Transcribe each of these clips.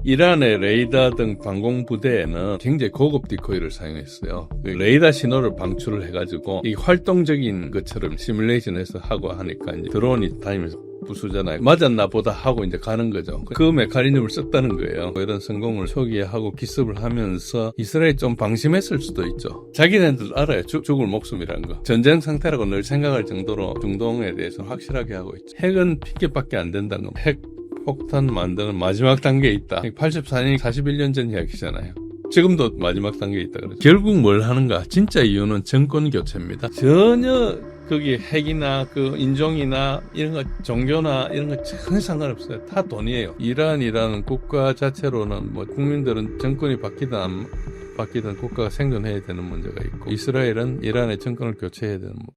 이란의 레이더 등 방공부대에는 굉장히 고급 디코이를 사용했어요. 레이더 신호를 방출을 해가지고 이 활동적인 것처럼 시뮬레이션해서 하고 하니까 이제 드론이 다니면서 부수잖아요. 맞았나 보다 하고 이제 가는 거죠. 그 메커니즘을 썼다는 거예요. 이런 성공을 초기에 하고 기습을 하면서 이스라엘이 좀 방심했을 수도 있죠. 자기네들 알아요. 죽을 목숨이라는 거. 전쟁 상태라고 늘 생각할 정도로 중동에 대해서 확실하게 하고 있죠. 핵은 핑계밖에 안 된다는 거. 핵 폭탄 만드는 마지막 단계에 있다. 84년이 41년 전 이야기잖아요. 지금도 마지막 단계에 있다 그러죠. 결국 뭘 하는가? 진짜 이유는 정권 교체입니다. 전혀 거기 핵이나 그 인종이나 이런 거 종교나 이런 거 전혀 상관없어요. 다 돈이에요. 이란이라는 국가 자체로는 뭐 국민들은 정권이 바뀌든 안 바뀌든 국가가 생존해야 되는 문제가 있고 이스라엘은 이란의 정권을 교체해야 되는 문제.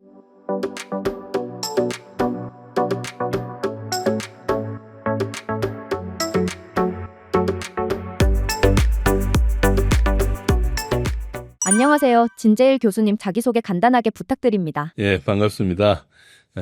안녕하세요. 진재일 교수님 자기소개 간단하게 부탁드립니다. 예, 반갑습니다.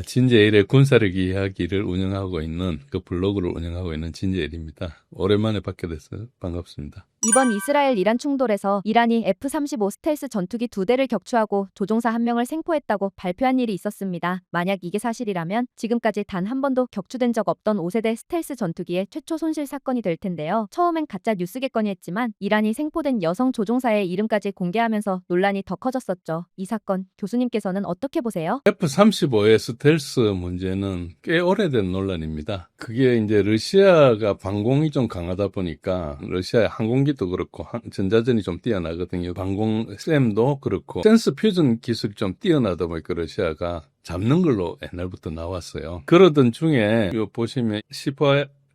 진재일의 군사력 이야기를 운영하고 있는 그 블로그를 운영하고 있는 진재일입니다. 오랜만에 뵙게 됐어요. 반갑습니다. 이번 이스라엘-이란 충돌에서 이란이 F-35 스텔스 전투기 2대를 격추하고 조종사 1명을 생포했다고 발표한 일이 있었습니다. 만약 이게 사실이라면 지금까지 단 한 번도 격추된 적 없던 5세대 스텔스 전투기의 최초 손실 사건이 될 텐데요. 처음엔 가짜 뉴스겠거니 했지만 이란이 생포된 여성 조종사의 이름까지 공개하면서 논란이 더 커졌었죠. 이 사건 교수님께서는 어떻게 보세요? F-35의 스텔스 문제는 꽤 오래된 논란입니다. 그게 이제 러시아가 방공이 좀 강하다 보니까 러시아의 항공기도 그렇고 전자전이 좀 뛰어나거든요. 방공 셈도 그렇고 센스 퓨전 기술이 좀 뛰어나다 보니까 러시아가 잡는 걸로 옛날부터 나왔어요. 그러던 중에 이거 보시면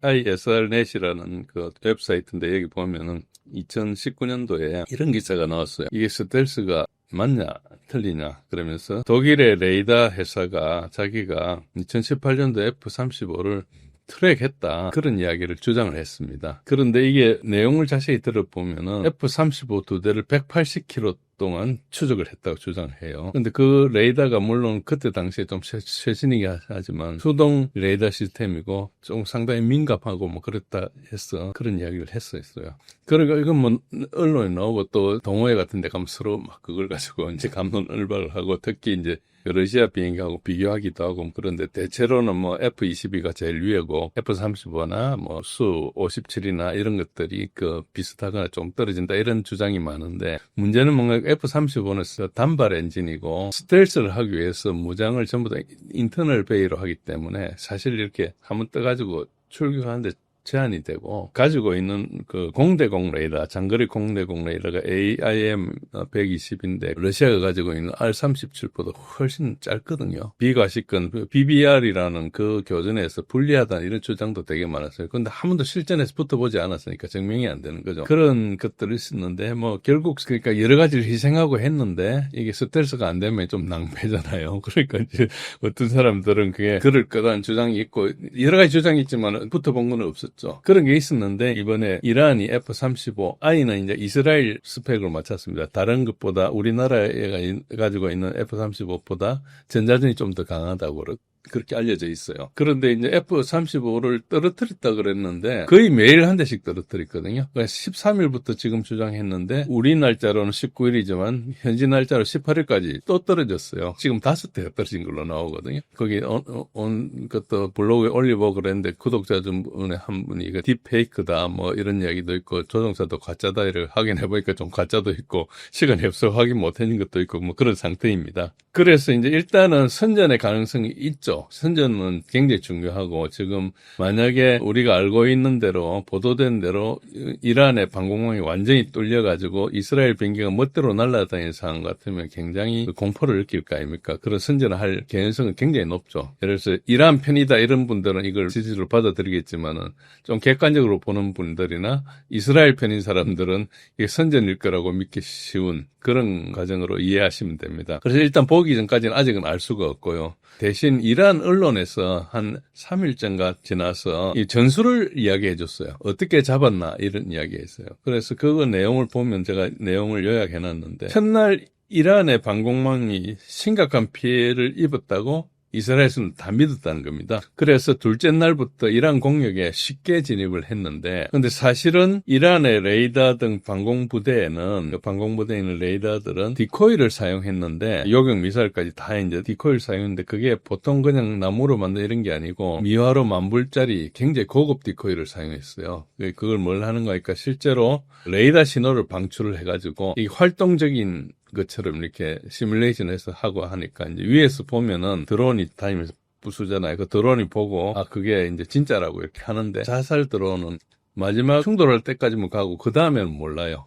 C4ISRNet이라는 그 웹사이트인데 여기 보면은 2019년도에 이런 기사가 나왔어요. 이게 스텔스가 맞냐 틀리냐 그러면서 독일의 레이더 회사가 자기가 2018년도 F-35를 트랙했다 그런 이야기를 주장을 했습니다. 그런데 이게 내용을 자세히 들어보면은 F-35 2대를 180km 동안 추적을 했다고 주장을 해요. 근데 그 레이더가 물론 그때 당시에 좀 최신이긴 하지만 수동 레이더 시스템이고 좀 상당히 민감하고 뭐 그랬다 해서 그런 이야기를 했었어요. 그러니까 이건 뭐 언론에 나오고 또 동호회 같은 데 가면 서로 막 그걸 가지고 이제 갑론을박을 하고 특히 이제 러시아 비행기하고 비교하기도 하고 그런데 대체로는 뭐 F-22가 제일 위에고 F-35나 뭐 수-57이나 이런 것들이 그 비슷하거나 좀 떨어진다 이런 주장이 많은데 문제는 뭔가 F-35는 단발 엔진이고 스텔스를 하기 위해서 무장을 전부 다 인터널 베이로 하기 때문에 사실 이렇게 한번 떠가지고 출격하는데 제한이 되고 가지고 있는 그 공대공 레이더, 장거리 공대공 레이더가 AIM-120인데 러시아가 가지고 있는 R-37보다 훨씬 짧거든요. 비과시권 BBR이라는 그 교전에서 불리하다는 이런 주장도 되게 많았어요. 그런데 한 번도 실전에서 붙어보지 않았으니까 증명이 안 되는 거죠. 그런 것들이 있었는데 뭐 결국 그러니까 여러 가지를 희생하고 했는데 이게 스텔스가 안 되면 좀 낭패잖아요. 그러니까 이제 어떤 사람들은 그게 그럴 거라는 주장이 있고 여러 가지 주장이 있지만 붙어본 건 없었죠. 그런 게 있었는데 이번에 이란이 F-35I는 이제 이스라엘 스펙으로 맞췄습니다. 다른 것보다 우리나라에 가지고 있는 F-35보다 전자전이 좀 더 강하다고 그렇게 알려져 있어요. 그런데 이제 F-35를 떨어뜨렸다 그랬는데 거의 매일 한 대씩 떨어뜨렸거든요. 그러니까 13일부터 지금 주장했는데 우리 날짜로는 19일이지만 현지 날짜로 18일까지 또 떨어졌어요. 지금 5대가 떨어진 걸로 나오거든요. 거기 그것도 블로그에 올리고 그랬는데 구독자 중에 한 분이 이거 딥페이크다 뭐 이런 이야기도 있고 조종사도 가짜다 이를 확인해보니까 좀 가짜도 있고 시간 협소 확인 못해진 것도 있고 뭐 그런 상태입니다. 그래서 이제 일단은 선전의 가능성이 있죠. 선전은 굉장히 중요하고 지금 만약에 우리가 알고 있는 대로 보도된 대로 이란의 방공망이 완전히 뚫려가지고 이스라엘 비행기가 멋대로 날아다니는 상황 같으면 굉장히 공포를 일으킬 거 아닙니까? 그런 선전을 할 개연성은 굉장히 높죠. 예를 들어서 이란 편이다 이런 분들은 이걸 지지로 받아들이겠지만은 좀 객관적으로 보는 분들이나 이스라엘 편인 사람들은 이게 선전일 거라고 믿기 쉬운 그런 과정으로 이해하시면 됩니다. 그래서 일단 보기 전까지는 아직은 알 수가 없고요. 대신 이란 언론에서 한 3일전가 지나서 이 전술을 이야기해 줬어요. 어떻게 잡았나 이런 이야기했어요. 그래서 그 내용을 보면 제가 내용을 요약해 놨는데 첫날 이란의 방공망이 심각한 피해를 입었다고 이스라엘에서는 다 믿었다는 겁니다. 그래서 둘째 날부터 이란 공격에 쉽게 진입을 했는데, 근데 사실은 이란의 레이더 등 방공부대에 있는 레이더들은 디코이를 사용했는데, 요격 미사일까지 다 이제 디코이를 사용했는데, 그게 보통 그냥 나무로 만든 이런 게 아니고 미화로 10,000불짜리 굉장히 고급 디코이를 사용했어요. 그걸 뭘 하는 거니까 실제로 레이더 신호를 방출을 해가지고 이 활동적인 것처럼 이렇게 시뮬레이션해서 하고 하니까 이제 위에서 보면은 드론이 다니면서 부수잖아요. 그 드론이 보고 그게 이제 진짜라고 이렇게 하는데, 자살 드론은 마지막 충돌할 때까지만 가고 그 다음에는 몰라요.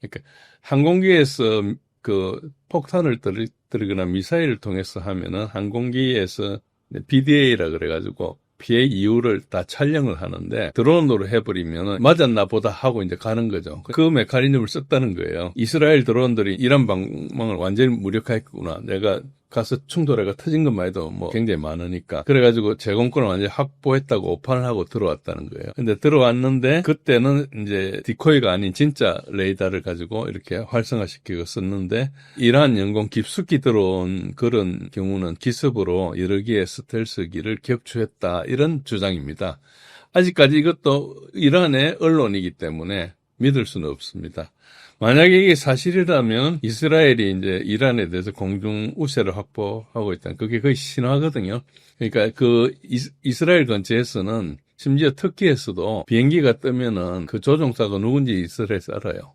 그러니까 항공기에서 그 폭탄을 떨어뜨리거나 미사일을 통해서 하면은 항공기에서 BDA라 그래가지고 피해 이유를 다 촬영을 하는데, 드론으로 해버리면 맞았나 보다 하고 이제 가는 거죠. 그 메커니즘을 썼다는 거예요. 이스라엘 드론들이 이란 방망을 완전히 무력화했구나. 내가 가서 충돌해가 터진 것만 해도 뭐 굉장히 많으니까. 그래가지고 제공권을 완전히 확보했다고 오판을 하고 들어왔다는 거예요. 근데 들어왔는데 그때는 이제 디코이가 아닌 진짜 레이더를 가지고 이렇게 활성화시키고 썼는데, 이란 영공 깊숙이 들어온 그런 경우는 기습으로 여러 개의 스텔스기를 격추했다, 이런 주장입니다. 아직까지 이것도 이란의 언론이기 때문에 믿을 수는 없습니다. 만약에 이게 사실이라면 이스라엘이 이제 이란에 대해서 공중 우세를 확보하고 있다는, 그게 거의 신화거든요. 그러니까 그 이스라엘 근처에서는, 심지어 터키에서도 비행기가 뜨면은 그 조종사가 누군지 이스라엘에서 알아요.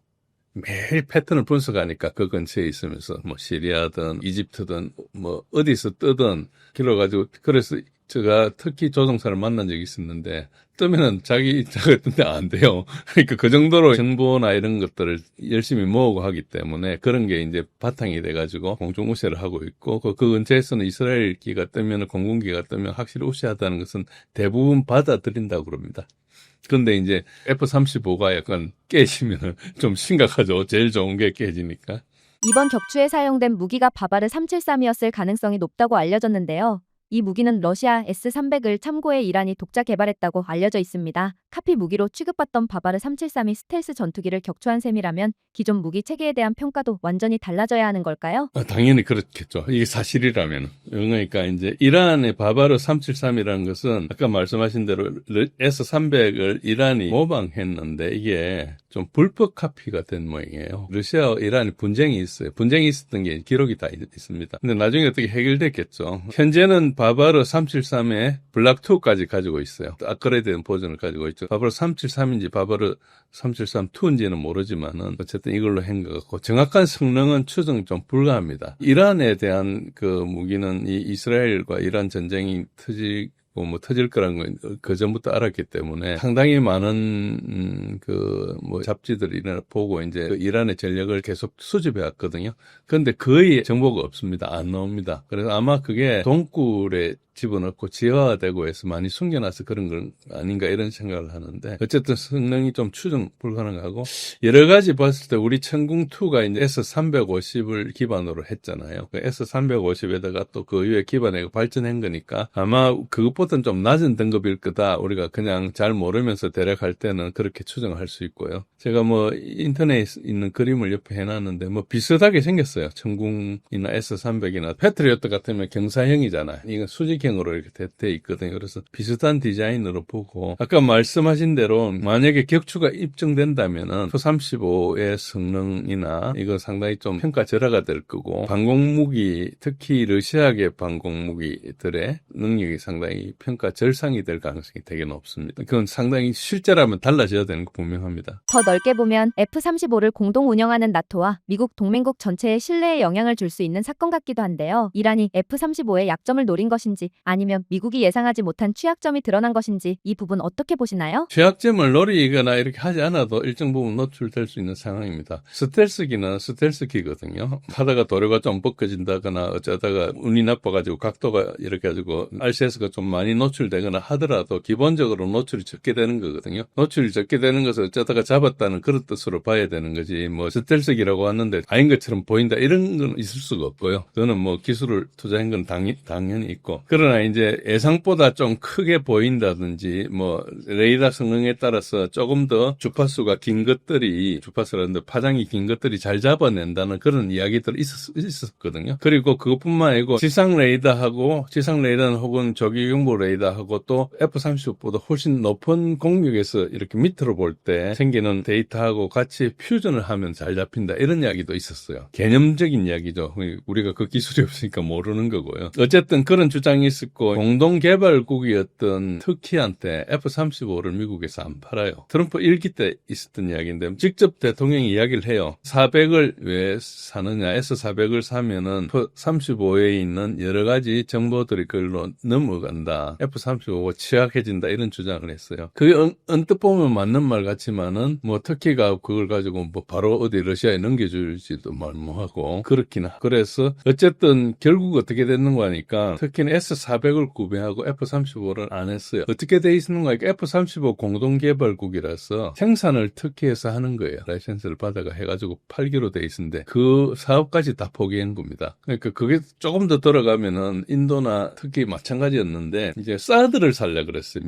매일 패턴을 분석하니까, 그 근처에 있으면서 뭐 시리아든 이집트든 뭐 어디서 뜨든 길러가지고. 그래서 제가 터키 조종사를 만난 적이 있었는데, 뜨면은 자기가 뜬데 안 돼요. 그러니까 그 정도로 정보나 이런 것들을 열심히 모으고 하기 때문에 그런 게 이제 바탕이 돼가지고 공중 우세를 하고 있고, 그 근처에서는 이스라엘기가 뜨면, 공군기가 뜨면 확실히 우세하다는 것은 대부분 받아들인다고 그럽니다. 그런데 이제 F-35가 약간 깨지면 좀 심각하죠. 제일 좋은 게 깨지니까. 이번 격추에 사용된 무기가 바바르 373이었을 가능성이 높다고 알려졌는데요. 이 무기는 러시아 S-300을 참고해 이란이 독자 개발했다고 알려져 있습니다. 카피 무기로 취급받던 바바르 373이 스텔스 전투기를 격추한 셈이라면 기존 무기 체계에 대한 평가도 완전히 달라져야 하는 걸까요? 당연히 그렇겠죠. 이게 사실이라면. 그러니까 이제 이란의 바바르 373이라는 것은 아까 말씀하신 대로 S-300을 이란이 모방했는데, 이게 좀 불법 카피가 된 모양이에요. 러시아와 이란이 분쟁이 있어요. 분쟁이 있었던 게 기록이 다 있습니다. 근데 나중에 어떻게 해결됐겠죠. 현재는 바바르 373에 블락2까지 가지고 있어요. 업그레이드된 버전을 가지고 있죠. 바바르 373인지 바바르 373-2인지는 모르지만은 어쨌든 이걸로 한 것 같고, 정확한 성능은 추정 좀 불가합니다. 이란에 대한 그 무기는 이 이스라엘과 이란 전쟁이 터질 거라는 건 그 전부터 알았기 때문에 상당히 많은 잡지들이나 보고 이제 그 이란의 전력을 계속 수집해 왔거든요. 그런데 거의 정보가 없습니다. 안 나옵니다. 그래서 아마 그게 동굴에 집어넣고 지하화되고 해서 많이 숨겨놔서 그런 건 아닌가, 이런 생각을 하는데, 어쨌든 성능이 좀 추정 불가능하고, 여러 가지 봤을 때 우리 천궁2가 이제 S-350을 기반으로 했잖아요. 그 S-350에다가 또 그 위에 기반에 발전한 거니까 아마 그것보다는 좀 낮은 등급일 거다. 우리가 그냥 잘 모르면서 대략 할 때는 그렇게 추정할 수 있고요. 제가 뭐 인터넷에 있는 그림을 옆에 해놨는데 뭐 비슷하게 생겼어요. 천궁이나 S-300이나 패트리어트 같으면 경사형이잖아요. 이건 수직형으로 이렇게 돼 있거든요. 그래서 비슷한 디자인으로 보고, 아까 말씀하신 대로 만약에 격추가 입증된다면은 F-35의 성능이나 이거 상당히 좀 평가 절하가 될 거고, 방공무기, 특히 러시아계 방공무기들의 능력이 상당히 평가 절상이 될 가능성이 되게 높습니다. 그건 상당히 실제라면 달라져야 되는 거 분명합니다. 더 넓게 보면 F-35를 공동 운영하는 나토와 미국 동맹국 전체에 신뢰에 영향을 줄 수 있는 사건 같기도 한데요. 이란이 F-35의 약점을 노린 것인지 아니면 미국이 예상하지 못한 취약점이 드러난 것인지, 이 부분 어떻게 보시나요? 취약점을 노리거나 이렇게 하지 않아도 일정 부분 노출될 수 있는 상황입니다. 스텔스기는 스텔스기거든요. 하다가 도료가 좀 벗겨진다거나 어쩌다가 운이 나빠가지고 각도가 이렇게 가지고 RCS가 좀 많이 노출되거나 하더라도 기본적으로 노출이 적게 되는 거거든요. 노출이 적게 되는 것을 어쩌다가 잡았다는 그런 뜻으로 봐야 되는 거지, 뭐 스텔스기라고 하는데 아닌 것처럼 보인다, 이런 건 있을 수가 없고요. 저는 뭐 기술을 투자한 건 당연히 있고, 그런 그러나 이제 예상보다 좀 크게 보인다든지 뭐 레이더 성능에 따라서 조금 더 주파수가 긴 것들이 주파수라는데 파장이 긴 것들이 잘 잡아낸다는 그런 이야기들이 있었거든요. 그리고 그것뿐만 아니고 지상 레이더는 혹은 조기경보 레이더하고 또 F-35보다 훨씬 높은 공격에서 이렇게 밑으로 볼 때 생기는 데이터하고 같이 퓨전을 하면 잘 잡힌다 이런 이야기도 있었어요. 개념적인 이야기죠. 우리가 그 기술이 없으니까 모르는 거고요. 어쨌든 그런 주장이 있었고 공동 개발국이었던 터키한테 F-35를 미국에서 안 팔아요. 트럼프 1기 때 있었던 이야기인데 직접 대통령이 이야기를 해요. 400을 왜 사느냐? S-400을 사면은 F-35에 있는 여러 가지 정보들이 그걸로 넘어간다. F-35가 취약해진다 이런 주장을 했어요. 그게 언뜻 보면 맞는 말 같지만은 뭐 터키가 그걸 가지고 뭐 바로 어디 러시아에 넘겨줄지도 말모하고 그렇긴 그래서 어쨌든 결국 어떻게 됐는가 하니까 터키는 S-400을 구매하고 F-35를 안 했어요. 어떻게 돼 있는가 하니까 F-35 공동개발국이라서 생산을 터키에서 하는 거예요. 라이센스를 받아가 해가지고 팔기로 돼 있는데 그 사업까지 다 포기한 겁니다. 그러니까 그게 조금 더 들어가면은 인도나 터키 마찬가지였는데 이제 사드를 살려 그랬어요.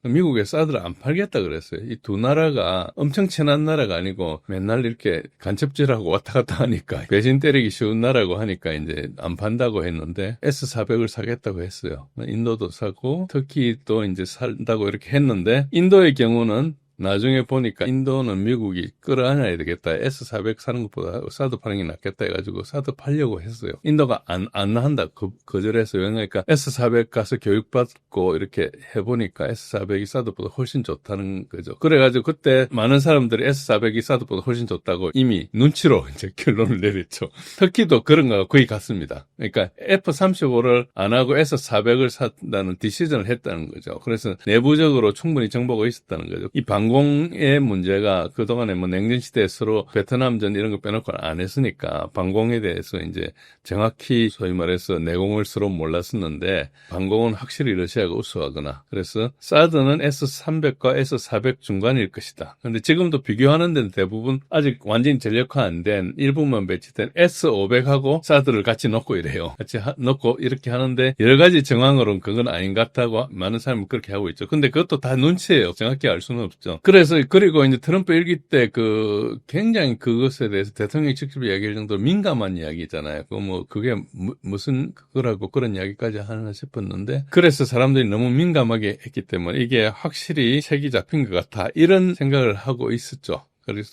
미국에 사드를 안 팔겠다 그랬어요. 이 두 나라가 엄청 친한 나라가 아니고 맨날 이렇게 간첩질하고 왔다 갔다 하니까 배신 때리기 쉬운 나라고 하니까 이제 안 판다고 했는데 S-400을 사겠다고 했어요. 인도도 사고 터키도 이제 산다고 이렇게 했는데 인도의 경우는 나중에 보니까 인도는 미국이 끌어안아야 되겠다. S-400 사는 것보다 사드 파는 게 낫겠다 해가지고 사드 팔려고 했어요. 인도가 안 한다. 거절해서. 그러니까 S-400 가서 교육받고 이렇게 해보니까 S-400이 사드보다 훨씬 좋다는 거죠. 그래가지고 그때 많은 사람들이 S-400이 사드보다 훨씬 좋다고 이미 눈치로 이제 결론을 내렸죠. 터키도 그런 거가 거의 같습니다. 그러니까 F-35를 안 하고 S-400을 산다는 디시전을 했다는 거죠. 그래서 내부적으로 충분히 정보가 있었다는 거죠. 이 방공의 문제가 그동안에 뭐 냉전시대에 서로 베트남전 이런 거 빼놓고 안 했으니까 방공에 대해서 이제 정확히 소위 말해서 내공을 서로 몰랐었는데 방공은 확실히 러시아가 우수하거나 그래서 사드는 S-300과 S-400 중간일 것이다. 그런데 지금도 비교하는 데는 대부분 아직 완전히 전력화 안 된 일부만 배치된 S-500하고 사드를 같이 넣고 이래요. 같이 넣고 이렇게 하는데 여러 가지 정황으로는 그건 아닌 것 같다고 많은 사람은 그렇게 하고 있죠. 근데 그것도 다 눈치예요. 정확히 알 수는 없죠. 그래서 그리고 이제 트럼프 1기 때 굉장히 그것에 대해서 대통령이 직접 이야기할 정도로 민감한 이야기잖아요. 그게 무슨 그거라고 그런 이야기까지 하나 싶었는데 그래서 사람들이 너무 민감하게 했기 때문에 이게 확실히 색이 잡힌 것 같아 이런 생각을 하고 있었죠.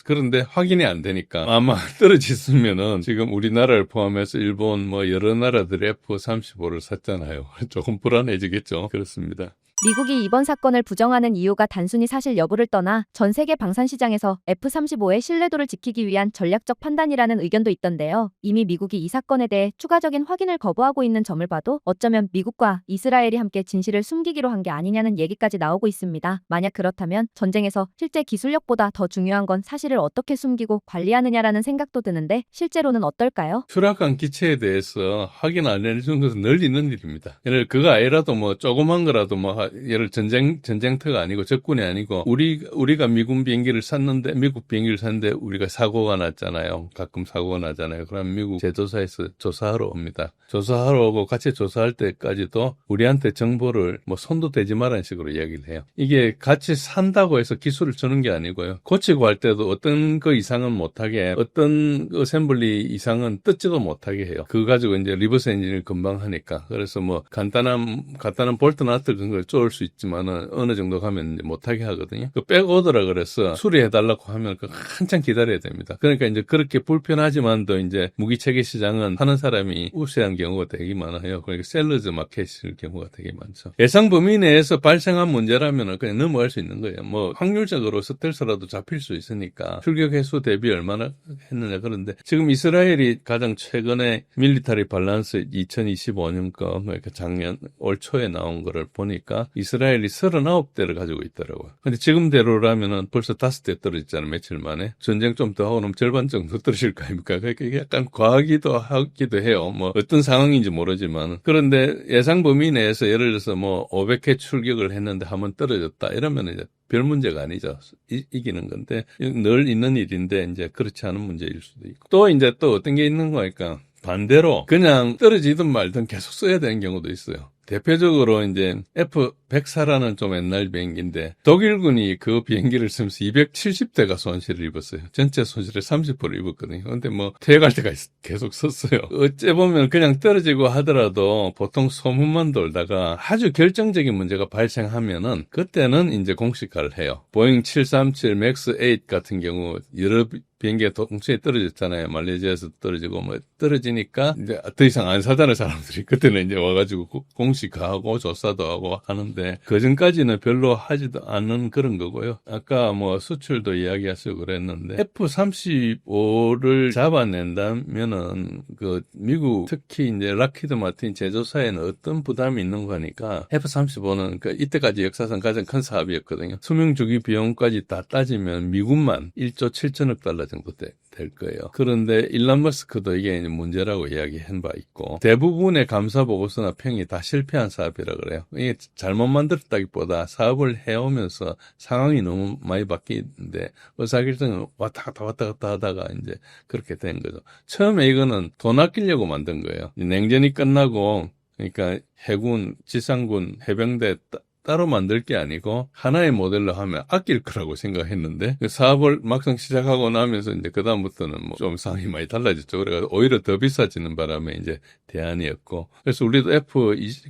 그런데 확인이 안 되니까 아마 떨어졌으면은 지금 우리나라를 포함해서 일본 뭐 여러 나라들이 F-35를 샀잖아요. 조금 불안해지겠죠. 그렇습니다. 미국이 이번 사건을 부정하는 이유가 단순히 사실 여부를 떠나 전 세계 방산 시장에서 F-35의 신뢰도를 지키기 위한 전략적 판단이라는 의견도 있던데요. 이미 미국이 이 사건에 대해 추가적인 확인을 거부하고 있는 점을 봐도 어쩌면 미국과 이스라엘이 함께 진실을 숨기기로 한 게 아니냐는 얘기까지 나오고 있습니다. 만약 그렇다면 전쟁에서 실제 기술력보다 더 중요한 건 사실을 어떻게 숨기고 관리하느냐라는 생각도 드는데 실제로는 어떨까요? 추락한 기체에 대해서 확인 안 해주는 것은 늘 있는 일입니다. 예를 들어 그거 아니라도 뭐 조그만 거라도 뭐 예를 전쟁터가 아니고 적군이 아니고 우리가 미군 비행기를 샀는데 미국 비행기를 샀는데 우리가 사고가 났잖아요. 가끔 사고가 나잖아요. 그럼 미국 제조사에서 조사하러 옵니다. 조사하러 오고 같이 조사할 때까지도 우리한테 정보를 뭐 손도 대지 말라는 식으로 이야기를 해요. 이게 같이 산다고 해서 기술을 주는 게 아니고요. 고치고 할 때도 어떤 거 이상은 못하게 어떤 어셈블리 이상은 뜯지도 못하게 해요. 그거 가지고 이제 리버스 엔진을 금방 하니까. 그래서 뭐 간단한 볼트 나트 같은 걸 쪼을 수 있지만은 어느 정도 가면 이제 못하게 하거든요. 그 백오더라 그래서 수리해달라고 하면 한참 기다려야 됩니다. 그러니까 이제 그렇게 불편하지만도 이제 무기체계 시장은 하는 사람이 우세한 경우가 되게 많아요. 그러니까 셀러즈 마켓일 경우가 되게 많죠. 예상 범위 내에서 발생한 문제라면은 그냥 넘어갈 수 있는 거예요. 뭐 확률적으로 스텔스라도 잡힐 수 있으니까 출격 횟수 대비 얼마나 했느냐. 그런데 지금 이스라엘이 가장 최근에 밀리터리 밸런스 2025년 거 그러니까 작년 올 초에 나온 거를 보니까 이스라엘이 39대를 가지고 있더라고요. 근데 지금대로라면은 벌써 5대 떨어졌잖아요. 며칠 만에. 전쟁 좀 더 하고 나면 절반 정도 떨어질 거 아닙니까? 그러니까 이게 약간 과하기도 하기도 해요. 뭐 어떤 상황인지 모르지만. 그런데 예상 범위 내에서 예를 들어서 뭐 500회 출격을 했는데 한번 떨어졌다. 이러면 이제 별 문제가 아니죠. 이기는 건데 늘 있는 일인데 이제 그렇지 않은 문제일 수도 있고. 또 이제 또 어떤 게 있는 거니까 반대로 그냥 떨어지든 말든 계속 써야 되는 경우도 있어요. 대표적으로 이제 F-104라는 좀 옛날 비행기인데 독일군이 그 비행기를 쓰면서 270대가 손실을 입었어요. 전체 손실의 30%를 입었거든요. 근데 뭐 퇴역할 때가 계속 썼어요. 어째 보면 그냥 떨어지고 하더라도 보통 소문만 돌다가 아주 결정적인 문제가 발생하면은 그때는 이제 공식화를 해요. 보잉 737 맥스 8 같은 경우 여러 비행기가 동시에 떨어졌잖아요. 말레이시아에서 떨어지고 뭐 떨어지니까 이제 더 이상 안 사다는 사람들이 그때는 이제 와가지고 공식화하고 조사도 하고 하는데 그 전까지는 별로 하지도 않는 그런 거고요. 아까 뭐 수출도 이야기하시고 그랬는데 F-35를 잡아낸다면은 그 미국 특히 이제 락히드 마틴 제조사에는 어떤 부담이 있는 거니까 F-35는 그 이때까지 역사상 가장 큰 사업이었거든요. 수명 주기 비용까지 다 따지면 미국만 1조 7천억 달러 정도 될 거예요. 그런데 일론 머스크도 이게 문제라고 이야기한 바 있고 대부분의 감사 보고서나 평이 다 실패한 사업이라 그래요. 이게 잘못 만들었다기보다 사업을 해오면서 상황이 너무 많이 바뀌는데 의사결정은 왔다 갔다 하다가 이제 그렇게 된 거죠. 처음에 이거는 돈 아끼려고 만든 거예요. 냉전이 끝나고 그러니까 해군, 지상군, 해병대 따로 만들 게 아니고 하나의 모델로 하면 아낄 거라고 생각했는데 그 사업을 막상 시작하고 나면서 이제 그다음부터는 뭐 좀 상황이 많이 달라졌죠. 그래가지고 오히려 더 비싸지는 바람에 이제 대안이었고 그래서 우리도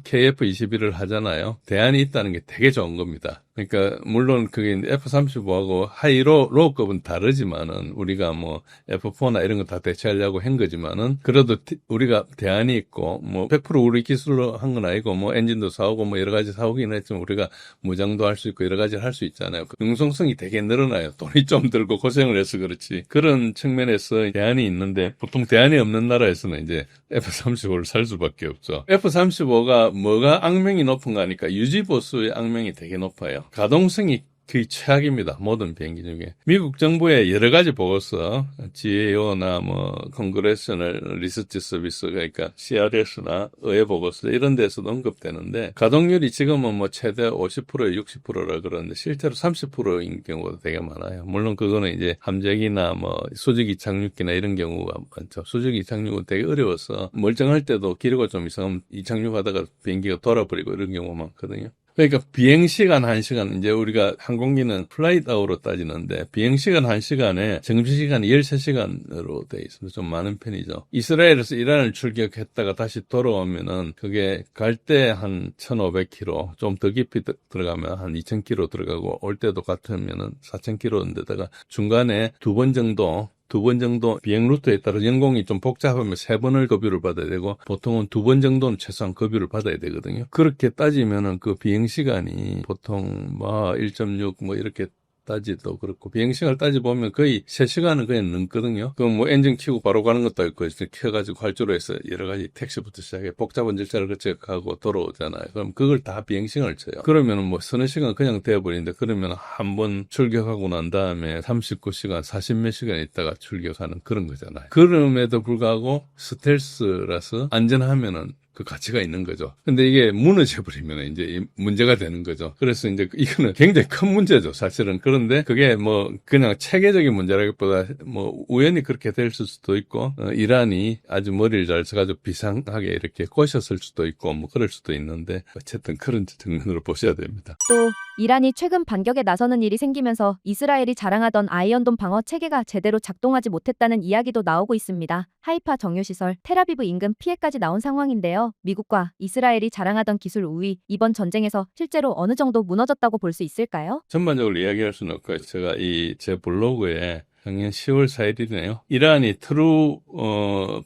KF-21을 하잖아요. 대안이 있다는 게 되게 좋은 겁니다. 그러니까 물론 그게 F-35하고 하이로급은 다르지만은 우리가 뭐 F-4나 이런 거 다 대체하려고 한 거지만은 그래도 우리가 대안이 있고 뭐 100% 우리 기술로 한 건 아니고 뭐 엔진도 사오고 뭐 여러 가지 사오긴 했지만 우리가 무장도 할 수 있고 여러 가지를 할 수 있잖아요. 그 융성성이 되게 늘어나요. 돈이 좀 들고 고생을 해서 그렇지. 그런 측면에서 대안이 있는데 보통 대안이 없는 나라에서는 이제 F-35를 살 수밖에 없죠. F-35가 뭐가 악명이 높은가 하니까 유지보수의 악명이 되게 높아요. 가동성이 거의 최악입니다. 모든 비행기 중에. 미국 정부의 여러 가지 보고서, GAO나 뭐, Congressional Research Service, 그러니까 CRS나 의회 보고서 이런 데서도 언급되는데, 가동률이 지금은 뭐 최대 50%에 60%라 그러는데, 실제로 30%인 경우가 되게 많아요. 물론 그거는 이제 함재기나 뭐, 수직이 착륙기나 이런 경우가 많죠. 수직이 이착륙은 되게 어려워서, 멀쩡할 때도 기류가 좀 이상하면 이착륙하다가 비행기가 돌아버리고 이런 경우가 많거든요. 그러니까 비행시간 1시간, 이제 우리가 항공기는 플라이트 아워로 따지는데 비행시간 1시간에 정지시간이 13시간으로 돼 있습니다. 좀 많은 편이죠. 이스라엘에서 이란을 출격했다가 다시 돌아오면은 그게 갈 때 한 1,500km, 좀 더 깊이 들어가면 한 2,000km 들어가고 올 때도 같으면은 4,000km인데다가 중간에 두 번 정도 비행 루트에 따라 연공이 좀 복잡하면 3번을 급유를 받아야 되고 보통은 2번 정도는 최소한 급유를 받아야 되거든요. 그렇게 따지면은 그 비행 시간이 보통 뭐 1.6 뭐 이렇게 따지도 그렇고 비행시간을 따져보면 거의 3시간은 그냥 넘거든요. 그럼 뭐 엔진 켜고 바로 가는 것도 있고 켜가지고 활주로 해서 여러 가지 택시부터 시작해 복잡한 절차를 거쳐가고 돌아오잖아요. 그럼 그걸 다 비행시간을 쳐요. 그러면은 뭐 서너 시간 그냥 되어버리는데 그러면 한 번 출격하고 난 다음에 39시간 40몇 시간 있다가 출격하는 그런 거잖아요. 그럼에도 불구하고 스텔스라서 안전하면은 그 가치가 있는 거죠. 근데 이게 무너져버리면 이제 문제가 되는 거죠. 그래서 이제 이거는 굉장히 큰 문제죠, 사실은. 그런데 그게 뭐 그냥 체계적인 문제라기보다 뭐 우연히 그렇게 될 수도 있고, 이란이 아주 머리를 잘 써가지고 비상하게 이렇게 꼬셨을 수도 있고, 뭐 그럴 수도 있는데, 어쨌든 그런 측면으로 보셔야 됩니다. 또 이란이 최근 반격에 나서는 일이 생기면서 이스라엘이 자랑하던 아이언돔 방어 체계가 제대로 작동하지 못했다는 이야기도 나오고 있습니다. 하이파 정유시설, 텔아비브 인근 피해까지 나온 상황인데요. 미국과 이스라엘이 자랑하던 기술 우위, 이번 전쟁에서 실제로 어느 정도 무너졌다고 볼 수 있을까요? 전반적으로 이야기할 수는 없고요. 제가 제 블로그에 작년 10월 4일이네요. 이란이 트루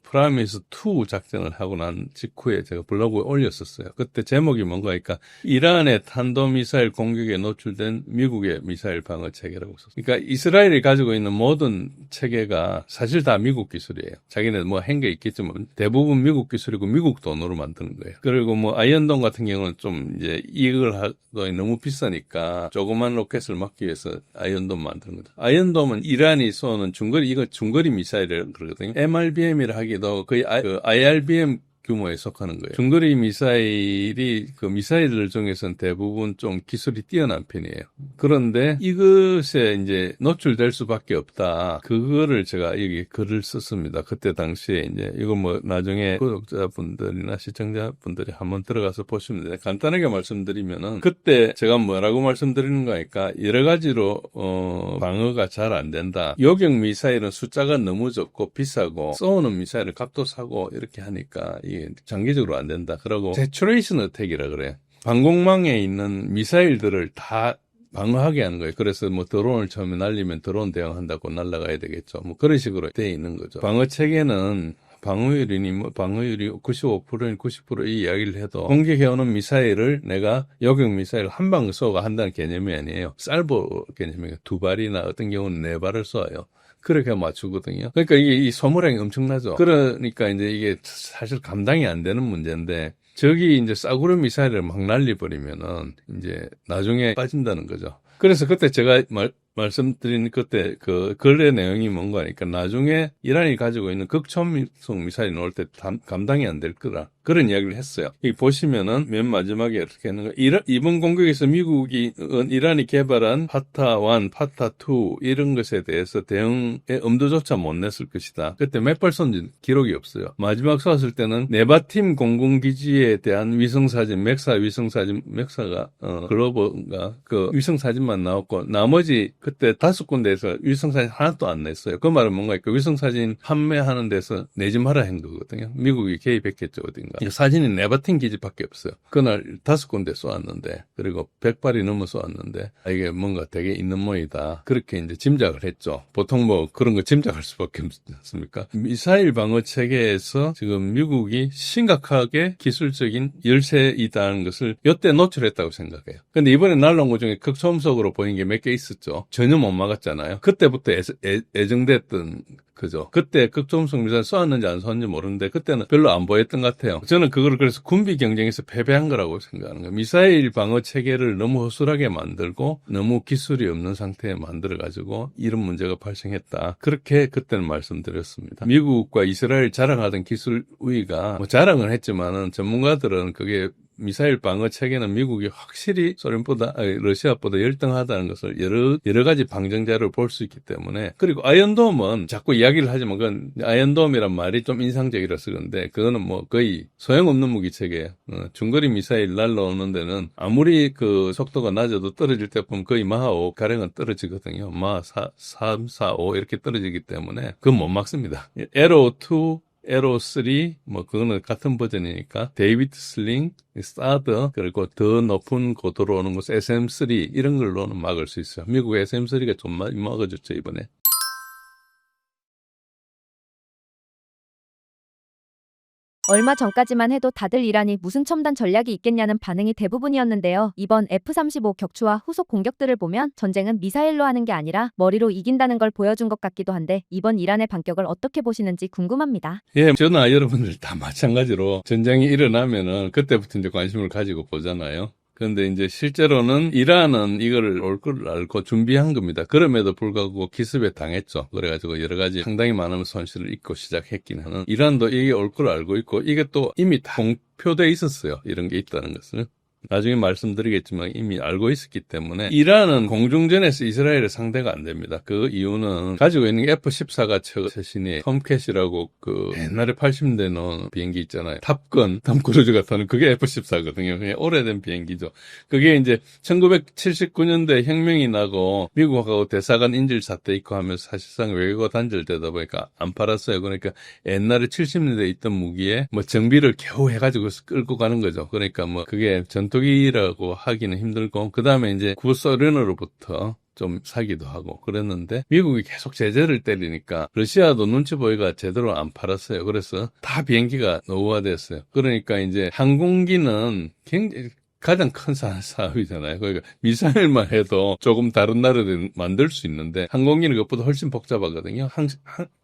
프라미스 2 작전을 하고 난 직후에 제가 블로그에 올렸었어요. 그때 제목이 뭔가 하니까 이란의 탄도미사일 공격에 노출된 미국의 미사일 방어 체계라고 썼어요. 그러니까 이스라엘이 가지고 있는 모든 체계가 사실 다 미국 기술이에요. 자기네 뭐 한 게 있겠지만 대부분 미국 기술이고 미국 돈으로 만드는 거예요. 그리고 뭐 아이언돔 같은 경우는 좀 이제 이익을 하기 너무 비싸니까 조그만 로켓을 막기 위해서 아이언돔 만드는 거죠. 아이언돔은 이란이 쏘는 중거리, 이거 중거리 미사일을 그러거든요. MRBM이라 하기도 거의 IRBM 규모에 속하는 거예요. 중거리 미사일이 그 미사일들 중에서는 대부분 좀 기술이 뛰어난 편이에요. 그런데 이것에 이제 노출될 수밖에 없다. 그거를 제가 여기 글을 썼습니다. 그때 당시에 이제 이거 뭐 나중에 구독자분들이나 시청자분들이 한번 들어가서 보시면 돼요. 간단하게 말씀드리면은 그때 제가 뭐라고 말씀드리는 거니까 여러 가지로 방어가 잘 안 된다. 요격 미사일은 숫자가 너무 적고 비싸고 쏘는 미사일을 값도 사고 이렇게 하니까 이게 장기적으로 안 된다. 그러고 세츄레이션 어택이라 그래요. 방공망에 있는 미사일들을 다 방어하게 하는 거예요. 그래서 뭐 드론을 처음에 날리면 드론 대응한다고 날아가야 되겠죠. 뭐 그런 식으로 돼 있는 거죠. 방어 체계는 방어율이 95%인 90% 이 이야기를 해도 공격해오는 미사일을 내가 요격 미사일 한 방 쏘고 한다는 개념이 아니에요. 살보 개념이에요. 두 발이나 어떤 경우는 네 발을 쏘아요. 그렇게 맞추거든요. 그러니까 이게 이 소모량이 엄청나죠. 그러니까 이제 이게 사실 감당이 안 되는 문제인데 저기 이제 싸구려 미사일을 막 날려버리면은 이제 나중에 빠진다는 거죠. 그래서 그때 제가 말씀드린 그때 그 글의 내용이 뭔가 하니까 나중에 이란이 가지고 있는 극초음속 미사일이 나올 때 감당이 안 될 거라 그런 이야기를 했어요. 여기 보시면은 맨 마지막에 이렇게 하는 거 이번 공격에서 미국이 이란이 개발한 파타1, 파타2 이런 것에 대해서 대응의 엄두조차 못 냈을 것이다. 그때 몇 발 쏜지 기록이 없어요. 마지막 쐈을 때는 네바팀 공군기지에 대한 위성사진, 맥사가 글로버가 그 위성사진만 나왔고 나머지 그때 5군데에서 위성사진 하나도 안 냈어요. 그 말은 뭔가 그 위성사진 판매하는 데서 내지 마라 한 거거든요. 미국이 개입했겠죠, 어딘가. 사진이 네바틴 기지밖에 없어요. 그날 5군데 쏘았는데, 그리고 100발이 넘어 쏘았는데, 이게 뭔가 되게 있는 모이다. 그렇게 이제 짐작을 했죠. 보통 뭐 그런 거 짐작할 수밖에 없지 않습니까? 미사일 방어 체계에서 지금 미국이 심각하게 기술적인 열세이다는 것을 이때 노출했다고 생각해요. 근데 이번에 날라온 것 중에 극초음속으로 보인 게 몇 개 있었죠. 전혀 못 막았잖아요. 그때부터 애정됐던 그죠. 그때 극초음속 미사일 쏘았는지 안 쏘았는지 모르는데 그때는 별로 안 보였던 것 같아요. 저는 그거를 그래서 군비 경쟁에서 패배한 거라고 생각하는 거예요. 미사일 방어 체계를 너무 허술하게 만들고 너무 기술이 없는 상태에 만들어가지고 이런 문제가 발생했다. 그렇게 그때는 말씀드렸습니다. 미국과 이스라엘 자랑하던 기술 우위가 뭐 자랑은 했지만은 전문가들은 그게 미사일 방어 체계는 미국이 확실히 러시아보다 열등하다는 것을 여러 가지 방정자를 볼 수 있기 때문에 그리고 아이언돔은 자꾸 이야기를 하지만 그건 아이언돔이란 말이 좀 인상적이라서 그런데 그거는 뭐 거의 소용없는 무기 체계예요. 중거리 미사일 날라오는 데는 아무리 그 속도가 낮아도 떨어질 때 보면 거의 마하 5 가량은 떨어지거든요. 마하 3, 4, 5 이렇게 떨어지기 때문에 그건 못 막습니다. 에로 2 에로 3, 뭐, 그거는 같은 버전이니까, 데이비드 슬링, 사드, 그리고 더 높은 고도로 오는 곳, SM3, 이런 걸로는 막을 수 있어요. 미국 SM3가 좀 막아줬죠, 이번에. 얼마 전까지만 해도 다들 이란이 무슨 첨단 전략이 있겠냐는 반응이 대부분이었는데요. 이번 F-35 격추와 후속 공격들을 보면 전쟁은 미사일로 하는 게 아니라 머리로 이긴다는 걸 보여준 것 같기도 한데 이번 이란의 반격을 어떻게 보시는지 궁금합니다. 예, 저나 여러분들 다 마찬가지로 전쟁이 일어나면은 그때부터 이제 관심을 가지고 보잖아요. 그런데 이제 실제로는 이란은 이걸 올 걸 알고 준비한 겁니다. 그럼에도 불구하고 기습에 당했죠. 그래가지고 여러 가지 상당히 많은 손실을 입고 시작했기는 이란도 이게 올 걸 알고 있고 이게 또 이미 다 공표돼 있었어요. 이런 게 있다는 것을. 나중에 말씀드리겠지만 이미 알고 있었기 때문에 이란은 공중전에서 이스라엘의 상대가 안 됩니다. 그 이유는 가지고 있는 게 F-14가 최신이 톰캣이라고 그 옛날에 80년대에 나온 비행기 있잖아요. 탑건, 톰크루즈가 타는 그게 F-14거든요. 그냥 오래된 비행기죠. 그게 이제 1979년대 혁명이 나고 미국하고 대사관 인질 사태 있고 하면서 사실상 외교가 단절되다 보니까 안 팔았어요. 그러니까 옛날에 70년대에 있던 무기에 뭐 정비를 겨우 해가지고 끌고 가는 거죠. 그러니까 뭐 그게 전투기라고 하기는 힘들고 그 다음에 이제 구소련으로부터 좀 사기도 하고 그랬는데 미국이 계속 제재를 때리니까 러시아도 눈치 보이가 제대로 안 팔았어요. 그래서 다 비행기가 노후화됐어요. 그러니까 이제 항공기는 굉장히 가장 큰 사업이잖아요. 그러니까 미사일만 해도 조금 다른 나라들 만들 수 있는데 항공기는 그것보다 훨씬 복잡하거든요.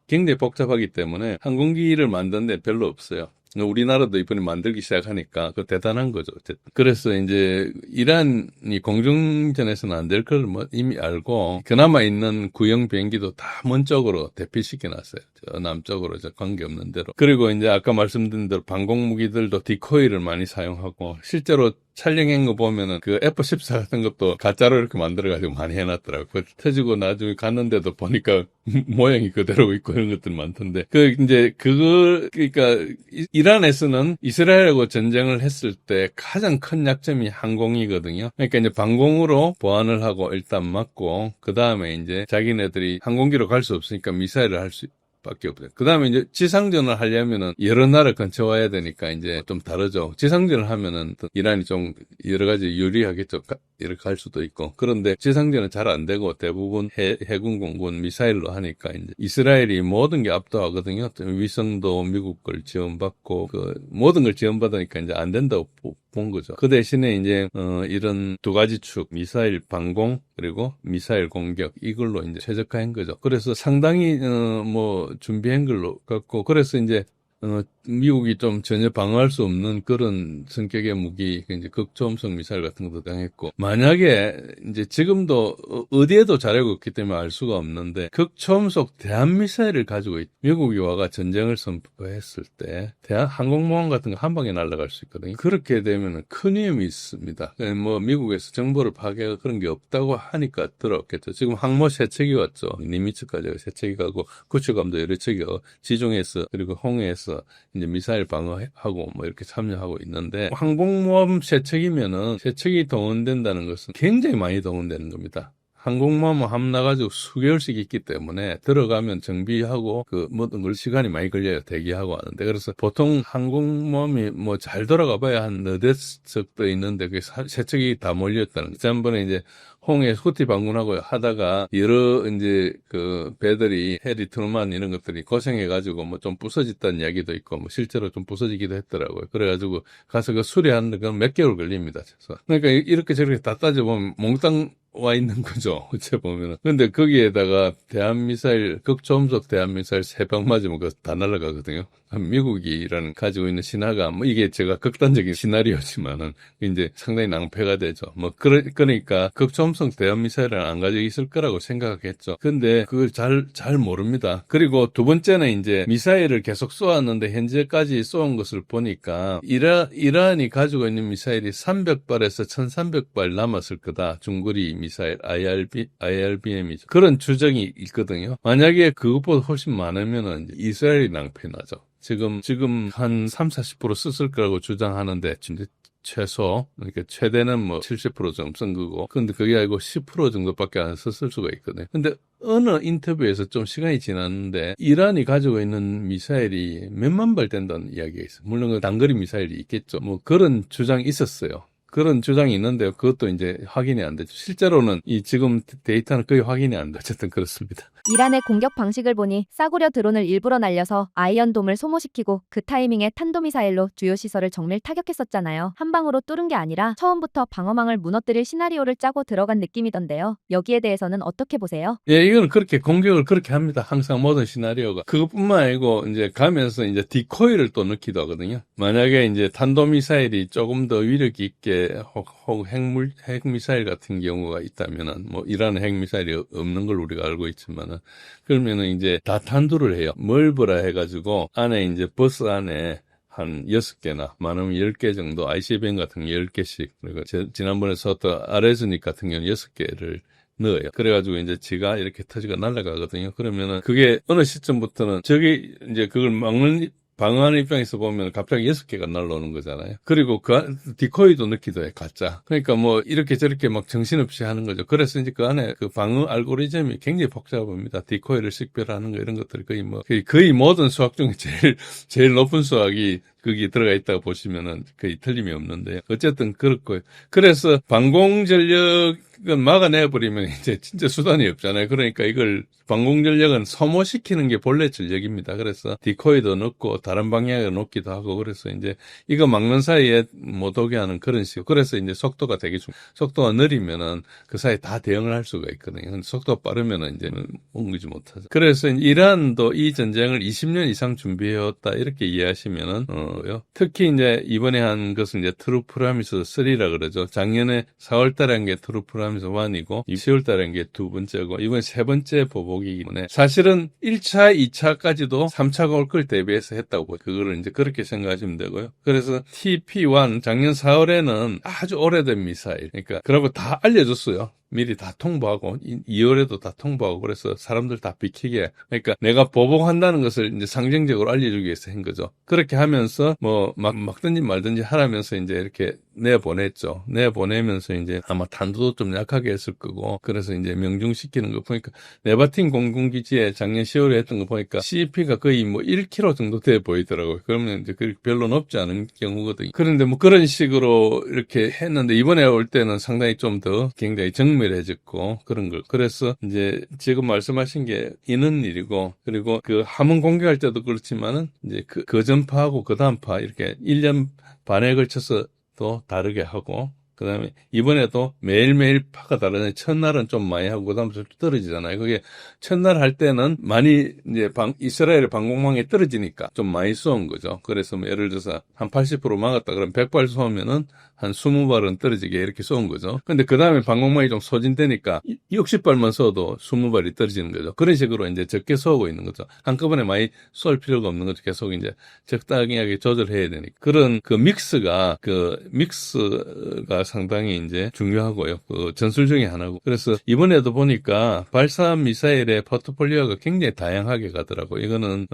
굉장히 복잡하기 때문에 항공기를 만드는 데 별로 없어요. 우리나라도 이번에 만들기 시작하니까 그 대단한 거죠. 어쨌든. 그래서 이제 이란이 공중전에서는 안 될 걸 뭐 이미 알고 그나마 있는 구형 비행기도 다 먼 쪽으로 대피시켜 놨어요. 저 남쪽으로 저 관계 없는 대로. 그리고 이제 아까 말씀드린 대로 방공 무기들도 디코이를 많이 사용하고 실제로 촬영한 거 보면은 그 F-14 같은 것도 가짜로 이렇게 만들어가지고 많이 해놨더라고요. 그 터지고 나중에 갔는데도 보니까 모양이 그대로 있고 이런 것들 많던데. 그러니까 이란에서는 이스라엘하고 전쟁을 했을 때 가장 큰 약점이 항공이거든요. 그러니까 이제 방공으로 보안을 하고 일단 막고, 그 다음에 이제 자기네들이 항공기로 갈 수 없으니까 미사일을 할 수 밖에 없어요. 그 다음에 이제 지상전을 하려면은 여러 나라 근처 와야 되니까 이제 좀 다르죠. 지상전을 하면은 이란이 좀 여러 가지 유리하겠죠. 이렇게 할 수도 있고. 그런데 지상전은 잘 안 되고 대부분 해군, 공군, 미사일로 하니까 이제 이스라엘이 모든 게 압도하거든요. 위성도 미국 걸 지원받고 그 모든 걸 지원받으니까 이제 안 된다고 본 거죠. 그 대신에 이제 이런 두 가지 축, 미사일 방공 그리고 미사일 공격, 이걸로 이제 최적화한 거죠. 그래서 상당히 뭐 준비한 걸로 같고, 그래서 이제 미국이 좀 전혀 방어할 수 없는 그런 성격의 무기, 이제 극초음속 미사일 같은 것도 당했고, 만약에 이제 지금도 어디에도 자료가 없기 때문에 알 수가 없는데, 극초음속 대한미사일을 가지고 미국이 와가 전쟁을 선포했을 때, 항공모함 같은 거 한 방에 날아갈 수 있거든요. 그렇게 되면 큰 위험이 있습니다. 뭐 미국에서 정보를 파괴가 그런 게 없다고 하니까 들어왔겠죠. 지금 항모 세 척이 왔죠. 니미츠까지 세 척이 가고, 구축함도 여러 척이 지중해에서 그리고 홍해에서 이제 미사일 방어하고 뭐 이렇게 참여하고 있는데, 항공모함 세척이면은 세척이 동원된다는 것은 굉장히 많이 동원되는 겁니다. 항공모함은 함 나가지고 수개월씩 있기 때문에 들어가면 정비하고 그 모든 걸 시간이 많이 걸려요. 대기하고 하는데. 그래서 보통 항공모함이 뭐 잘 돌아가봐야 한 너댓 척도 있는데 그게 세척이 다 몰렸다는 거죠. 지난번에 이제 홍해 후티 방문하고 하다가 여러 이제 그 배들이 해리 트루만 이런 것들이 고생해가지고 뭐 좀 부서졌다는 이야기도 있고 뭐 실제로 좀 부서지기도 했더라고요. 그래가지고 가서 그 수리하는 건 몇 개월 걸립니다. 그러니까 이렇게 저렇게 다 따져보면 몽땅 와 있는 거죠. 어째 보면은. 근데 거기에다가 대한미사일, 극초음속 대한미사일 3방 맞으면 그거 다 날아가거든요. 미국이라는 가지고 있는 신화가, 뭐 이게 제가 극단적인 시나리오지만은 이제 상당히 낭패가 되죠. 뭐 그러니까 극초음속 대한미사일은 안 가지고 있을 거라고 생각했죠. 근데 그걸 잘 모릅니다. 그리고 두 번째는 이제 미사일을 계속 쏘았는데 현재까지 쏘은 것을 보니까 이란이 가지고 있는 미사일이 300발에서 1300발 남았을 거다. 중거리 미사일 IRBM이죠. 그런 추정이 있거든요. 만약에 그것보다 훨씬 많으면은 이스라엘이 낭패나죠. 지금 한 30-40% 썼을 거라고 주장하는데 최소, 그러니까 최대는 뭐 70% 정도 쓴 거고, 근데 그게 아니고 10% 정도밖에 안 썼을 수가 있거든요. 근데 어느 인터뷰에서 좀 시간이 지났는데 이란이 가지고 있는 미사일이 몇만 발 된다는 이야기가 있어요. 물론 그 단거리 미사일이 있겠죠. 뭐 그런 주장이 있었어요. 그런 주장이 있는데요. 그것도 이제 확인이 안 되죠. 실제로는 이 지금 데이터는 거의 확인이 안 되죠. 어쨌든 그렇습니다. 이란의 공격 방식을 보니 싸구려 드론을 일부러 날려서 아이언돔을 소모시키고 그 타이밍에 탄도미사일로 주요 시설을 정밀 타격했었잖아요. 한 방으로 뚫은 게 아니라 처음부터 방어망을 무너뜨릴 시나리오를 짜고 들어간 느낌이던데요. 여기에 대해서는 어떻게 보세요? 예, 이거는 그렇게 공격을 그렇게 합니다. 항상 모든 시나리오가. 그것뿐만 아니고 이제 가면서 이제 디코이를 또 넣기도 하거든요. 만약에 이제 탄도미사일이 조금 더 위력 있게 혹 핵미사일 같은 경우가 있다면은 뭐 이란은 핵미사일이 없는 걸 우리가 알고 있지만은 그러면은 이제 다 탄두를 해요. 멀브라 해가지고 안에 이제 버스 안에 한 6개나 많으면 10개 정도 ICBM 같은 게 10개씩, 그리고 지난번에 썼던 아레즈닉 같은 경우는 6개를 넣어요. 그래가지고 이제 지가 이렇게 터지가 날아가거든요. 그러면은 그게 어느 시점부터는 저기 이제 그걸 방어하는 입장에서 보면 갑자기 6개가 날라오는 거잖아요. 그리고 그 디코이도 넣기도 해, 가짜. 그러니까 뭐 이렇게 저렇게 막 정신없이 하는 거죠. 그래서 이제 그 안에 그 방어 알고리즘이 굉장히 복잡합니다. 디코이를 식별하는 거 이런 것들이 거의 모든 수학 중에 제일 높은 수학이 거기에 들어가 있다고 보시면은 거의 틀림이 없는데요. 어쨌든 그렇고요. 그래서 방공 전력 그건 막아내버리면 이제 진짜 수단이 없잖아요. 그러니까 이걸 방공 전략은 소모시키는 게 본래 전략입니다. 그래서 디코이도 넣고 다른 방향에 놓기도 하고 그래서 이제 이거 막는 사이에 못 오게 하는 그런 식으로. 그래서 이제 속도가 되게 속도가 느리면은 그 사이에 다 대응을 할 수가 있거든요. 근데 속도가 빠르면은 이제 옮기지 못하죠. 그래서 이란도 이 전쟁을 20년 이상 준비해왔다 이렇게 이해하시면은 특히 이제 이번에 한 것은 이제 트루프라미스 3라 그러죠. 작년에 4월달에 한 게 트루프라미스 1이고 10월달에 한 게 두 번째고 이번 세 번째 보복이기 때문에 사실은 1차, 2차까지도 3차가 올 걸 대비해서 했다고 보죠. 그거를 이제 그렇게 생각하시면 되고요. 그래서 TP1 작년 4월에는 아주 오래된 미사일, 그러니까 그러고 다 알려줬어요. 미리 다 통보하고 2월에도 다 통보하고 그래서 사람들 다 비키게 그러니까 내가 보복한다는 것을 이제 상징적으로 알려주기 위해서 한 거죠. 그렇게 하면서 뭐 막든지 말든지 하라면서 이제 이렇게 내보냈죠. 내보내면서 이제 아마 탄두도 좀 약하게 했을 거고 그래서 이제 명중시키는 거 보니까 네바틴 공군기지에 작년 10월에 했던 거 보니까 CEP가 거의 뭐 1km 정도 돼 보이더라고요. 그러면 이제 별로 높지 않은 경우거든요. 그런데 뭐 그런 식으로 이렇게 했는데 이번에 올 때는 상당히 좀 더 굉장히 정밀해졌고 그런 걸. 그래서 이제 지금 말씀하신 게 있는 일이고 그리고 그 함흥 공격할 때도 그렇지만은 이제 그 전파하고 그 다음 파 이렇게 1년 반에 걸쳐서 또 다르게 하고 그다음에 이번에도 매일매일 파가 다르네. 첫날은 좀 많이 하고 그다음부터 떨어지잖아요. 그게 첫날 할 때는 많이 이제 이스라엘의 방공망이 떨어지니까 좀 많이 쏘은 거죠. 그래서 뭐 예를 들어서 한 80% 막았다 그러면 100발 쏘면은 한 20발은 떨어지게 이렇게 쏘은 거죠. 근데 그다음에 방공망이 좀 소진되니까 60발만 쏘도 20발이 떨어지는 거죠. 그런 식으로 이제 적게 쏘고 있는 거죠. 한꺼번에 많이 쏠 필요가 없는 거죠. 계속 이제 적당하게 조절해야 되니까. 그런 그 믹스가 상당히 이제 중요하고요. 그 전술 중에 하나고. 그래서 이번에도 보니까 발사 미사일의 포트폴리오가 굉장히 다양하게 가더라고요. 이거는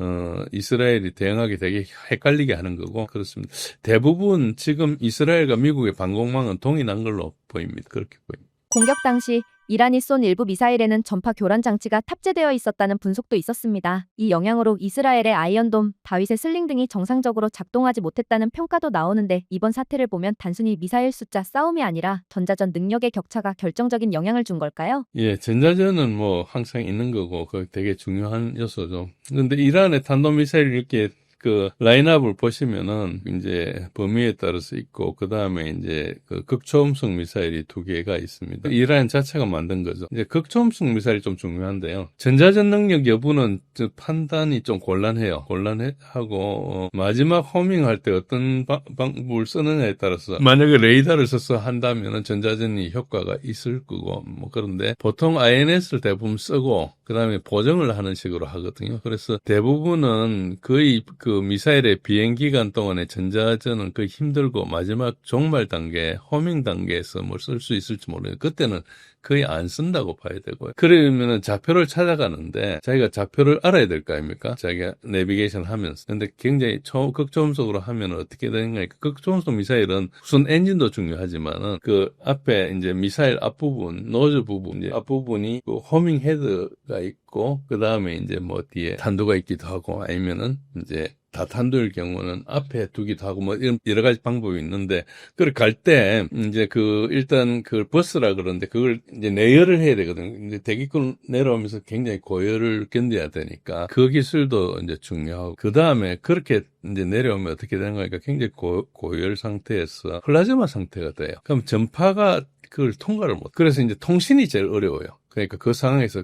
이스라엘이 대응하기 되게 헷갈리게 하는 거고 그렇습니다. 대부분 지금 이스라엘과 미국의 방공망은 동일한 걸로 보입니다. 그렇게 보입니다. 공격 당시 이란이 쏜 일부 미사일에는 전파 교란 장치가 탑재되어 있었다는 분석도 있었습니다. 이 영향으로 이스라엘의 아이언돔, 다윗의 슬링 등이 정상적으로 작동하지 못했다는 평가도 나오는데 이번 사태를 보면 단순히 미사일 숫자 싸움이 아니라 전자전 능력의 격차가 결정적인 영향을 준 걸까요? 예, 전자전은 뭐 항상 있는 거고 그거 되게 중요한 요소죠. 그런데 이란의 탄도미사일 이렇게 그 라인업을 보시면은 이제 범위에 따라서 있고 그 다음에 이제 그 극초음속 미사일이 2개가 있습니다. 이란 자체가 만든 거죠. 이제 극초음속 미사일이 좀 중요한데요. 전자전 능력 여부는 판단이 좀 곤란하고 마지막 호밍할 때 어떤 방법을 쓰느냐에 따라서 만약에 레이더를 써서 한다면은 전자전이 효과가 있을 거고 뭐 그런데 보통 INS를 대부분 쓰고 그 다음에 보정을 하는 식으로 하거든요. 그래서 대부분은 거의 그 미사일의 비행 기간 동안에 전자전은 거의 힘들고 마지막 종말 단계, 호밍 단계에서 뭘 쓸 수 있을지 모르겠어요. 그때는 거의 안 쓴다고 봐야 되고요. 그러면은 좌표를 찾아가는데 자기가 좌표를 알아야 될 거 아닙니까? 자기가 내비게이션 하면서. 근데 굉장히 극초음속으로 하면은 어떻게 되는가? 극초음속 미사일은 우선 엔진도 중요하지만은 그 앞에 이제 미사일 앞부분, 노즈 부분, 이제 앞부분이 그 호밍 헤드가 있고 그 다음에 이제 뭐 뒤에 탄두가 있기도 하고 아니면은 이제 다탄두일 경우는 앞에 두기도 하고 뭐 이런 여러 가지 방법이 있는데 그걸 갈 때 이제 일단 그 버스라 그러는데 그걸 이제 내열을 해야 되거든요. 이제 대기권 내려오면서 굉장히 고열을 견뎌야 되니까 그 기술도 이제 중요하고 그 다음에 그렇게 이제 내려오면 어떻게 되는 거니까 굉장히 고열 상태에서 플라즈마 상태가 돼요. 그럼 전파가 그걸 통과를 못. 그래서 이제 통신이 제일 어려워요. 그러니까 그 상황에서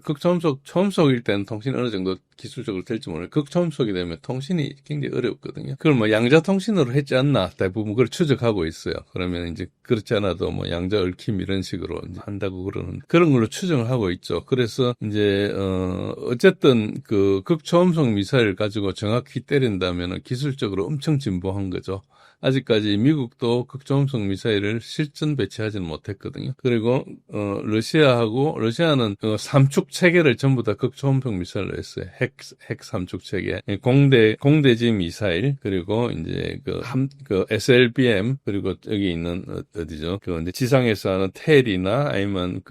초음속일 때는 통신이 어느 정도 기술적으로 될지 모르겠는데 극초음속이 되면 통신이 굉장히 어렵거든요. 그걸 뭐 양자 통신으로 했지 않나 대부분 그걸 추적하고 있어요. 그러면 이제 그렇지 않아도 뭐 양자 얽힘 이런 식으로 한다고 그러는 그런 걸로 추정을 하고 있죠. 그래서 이제 어쨌든 그 극초음속 미사일 가지고 정확히 때린다면은 기술적으로 엄청 진보한 거죠. 아직까지 미국도 극초음속 미사일을 실전 배치하지는 못했거든요. 그리고 러시아는 3축 체계를 전부 다 극초음속 미사일로 했어요. 핵 3축 체계. 공대지 미사일 그리고 이제 그 SLBM 그리고 여기 있는 어디죠? 그 이제 지상에서 하는 텔이나 아니면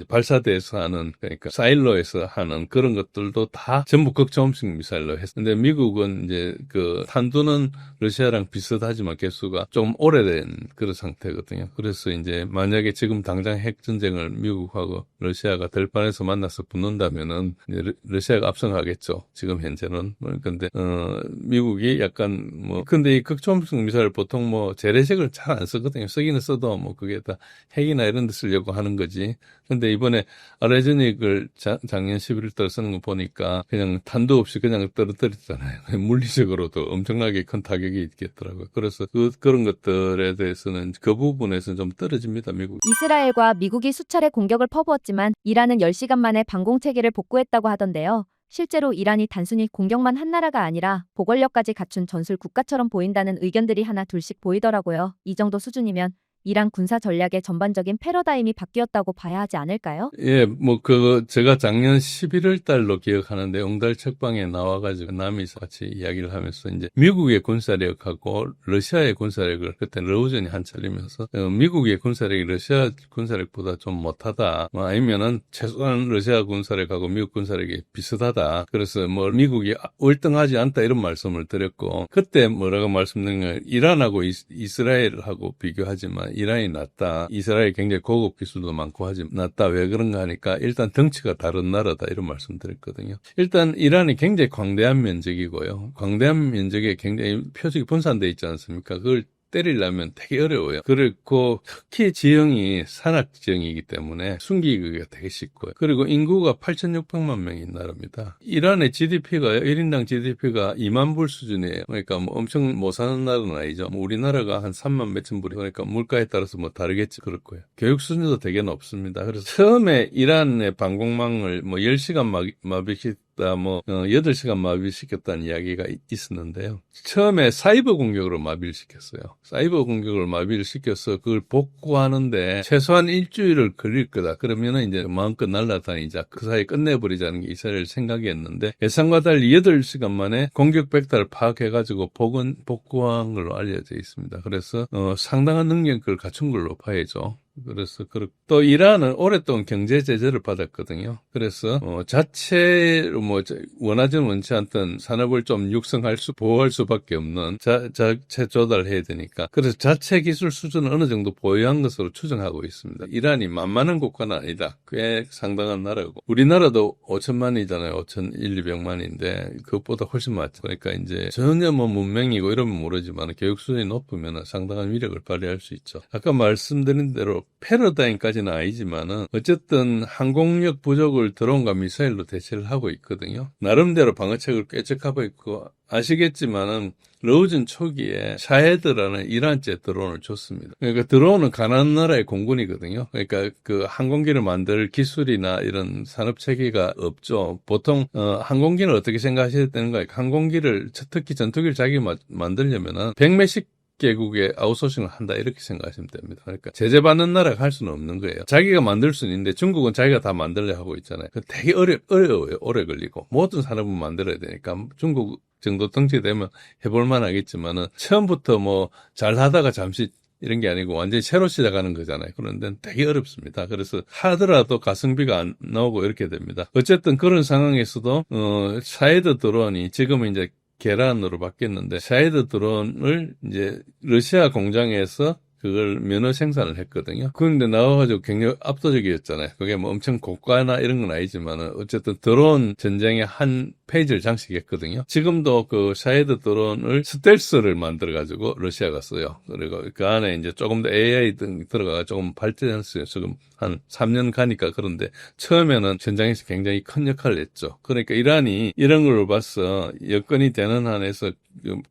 발사대에서 하는 그러니까 사일로에서 하는 그런 것들도 다 전부 극초음속 미사일로 했는데 미국은 이제 그 탄두는 러시아랑 비슷하지 하지만 개수가 좀 오래된 그런 상태거든요. 그래서 이제 만약에 지금 당장 핵 전쟁을 미국하고 러시아가 들판에서 만나서 붙는다면은 이제 러시아가 압승하겠죠. 지금 현재는. 근데 미국이 약간 근데 이 극초음속 미사일 보통 재래식을 잘 안 쓰거든요. 쓰기는 써도 그게 다 핵이나 이런 데 쓰려고 하는 거지. 근데 이번에 아레즈닉을 작년 11월 달 쓰는 거 보니까 그냥 탄도 없이 그냥 떨어뜨렸잖아요. 물리적으로도 엄청나게 큰 타격이 있겠더라고요. 그래서 그런 것들에 대해서는 그 부분에서는 좀 떨어집니다, 미국. 이스라엘과 미국이 수차례 공격을 퍼부었지만 이란은 10시간 만에 방공체계를 복구했다고 하던데요. 실제로 이란이 단순히 공격만 한 나라가 아니라 보건력까지 갖춘 전술 국가처럼 보인다는 의견들이 하나 둘씩 보이더라고요. 이 정도 수준이면 이란 군사 전략의 전반적인 패러다임이 바뀌었다고 봐야 하지 않을까요? 예, 제가 작년 11월 달로 기억하는데, 옹달 책방에 나와가지고 남이서 같이 이야기를 하면서, 이제, 미국의 군사력하고 러시아의 군사력을, 그때 러우전이 한차리면서, 미국의 군사력이 러시아 군사력보다 좀 못하다, 아니면은, 최소한 러시아 군사력하고 미국 군사력이 비슷하다. 그래서 미국이 월등하지 않다, 이런 말씀을 드렸고, 그때 뭐라고 말씀드린 건, 이란하고 이스라엘하고 비교하지만, 이란이 낫다. 이스라엘이 굉장히 고급 기술도 많고 하지 낫다. 왜 그런가 하니까 일단 덩치가 다른 나라다. 이런 말씀 드렸거든요. 일단 이란이 굉장히 광대한 면적이고요. 광대한 면적에 굉장히 표적이 분산되어 있지 않습니까? 그걸 때리려면 되게 어려워요. 그리고 특히 지형이 산악 지형이기 때문에 숨기기가 되게 쉽고요. 그리고 인구가 8,600만 명인 나라입니다. 이란의 GDP가 1인당 GDP가 2만 불 수준이에요. 그러니까 엄청 못 사는 나라는 아니죠. 우리나라가 한 3만 몇천 불이 그러니까 물가에 따라서 다르겠지 그럴 거예요. 교육 수준도 되게 높습니다. 그래서 처음에 이란의 방공망을 10시간 마비시 8시간 마비시켰다는 이야기가 있었는데요. 처음에 사이버 공격으로 마비를 시켰어요. 사이버 공격을 마비를 시켜서 그걸 복구하는데 최소한 일주일을 걸릴 거다. 그러면은 이제 마음껏 날아다니자. 그 사이에 끝내버리자는 게 이스라엘 생각이었는데 예상과 달리 8시간 만에 공격 벡터를 파악해가지고 복구한 걸로 알려져 있습니다. 그래서 상당한 능력을 갖춘 걸로 봐야죠. 그래서 또 이란은 오랫동안 경제 제재를 받았거든요. 그래서 자체로 원하지는 원치 않던 산업을 좀 보호할 수밖에 없는 자체 조달해야 되니까. 그래서 자체 기술 수준을 어느 정도 보유한 것으로 추정하고 있습니다. 이란이 만만한 국가는 아니다. 꽤 상당한 나라고. 우리나라도 5천만이잖아요. 200만인데 그것보다 훨씬 많죠. 그러니까 이제 전혀 문명이고 이러면 모르지만 교육 수준이 높으면 상당한 위력을 발휘할 수 있죠. 아까 말씀드린 대로 패러다임까지는 아니지만은 어쨌든 항공력 부족을 드론과 미사일로 대체를 하고 있거든요. 나름대로 방어책을 꿰적하고 있고 아시겠지만은 러우전 초기에 샤헤드라는 이란제 드론을 줬습니다. 그러니까 드론은 가난한 나라의 공군이거든요. 그러니까 그 항공기를 만들 기술이나 이런 산업 체계가 없죠. 보통 항공기는 어떻게 생각하셔야 되는가? 항공기를 특히 전투기를 자기 만들려면은 100몇십 개국에 아웃소싱을 한다 이렇게 생각하시면 됩니다. 그러니까 제재받는 나라가 할 수는 없는 거예요. 자기가 만들 수는 있는데 중국은 자기가 다 만들려 하고 있잖아요. 되게 어려워요. 오래 걸리고 모든 산업은 만들어야 되니까 중국 정도 덩치 되면 해볼만 하겠지만은 처음부터 잘 하다가 잠시 이런 게 아니고 완전히 새로 시작하는 거잖아요. 그런데 되게 어렵습니다. 그래서 하더라도 가성비가 안 나오고 이렇게 됩니다. 어쨌든 그런 상황에서도 샤헤드 드론이 지금은 이제 계란으로 바뀌었는데 샤헤드 드론을 이제 러시아 공장에서 그걸 면허 생산을 했거든요. 그런데 나와가지고 굉장히 압도적이었잖아요. 그게 엄청 고가나 이런 건 아니지만은 어쨌든 드론 전쟁의 한 페이지를 장식했거든요. 지금도 그 샤헤드 드론을 스텔스를 만들어가지고 러시아가 써요. 그리고 그 안에 이제 조금 더 AI 등 들어가가 조금 발전했어요. 지금 한 3년 가니까. 그런데 처음에는 전장에서 굉장히 큰 역할을 했죠. 그러니까 이란이 이런 걸 봐서 여건이 되는 한에서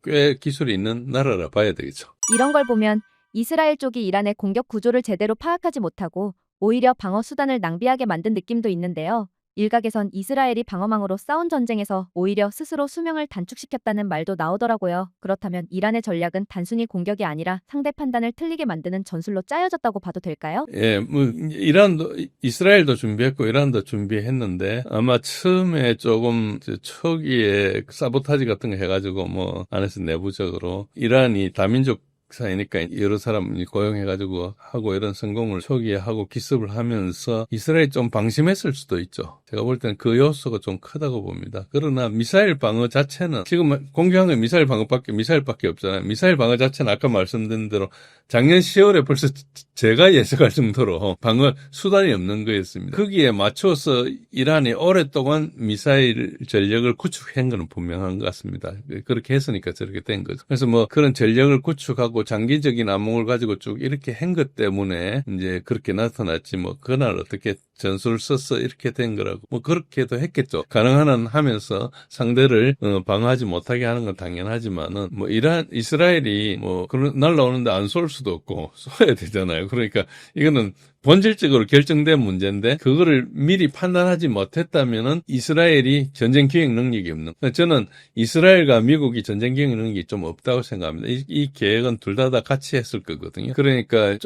꽤 기술이 있는 나라라 봐야 되겠죠. 이런 걸 보면 이스라엘 쪽이 이란의 공격 구조를 제대로 파악하지 못하고 오히려 방어 수단을 낭비하게 만든 느낌도 있는데요. 일각에선 이스라엘이 방어망으로 싸운 전쟁에서 오히려 스스로 수명을 단축시켰다는 말도 나오더라고요. 그렇다면 이란의 전략은 단순히 공격이 아니라 상대 판단을 틀리게 만드는 전술로 짜여졌다고 봐도 될까요? 예, 이스라엘도 준비했고 이란도 준비했는데 아마 처음에 조금 초기에 사보타지 같은 거 해가지고 안에서 내부적으로 이란이 다민족 사이니까 여러 사람 고용해가지고 하고 이런 성공을 초기에 하고 기습을 하면서 이스라엘이 좀 방심했을 수도 있죠. 제가 볼 때는 그 요소가 좀 크다고 봅니다. 그러나 미사일 방어 자체는 지금 공개한 건 미사일밖에 없잖아요. 미사일 방어 자체는 아까 말씀드린 대로 작년 10월에 벌써 제가 예측할 정도로 방어 수단이 없는 거였습니다. 거기에 맞춰서 이란이 오랫동안 미사일 전력을 구축한 건 분명한 것 같습니다. 그렇게 했으니까 저렇게 된 거죠. 그래서 뭐 그런 전력을 구축하고 장기적인 암몽을 가지고 쭉 이렇게 한 것 때문에 이제 그렇게 나타났지 뭐 그날 어떻게 전술을 써서 이렇게 된 거라고 뭐 그렇게도 했겠죠. 가능한 한 하면서 상대를 방어하지 못하게 하는 건 당연하지만은 뭐 이스라엘이 뭐 그런 날라오는데 안 쏠 수도 없고 쏘야 되잖아요. 그러니까 이거는 본질적으로 결정된 문제인데 그거를 미리 판단하지 못했다면은 이스라엘이 전쟁 기획 능력이 없는. 저는 이스라엘과 미국이 전쟁 기획 능력이 좀 없다고 생각합니다. 이 계획은 둘 다 같이 했을 거거든요. 그러니까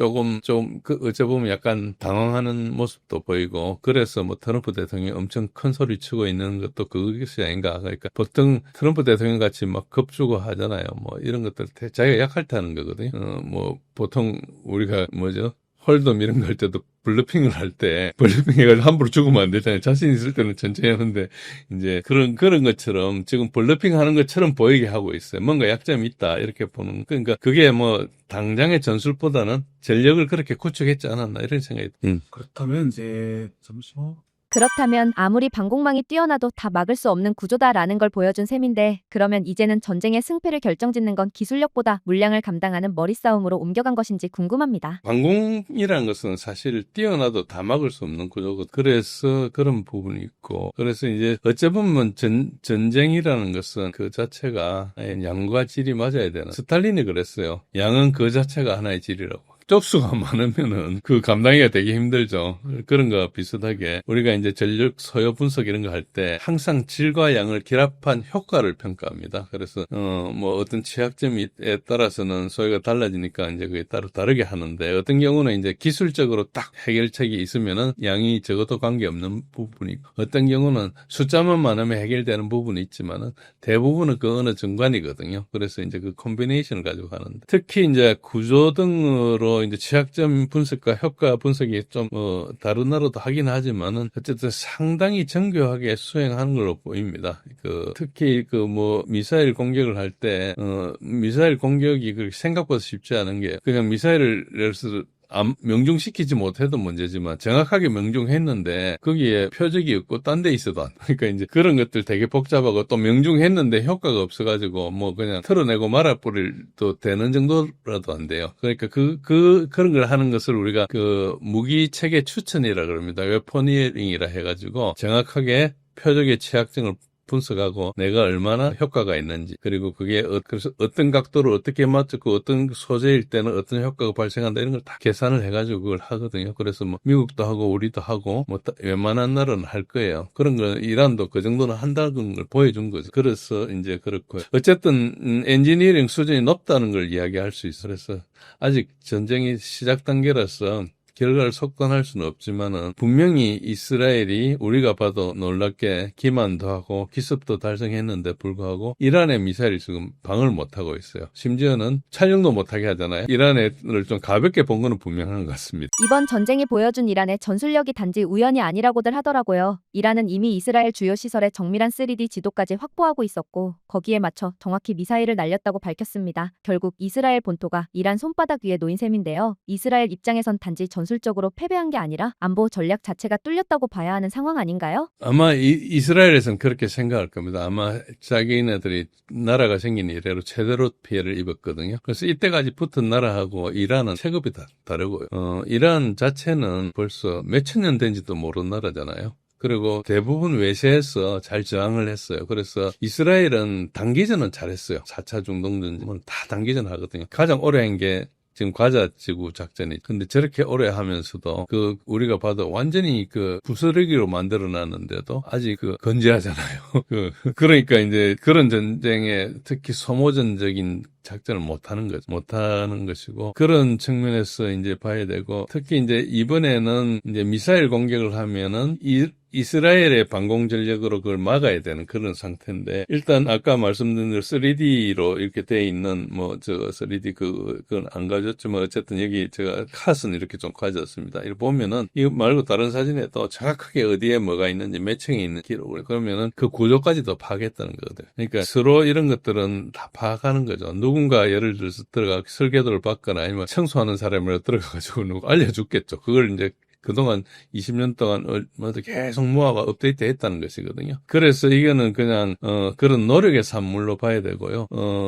어찌 보면 약간 당황하는 모습도 보이고 그래서 뭐 트럼프 대통령이 엄청 큰 소리 치고 있는 것도 그것이 아닌가. 그러니까 보통 트럼프 대통령 같이 막 겁주고 하잖아요. 뭐 이런 것들 자기가 약할 때 하는 거거든요. 뭐 보통 우리가 홀덤 이런 거 할 때도 블러핑을 할 때, 블러핑 해가지고 함부로 죽으면 안 되잖아요. 자신 있을 때는 천천히 하는데, 이제 그런 것처럼 지금 블러핑 하는 것처럼 보이게 하고 있어요. 뭔가 약점이 있다, 이렇게 보는. 그러니까 그게 뭐, 당장의 전술보다는 전력을 그렇게 구축했지 않았나, 이런 생각이 듭니다. 그렇다면 이제 잠시만. 그렇다면 아무리 방공망이 뛰어나도 다 막을 수 없는 구조다라는 걸 보여준 셈인데 그러면 이제는 전쟁의 승패를 결정짓는 건 기술력보다 물량을 감당하는 머리싸움으로 옮겨간 것인지 궁금합니다. 방공이라는 것은 사실 뛰어나도 다 막을 수 없는 구조거든요. 그래서 그런 부분이 있고 그래서 이제 어찌보면 전쟁이라는 것은 그 자체가 양과 질이 맞아야 되는 스탈린이 그랬어요. 양은 그 자체가 하나의 질이라고. 쪽수가 많으면은 그 감당하기가 되게 힘들죠. 그런 거 비슷하게 우리가 이제 전력 소요 분석 이런 거 할 때 항상 질과 양을 결합한 효과를 평가합니다. 그래서 뭐 어떤 취약점에 따라서는 소요가 달라지니까 이제 그게 따로 다르게 하는데 어떤 경우는 이제 기술적으로 딱 해결책이 있으면은 양이 적어도 관계없는 부분이 있고 어떤 경우는 숫자만 많으면 해결되는 부분이 있지만은 대부분은 그 어느 중간이거든요. 그래서 이제 그 콤비네이션을 가지고 하는데 특히 이제 구조 등으로 이제 취약점 분석과 효과 분석이 좀 다른 나라도 하긴 하지만은 어쨌든 상당히 정교하게 수행하는 걸로 보입니다. 특히 미사일 공격을 할 때 미사일 공격이 그렇게 생각보다 쉽지 않은 게 그냥 미사일을 예를 들어서 명중시키지 못해도 문제지만 정확하게 명중했는데 거기에 표적이 없고 딴 데 있어도 안 그러니까 이제 그런 것들 되게 복잡하고 또 명중했는데 효과가 없어가지고 뭐 그냥 털어내고 말아버릴도 되는 정도라도 안 돼요. 그러니까 그런 걸 하는 것을 우리가 무기 체계 추천이라 그럽니다. 웨포니어링이라 해가지고 정확하게 표적의 취약점을 분석하고 내가 얼마나 효과가 있는지 그리고 그게 그래서 어떤 각도로 어떻게 맞췄고 어떤 소재일 때는 어떤 효과가 발생한다 이런 걸 다 계산을 해가지고 그걸 하거든요. 그래서 뭐 미국도 하고 우리도 하고 뭐 웬만한 나라는 할 거예요. 그런 거 이란도 그 정도는 한다는 걸 보여준 거죠. 그래서 이제 그렇고요. 어쨌든 엔지니어링 수준이 높다는 걸 이야기할 수 있어요. 그래서 아직 전쟁이 시작 단계라서 결과를 속단할 수는 없지만은 분명히 이스라엘이 우리가 봐도 놀랍게 기만도 하고 기습도 달성했는데 불구하고 이란의 미사일이 지금 방어를 못하고 있어요. 심지어는 촬영도 못하게 하잖아요. 이란을 좀 가볍게 본 거는 분명한 것 같습니다. 이번 전쟁이 보여준 이란의 전술력이 단지 우연이 아니라고들 하더라고요. 이란은 이미 이스라엘 주요 시설에 정밀한 3D 지도까지 확보하고 있었고 거기에 맞춰 정확히 미사일을 날렸다고 밝혔습니다. 결국 이스라엘 본토가 이란 손바닥 위에 놓인 셈인데요. 이스라엘 입장에선 단지 전술적으로 패배한 게 아니라 안보 전략 자체가 뚫렸다고 봐야 하는 상황 아닌가요? 아마 이스라엘에서는 그렇게 생각할 겁니다. 아마 자기네들이 나라가 생긴 이래로 최대로 피해를 입었거든요. 그래서 이때까지 붙은 나라하고 이란은 체급이 다르고요. 이란 자체는 벌써 몇천 년 된지도 모르는 나라잖아요. 그리고 대부분 외세에서 잘 저항을 했어요. 그래서 이스라엘은 단기전은 잘했어요. 4차 중동전쟁은 다 단기전 하거든요. 가장 오래 한 게 지금 가자지구 작전이. 근데 저렇게 오래 하면서도 우리가 봐도 완전히 부스러기로 만들어 놨는데도 아직 건재하잖아요. 그러니까 이제 그런 전쟁에 특히 소모전적인 작전을 못하는 것이고, 그런 측면에서 이제 봐야 되고, 특히 이제 이번에는 이제 미사일 공격을 하면은 이스라엘의 반공 전력으로 그걸 막아야 되는 그런 상태인데, 일단 아까 말씀드린 대로 3D로 이렇게 돼 있는 3D 그건 안 가졌지만 어쨌든 여기 제가 컷은 이렇게 좀 가졌습니다. 이거 보면은 이거 말고 다른 사진에도 정확하게 어디에 뭐가 있는지 몇 층에 있는 기록을, 그러면은 그 구조까지도 파악했다는 거거든요. 그러니까 서로 이런 것들은 다 파악하는 거죠. 누군가 예를 들어서 들어가 설계도를 받거나 아니면 청소하는 사람을 들어가가지고 누구 알려줬겠죠. 그걸 이제 그동안 20년 동안 계속 모아가 업데이트 했다는 것이거든요. 그래서 이거는 그냥 그런 노력의 산물로 봐야 되고요.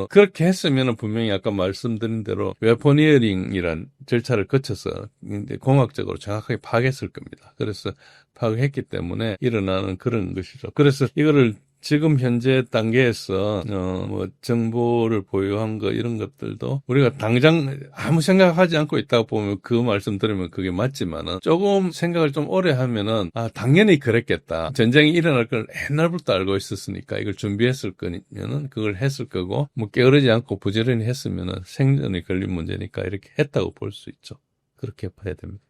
그렇게 했으면 분명히 아까 말씀드린 대로 웨포니어링이란 절차를 거쳐서 이제 공학적으로 정확하게 파악했을 겁니다. 그래서 파악했기 때문에 일어나는 그런 것이죠. 그래서 이거를 지금 현재 단계에서 정보를 보유한 거 이런 것들도 우리가 당장 아무 생각하지 않고 있다고 보면 그 말씀 들으면 그게 맞지만은 조금 생각을 좀 오래 하면은 당연히 그랬겠다. 전쟁이 일어날 걸 옛날부터 알고 있었으니까 이걸 준비했을 거면은 그걸 했을 거고 게으르지 않고 부지런히 했으면은 생존이 걸린 문제니까 이렇게 했다고 볼 수 있죠. 그렇게 봐야 됩니다.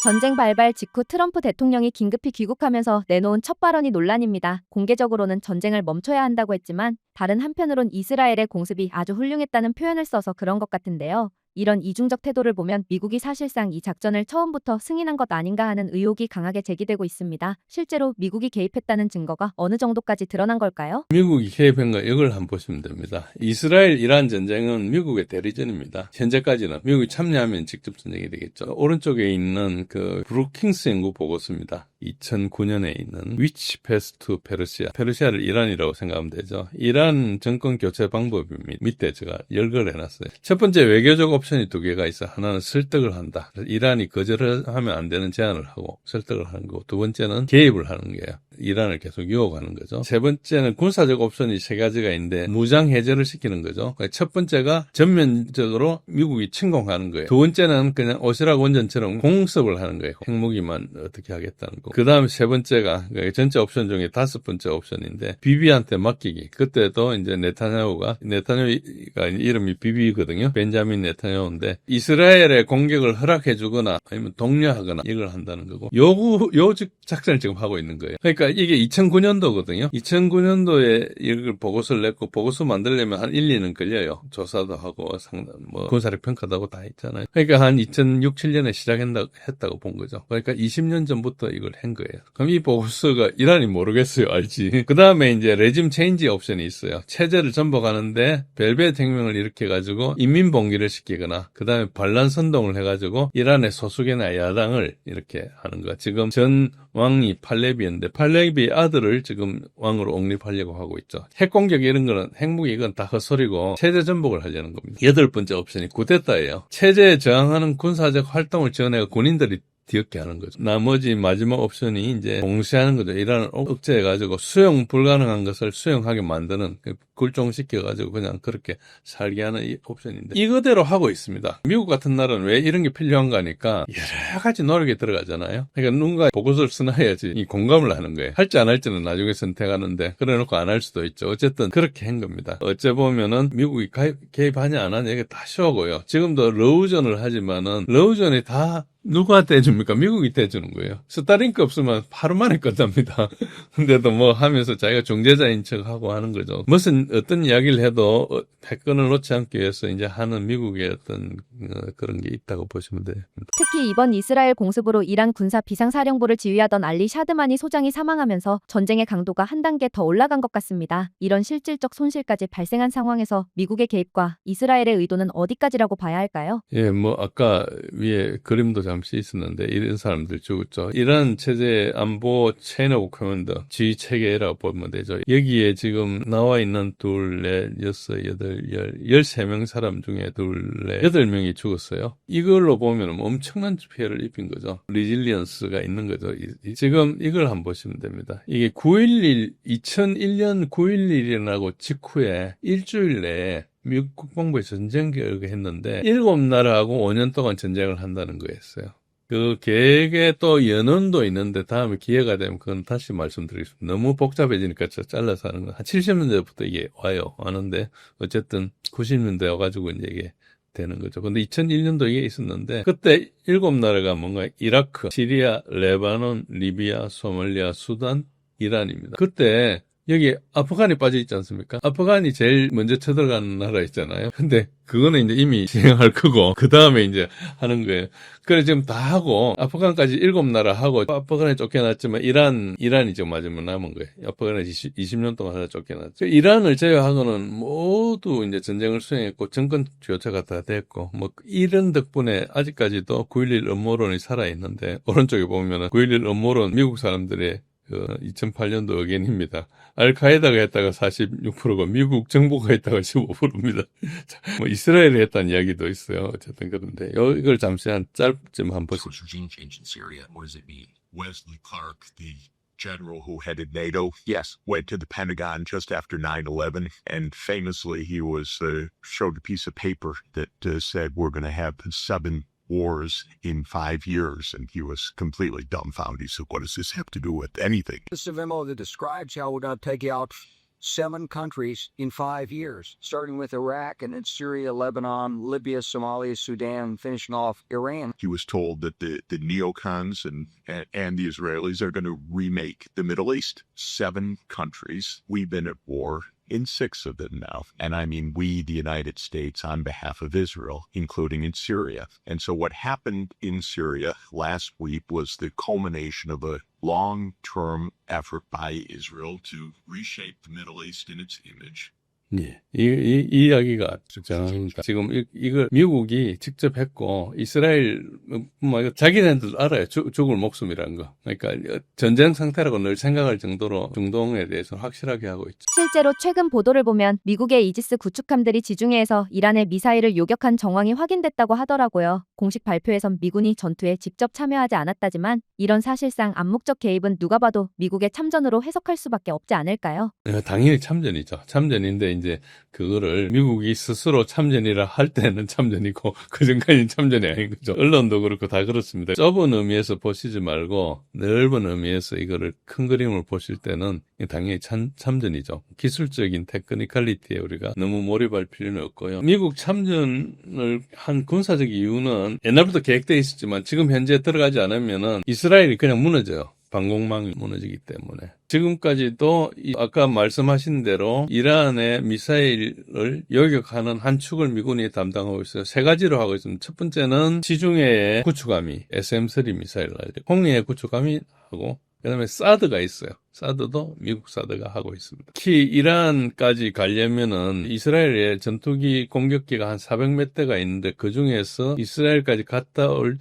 전쟁 발발 직후 트럼프 대통령이 긴급히 귀국하면서 내놓은 첫 발언이 논란입니다. 공개적으로는 전쟁을 멈춰야 한다고 했지만 다른 한편으론 이스라엘의 공습이 아주 훌륭했다는 표현을 써서 그런 것 같은데요. 이런 이중적 태도를 보면 미국이 사실상 이 작전을 처음부터 승인한 것 아닌가 하는 의혹이 강하게 제기되고 있습니다. 실제로 미국이 개입했다는 증거가 어느 정도까지 드러난 걸까요? 미국이 개입한 거 이걸 한번 보시면 됩니다. 이스라엘-이란 전쟁은 미국의 대리전입니다. 현재까지는 미국이 참여하면 직접 전쟁이 되겠죠. 오른쪽에 있는 그 브루킹스 연구 보고서입니다. 2009년에 있는 Which Path to Persia? 페르시아를 이란이라고 생각하면 되죠. 이란 정권 교체 방법입니다. 밑에 제가 열거를 해놨어요. 첫 번째 외교적 옵션이 두 개가 있어. 하나는 설득을 한다. 이란이 거절을 하면 안 되는 제안을 하고 설득을 하는 거고, 두 번째는 개입을 하는 거예요. 이란을 계속 유혹하는 거죠. 세 번째는 군사적 옵션이 세 가지가 있는데 무장 해제를 시키는 거죠. 첫 번째가 전면적으로 미국이 침공하는 거예요. 두 번째는 그냥 오시락 원전처럼 공습을 하는 거예요. 핵무기만 어떻게 하겠다는 거. 그 다음 세 번째가 전체 옵션 중에 다섯 번째 옵션인데 비비한테 맡기기. 그때도 이제 네타냐후가 이름이 비비거든요. 벤자민 네타냐후인데 이스라엘의 공격을 허락해주거나 아니면 독려하거나 이걸 한다는 거고, 요 작전을 지금 하고 있는 거예요. 그러니까 이게 2009년도거든요. 2009년도에 이걸 보고서를 냈고, 보고서 만들려면 한 1, 2년 걸려요. 조사도 하고 군사력 평가도 하고 다 했잖아요. 그러니까 한 2006, 7년에 시작했다고 본 거죠. 그러니까 20년 전부터 이걸 한 거예요. 그럼 이 보고서가 이란이 모르겠어요. 알지? 그 다음에 이제 레짐 체인지 옵션이 있어요. 체제를 전복하는데 벨벳 혁명을 일으켜가지고 인민봉기를 시키거나, 그 다음에 반란 선동을 해가지고 이란의 소수계나 야당을 이렇게 하는 거. 지금 전 왕이 팔레비인데 팔레비의 아들을 지금 왕으로 옹립하려고 하고 있죠. 핵공격 이런 거는 핵무기 이건 다 헛소리고 체제 전복을 하려는 겁니다. 여덟 번째 옵션이 쿠데타예요. 체제에 저항하는 군사적 활동을 지원해 군인들이 뒤엎게 하는 거죠. 나머지 마지막 옵션이 이제 봉쇄하는 거죠. 이란을 억제해가지고 수용 불가능한 것을 수용하게 만드는, 굴종시켜가지고 그냥 그렇게 살게 하는 이 옵션인데, 이거대로 하고 있습니다. 미국 같은 나라는 왜 이런 게 필요한가 하니까 여러 가지 노력이 들어가잖아요. 그러니까 누군가 보고서를 써놔야지 이 공감을 하는 거예요. 할지 안 할지는 나중에 선택하는데 그래놓고 안 할 수도 있죠. 어쨌든 그렇게 한 겁니다. 어째 보면은 미국이 개입하냐 안 하냐 이게 다 쉬워고요. 지금도 러우전을 하지만은 러우전이 다 누가 떼줍니까? 미국이 떼주는 거예요. 스타링크 없으면 하루 만에 끝납니다. 근데도 뭐 하면서 자기가 중재자인 척하고 하는 거죠. 어떤 이야기를 해도 패권을 놓지 않기 위해서 이제 하는 미국의 어떤 그런 게 있다고 보시면 돼요. 특히 이번 이스라엘 공습으로 이란 군사 비상사령부를 지휘하던 알리 샤드마니 소장이 사망하면서 전쟁의 강도가 한 단계 더 올라간 것 같습니다. 이런 실질적 손실까지 발생한 상황에서 미국의 개입과 이스라엘의 의도는 어디까지라고 봐야 할까요? 예, 아까 위에 그림도 잠시 있었는데 이런 사람들 죽었죠. 이란 체제 안보 체인 오브 커맨더 지휘 체계라고 보면 되죠. 여기에 지금 나와 있는 둘, 넷, 여섯, 여덟, 13명 사람 중에 둘, 넷, 8명이 죽었어요. 이걸로 보면 엄청난 피해를 입힌 거죠. 리질리언스가 있는 거죠. 지금 이걸 한번 보시면 됩니다. 이게 2001년 9.11이라고 직후에 일주일 내에 미국 국방부에 전쟁 계획을 했는데 7나라하고 5년 동안 전쟁을 한다는 거였어요. 그 계획에 또 연원도 있는데 다음에 기회가 되면 그건 다시 말씀드리겠습니다. 너무 복잡해지니까 잘라서 하는 건 한 70년대부터 이게 와요. 왔는데 어쨌든 90년대 와가지고 이제 이게 되는 거죠. 근데 2001년도 이게 있었는데 그때 7나라가 뭔가 이라크, 시리아, 레바논, 리비아, 소말리아, 수단, 이란입니다. 그때 여기 아프간이 빠져 있지 않습니까? 아프간이 제일 먼저 쳐들어가는 나라 있잖아요. 근데 그거는 이제 이미 진행할 거고 그 다음에 이제 하는 거예요. 그래 지금 다 하고 아프간까지 7나라 하고 아프간에 쫓겨났지만 이란이 지금 마지막 남은 거예요. 아프간에 20년 동안 하다 쫓겨났죠. 이란을 제외하고는 모두 이제 전쟁을 수행했고 정권 교체가 다 됐고 뭐 이런 덕분에 아직까지도 9.11 음모론이 살아있는데 오른쪽에 보면은 9.11 음모론 미국 사람들의 2008년도 의견입니다. 알카에다가 했다가 46%고 미국 정부가 했다가 15%입니다. 뭐 이스라엘이 했다는 이야기도 있어요. 어쨌든 그런데 이걸 잠시 짧좀 한번 보시죠. regime change in Syria. What does it mean? Wesley Clark, the general who headed NATO, yes, went to the Pentagon just after 9/11, and famously he was showed a piece of paper that said we're going to have 7 wars in 5 years, and he was completely dumbfounded. He said, what does this have to do with anything? This is a memo that describes how we're going to take out 7 countries in 5 years, starting with Iraq and then Syria, Lebanon, Libya, Somalia, Sudan, finishing off Iran. He was told that the neocons and the Israelis are going to remake the Middle East. 7 countries. We've been at war in 6 of them now. And I mean, we, the United States, on behalf of Israel, including in Syria. And so what happened in Syria last week was the culmination of a long-term effort by Israel to reshape the Middle East in its image. 예, 이 이야기가 정확합니다. 지금 이걸 미국이 직접 했고 이스라엘 뭐 자기네들도 알아요. 죽을 목숨이라는 거. 그러니까 전쟁 상태라고 늘 생각할 정도로 중동에 대해서 확실하게 하고 있죠. 실제로 최근 보도를 보면 미국의 이지스 구축함들이 지중해에서 이란의 미사일을 요격한 정황이 확인됐다고 하더라고요. 공식 발표에선 미군이 전투에 직접 참여하지 않았다지만 이런 사실상 암묵적 개입은 누가 봐도 미국의 참전으로 해석할 수밖에 없지 않을까요? 당연히 참전이죠. 참전인데 이제 그거를 미국이 스스로 참전이라 할 때는 참전이고 그 전까지는 참전이 아닌 거죠. 언론도 그렇고 다 그렇습니다. 좁은 의미에서 보시지 말고 넓은 의미에서 이거를 큰 그림을 보실 때는 당연히 참전이죠. 기술적인 테크니컬리티에 우리가 너무 몰입할 필요는 없고요. 미국 참전을 한 군사적 이유는 옛날부터 계획되어 있었지만 지금 현재 들어가지 않으면은 이스라엘이 그냥 무너져요. 방공망이 무너지기 때문에. 지금까지도 아까 말씀하신 대로 이란의 미사일을 요격하는 한 축을 미군이 담당하고 있어요. 3가지로 하고 있습니다. 첫 번째는 지중해의 구축함이 SM-3 미사일을 하죠. 홍해의 구축함이 하고 그다음에 사드가 있어요. 사드도 미국 사드가 하고 있습니다. 특히 이란까지 가려면은 이스라엘의 전투기 공격기가 한 400몇 대가 있는데 그 중에서 이스라엘까지 갔다 올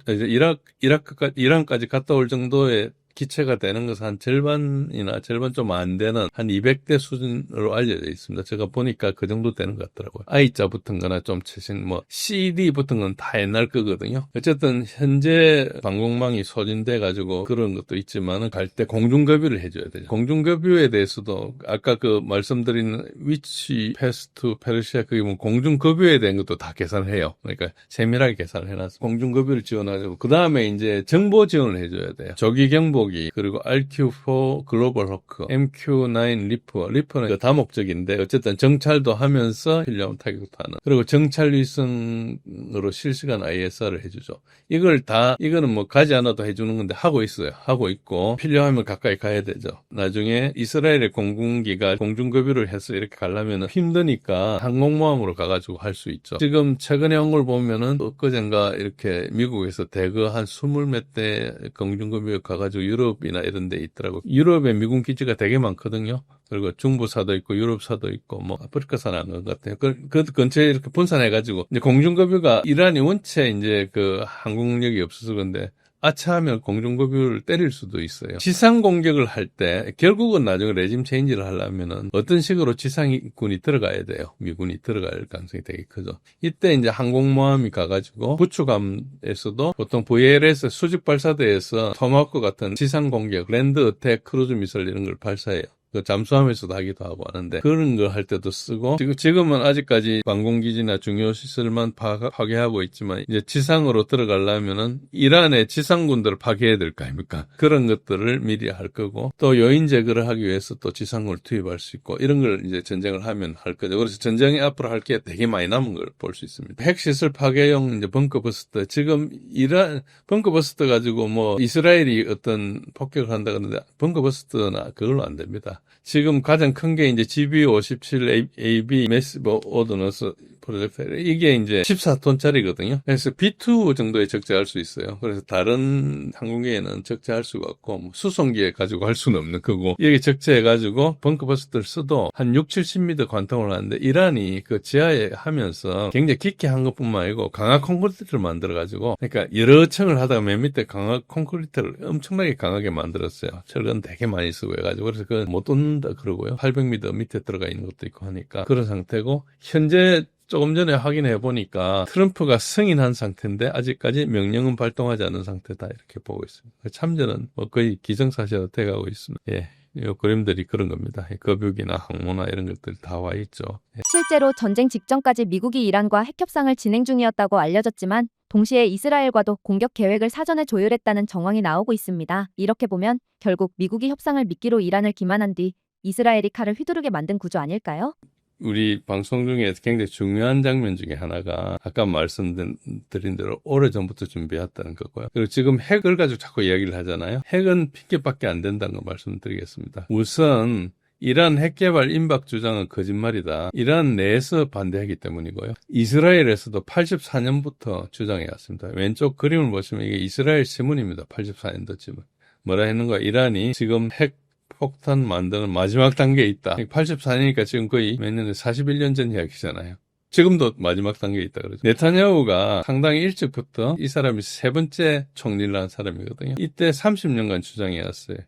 이란까지 갔다 올 정도의 기체가 되는 것은 한 절반이나 절반 좀 안 되는 한 200대 수준으로 알려져 있습니다. 제가 보니까 그 정도 되는 것 같더라고요. I자 붙은 거나 좀 최신 CD 붙은 건 다 옛날 거거든요. 어쨌든 현재 방공망이 소진돼 가지고 그런 것도 있지만은 갈 때 공중급유를 해줘야 되죠. 공중급유에 대해서도 아까 그 말씀드린 위치 패스트 페르시아 그게 뭐 공중급유에 대한 것도 다 계산을 해요. 그러니까 세밀하게 계산을 해놨어요. 공중급유를 지원하고 그 다음에 이제 정보 지원을 해줘야 돼요. 조기 경보 그리고 RQ4 글로벌 호크, MQ9 리퍼는 그 다목적인데 어쨌든 정찰도 하면서 필요하면 타격도 하는. 그리고 정찰 위성으로 실시간 ISR을 해주죠. 이거는 뭐 가지 않아도 해주는 건데 하고 있어요. 하고 있고 필요하면 가까이 가야 되죠. 나중에 이스라엘의 공군기가 공중급유를 해서 이렇게 가려면 힘드니까 항공모함으로 가가지고 할 수 있죠. 지금 최근에 온 걸 보면은 엊그젠가 이렇게 미국에서 대거 한 20몇 대 공중급유 가가지고 유럽이나 이런 데 있더라고. 유럽에 미군 기지가 되게 많거든요. 그리고 중부사도 있고 유럽사도 있고 뭐 아프리카사는 안 것 같아요. 그 근처에 이렇게 분산해가지고 이제 공중급유가 이란이 원체 이제 그 항공력이 없어서 그런데 아차하면 공중급유를 때릴 수도 있어요. 지상 공격을 할 때 결국은 나중에 레짐 체인지를 하려면은 어떤 식으로 지상군이 들어가야 돼요. 미군이 들어갈 가능성이 되게 크죠. 이때 이제 항공모함이 가가지고 구축함에서도 보통 VLS 수직 발사대에서 토마호크 같은 지상 공격, 랜드 어택 크루즈 미사일 이런 걸 발사해요. 그 잠수함에서도 하기도 하고 하는데 그런 거 할 때도 쓰고 지금은 아직까지 방공기지나 중요 시설만 파괴하고 있지만 이제 지상으로 들어가려면은 이란의 지상군들을 파괴해야 될 거 아닙니까? 그런 것들을 미리 할 거고 또 요인 제거를 하기 위해서 또 지상군을 투입할 수 있고 이런 걸 이제 전쟁을 하면 할 거죠. 그래서 전쟁이 앞으로 할 게 되게 많이 남은 걸 볼 수 있습니다. 핵시설 파괴용 이제 벙커버스터 지금 이란 벙커버스터 가지고 뭐 이스라엘이 어떤 폭격을 한다 그러는데 벙커버스터나 그걸로 안 됩니다. 지금 가장 큰 게 이제 GB57AB 매시브 오더너스 프로젝트 이게 이제 14톤짜리거든요. 그래서 B2 정도에 적재할 수 있어요. 그래서 다른 항공기에는 적재할 수가 없고 뭐 수송기에 가지고 할 수는 없는 거고 여기 적재해가지고 벙커버스터를 써도 한 6, 70m 관통을 하는데 이란이 그 지하에 하면서 굉장히 깊게 한 것뿐만 아니고 강화 콘크리트를 만들어가지고 그러니까 여러 층을 하다가 맨 밑에 강화 콘크리트를 엄청나게 강하게 만들었어요. 철근 되게 많이 쓰고 해가지고 그래서 그걸 못 뚫는다 그러고요. 800m 밑에 들어가 있는 것도 있고 하니까 그런 상태고 현재 조금 전에 확인해 보니까 트럼프가 승인한 상태인데 아직까지 명령은 발동하지 않은 상태다 이렇게 보고 있습니다. 참전은 뭐 거의 기정사실로 돼가고 있습니다. 예. 이 그림들이 그런 겁니다. 거북이나 항모나 이런 것들이 다 와 있죠. 예. 실제로 전쟁 직전까지 미국이 이란과 핵 협상을 진행 중이었다고 알려졌지만 동시에 이스라엘과도 공격 계획을 사전에 조율했다는 정황이 나오고 있습니다. 이렇게 보면 결국 미국이 협상을 미끼로 이란을 기만한 뒤 이스라엘이 칼을 휘두르게 만든 구조 아닐까요? 우리 방송 중에 굉장히 중요한 장면 중에 하나가 아까 말씀드린 대로 오래전부터 준비했다는 거고요. 그리고 지금 핵을 가지고 자꾸 이야기를 하잖아요. 핵은 핑계밖에 안 된다는 걸 말씀드리겠습니다. 우선 이란 핵개발 임박 주장은 거짓말이다. 이란 내에서 반대하기 때문이고요. 이스라엘에서도 84년부터 주장해 왔습니다. 왼쪽 그림을 보시면 이게 이스라엘 신문입니다. 84년도 지금. 뭐라 했는가? 이란이 지금 핵 폭탄 만드는 마지막 단계에 있다. 84년이니까 지금 거의 몇 년에 41년 전 이야기잖아요. 지금도 마지막 단계에 있다 그러죠. 네타냐후가 상당히 일찍부터 이 사람이 세 번째 총리를 한 사람이거든요. 이때 30년간 주장해 왔어요.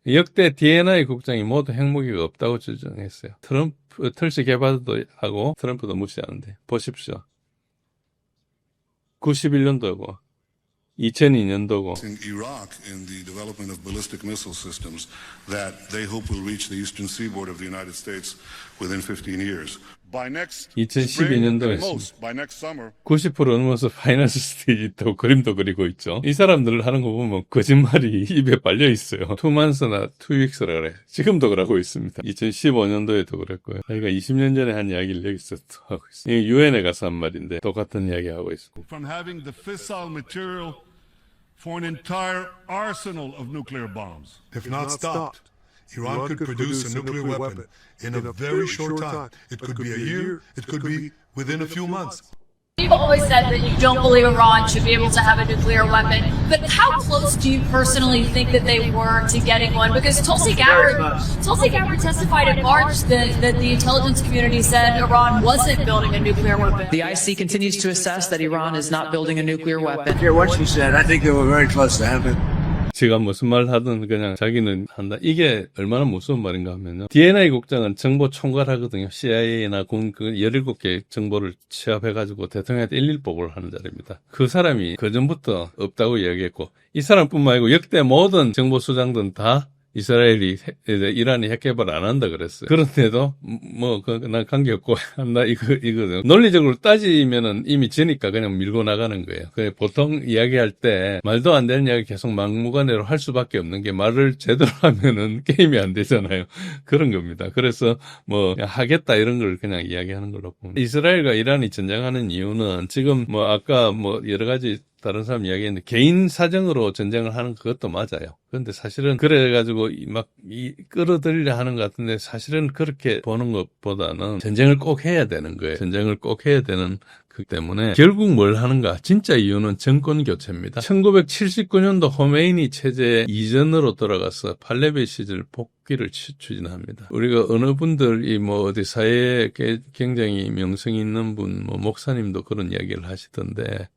역대 D&I 국장이 모두 핵무기가 없다고 주장했어요. 트럼프, 털시 개발도 하고 트럼프도 무시하는데 보십시오. 91년도고 2002년도고 in Iraq in the development of ballistic missile systems that they hope will reach the eastern seaboard of the United States within 15 years. By next spring, at most, by next summer. 90% 넘어서 파이널 스테이지 있다고 그림도 그리고 있죠. 이 사람들 하는 거 보면 거짓말이 입에 발려 있어요. 2months나 2weeks라 그래. 지금도 그러고 있습니다. 2015년도에도 그랬고요. 저희가 20년 전에 한 이야기를 여기서 또 하고 있어요. 이게 유엔에 가서 한 말인데 똑같은 이야기 하고 있고. From having the fissile material for an entire arsenal of nuclear bombs. If not stopped, Iran could produce a nuclear weapon in a very short time. It could be a year, it could be within a few months. You've always said that you don't believe Iran should be able to have a nuclear weapon, but how close do you personally think that they were to getting one? Because Tulsi Gabbard testified in March that the intelligence community said Iran wasn't building a nuclear weapon. The IC continues to assess that Iran is not building a nuclear weapon. Hear what she said. I think they were very close to having. 지가 무슨 말 하든 그냥 자기는 한다. 이게 얼마나 무서운 말인가 하면요. D&I 국장은 정보 총괄하거든요. CIA나 군 17개 정보를 취합해가지고 대통령한테 일일보고를 하는 자리입니다. 그 사람이 그전부터 없다고 이야기했고 이 사람뿐만 아니고 역대 모든 정보 수장들은 다 이란이 핵 개발 안 한다 그랬어요. 그런데도 난 관계없고 한다 이거죠. 논리적으로 따지면은 이미 지니까 그냥 밀고 나가는 거예요. 보통 이야기할 때 말도 안 되는 이야기 계속 막무가내로 할 수밖에 없는 게 말을 제대로 하면은 게임이 안 되잖아요. 그런 겁니다. 그래서 하겠다 이런 걸 그냥 이야기하는 걸로 봅니다. 이스라엘과 이란이 전쟁하는 이유는 지금 아까 여러 가지 다른 사람 이야기했는데 개인 사정으로 전쟁을 하는 그것도 맞아요. 그런데 사실은 그래가지고 끌어들이려 하는 것 같은데 사실은 그렇게 보는 것보다는 전쟁을 꼭 해야 되는 거예요. 전쟁을 꼭 해야 되는 그 때문에 결국 뭘 하는가? 진짜 이유는 정권 교체입니다. 1979년도 호메이니 체제 이전으로 돌아가서 팔레비 시절 복귀를 추진합니다. 우리가 어느 분들이 어디 사회에 굉장히 명성 있는 분, 목사님도 그런 이야기를 하시던데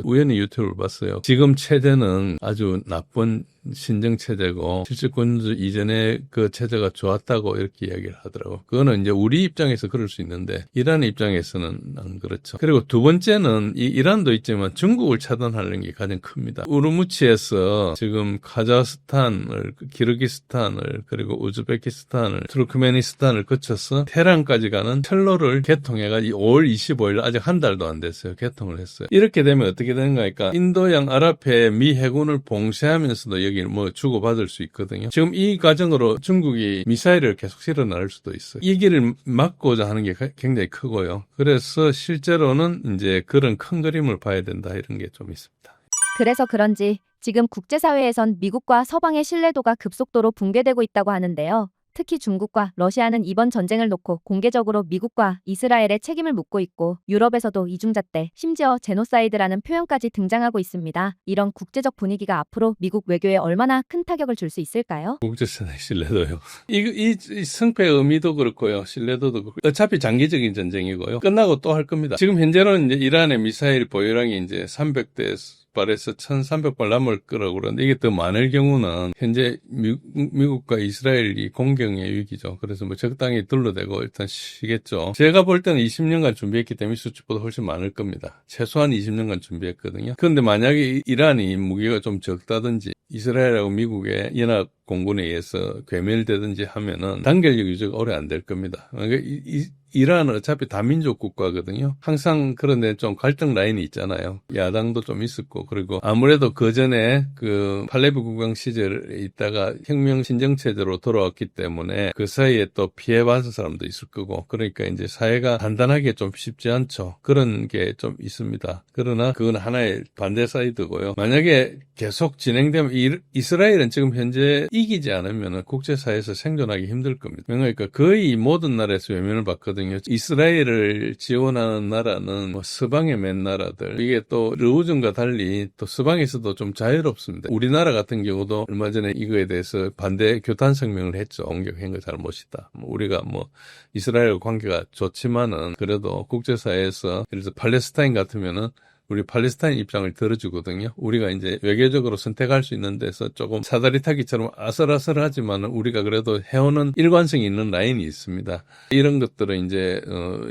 우연히 유튜브를 봤어요. 지금 체제는 아주 나쁜 신정체제고 실질권주 이전에 그 체제가 좋았다고 이렇게 이야기를 하더라고요. 그거는 이제 우리 입장에서 그럴 수 있는데 이란 입장에서는 안 그렇죠. 그리고 두 번째는 이 이란도 있지만 중국을 차단하는 게 가장 큽니다. 우르무치에서 지금 카자흐스탄을, 기르기스탄을, 그리고 우즈베키스탄을, 투르크메니스탄을 거쳐서 테헤란까지 가는 철로를 개통해가 5월 25일 아직 한 달도 안 됐어요. 개통을 했어요. 이렇게 되면 어떻게 되는가 하니까 인도양 아랍해 미 해군을 봉쇄하면서도 여기 뭐 주고받을 수 있거든요. 지금 이 과정으로 중국이 미사일을 계속 실어 나를 수도 있어요. 이 길을 막고자 하는 게 굉장히 크고요. 그래서 실제로는 이제 그런 큰 그림을 봐야 된다 이런 게 좀 있습니다. 그래서 그런지 지금 국제사회에선 미국과 서방의 신뢰도가 급속도로 붕괴되고 있다고 하는데요. 특히 중국과 러시아는 이번 전쟁을 놓고 공개적으로 미국과 이스라엘의 책임을 묻고 있고 유럽에서도 이중잣대, 심지어 제노사이드라는 표현까지 등장하고 있습니다. 이런 국제적 분위기가 앞으로 미국 외교에 얼마나 큰 타격을 줄 수 있을까요? 국제사회 신뢰도요. 이 승패의 의미도 그렇고요. 신뢰도도 그렇고. 어차피 장기적인 전쟁이고요. 끝나고 또 할 겁니다. 지금 현재는 이제 이란의 미사일 보유량이 이제 300대 발에서 1,300발 남을 거라고 그러는데 이게 더 많을 경우는 현재 미국과 이스라엘이 공경의 위기죠. 그래서 뭐 적당히 둘러대고 일단 쉬겠죠. 제가 볼 때는 20년간 준비했기 때문에 수치보다 훨씬 많을 겁니다. 최소한 20년간 준비했거든요. 그런데 만약에 이란이 무기가 좀 적다든지 이스라엘하고 미국의 연합 공군에 의해서 괴멸되든지 하면은 단결력 유지가 오래 안 될 겁니다. 그러니까 이란은 어차피 다민족 국가거든요. 항상 그런데 좀 갈등 라인이 있잖아요. 야당도 좀 있었고, 그리고 아무래도 그 전에 그 팔레비 국왕 시절에 있다가 혁명 신정체제로 돌아왔기 때문에 그 사이에 또 피해받은 사람도 있을 거고, 그러니까 이제 사회가 단단하게 좀 쉽지 않죠. 그런 게 좀 있습니다. 그러나 그건 하나의 반대 사이드고요. 만약에 계속 진행되면 이스라엘은 지금 현재 이기지 않으면 국제사회에서 생존하기 힘들 겁니다. 그러니까 거의 모든 나라에서 외면을 받거든요. 이스라엘을 지원하는 나라는 뭐 서방의 맨 나라들, 이게 또 르우준과 달리 또 서방에서도 좀 자유롭습니다. 우리나라 같은 경우도 얼마 전에 이거에 대해서 반대 교탄 성명을 했죠. 공격한 거 잘못이다. 우리가 뭐 이스라엘 관계가 좋지만은 그래도 국제사회에서 예를 들어서 팔레스타인 같으면은 우리 팔레스타인 입장을 들어주거든요. 우리가 이제 외교적으로 선택할 수 있는 데서 조금 사다리 타기처럼 아슬아슬하지만 우리가 그래도 해오는 일관성이 있는 라인이 있습니다. 이런 것들은 이제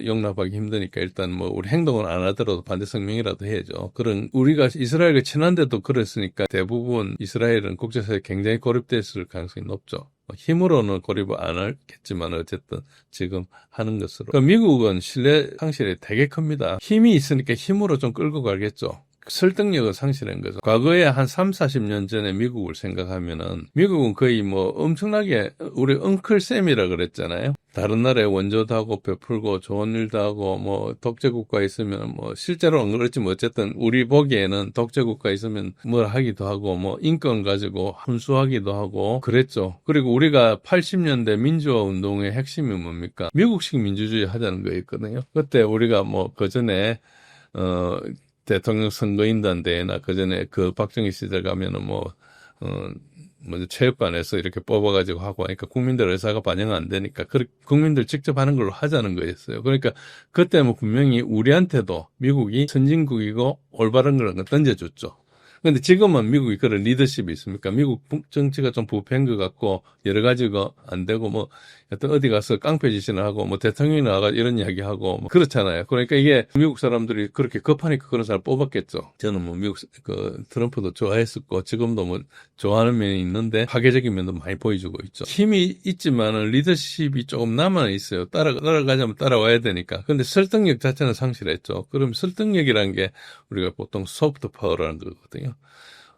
용납하기 힘드니까 일단 뭐 우리 행동을 안 하더라도 반대 성명이라도 해야죠. 그런 우리가 이스라엘과 친한데도 그랬으니까 대부분 이스라엘은 국제사회에 굉장히 고립됐을 가능성이 높죠. 힘으로는 고립을 안 하겠지만 어쨌든 지금 하는 것으로. 그러니까 미국은 신뢰 상실이 되게 큽니다. 힘이 있으니까 힘으로 좀 끌고 가겠죠. 설득력을 상실한 거죠. 과거에 한 3, 40년 전에 미국을 생각하면은 미국은 거의 뭐 엄청나게 우리 엉클쌤이라 그랬잖아요. 다른 나라에 원조도 하고 베풀고 좋은 일도 하고 뭐 독재국가에 있으면 뭐 실제로는 그렇지만 어쨌든 우리 보기에는 독재국가에 있으면 뭘 하기도 하고 뭐 인권 가지고 훈수하기도 하고 그랬죠. 그리고 우리가 80년대 민주화 운동의 핵심이 뭡니까? 미국식 민주주의 하자는 거였거든요. 그때 우리가 뭐 그전에 대통령 선거인단 대회나 그전에 그 박정희 시절 가면은 먼저 체육관에서 이렇게 뽑아가지고 하고 하니까 국민들 의사가 반영 안 되니까 국민들 직접 하는 걸로 하자는 거였어요. 그러니까 그때 뭐 분명히 우리한테도 미국이 선진국이고 올바른 걸 던져줬죠. 근데 지금은 미국이 그런 리더십이 있습니까? 미국 정치가 좀 부패한 것 같고 여러 가지가 안 되고 뭐 여튼 어디 가서 깡패 짓이나 하고 뭐 대통령이 나가 이런 이야기 하고 뭐 그렇잖아요. 그러니까 이게 미국 사람들이 그렇게 급하니까 그런 사람 뽑았겠죠. 저는 뭐 미국 트럼프도 좋아했었고 지금도 뭐 좋아하는 면이 있는데 파괴적인 면도 많이 보여주고 있죠. 힘이 있지만은 리더십이 조금 남아 있어요. 따라가자면 따라와야 되니까. 근데 설득력 자체는 상실했죠. 그럼 설득력이라는 게 우리가 보통 소프트 파워라는 거거든요.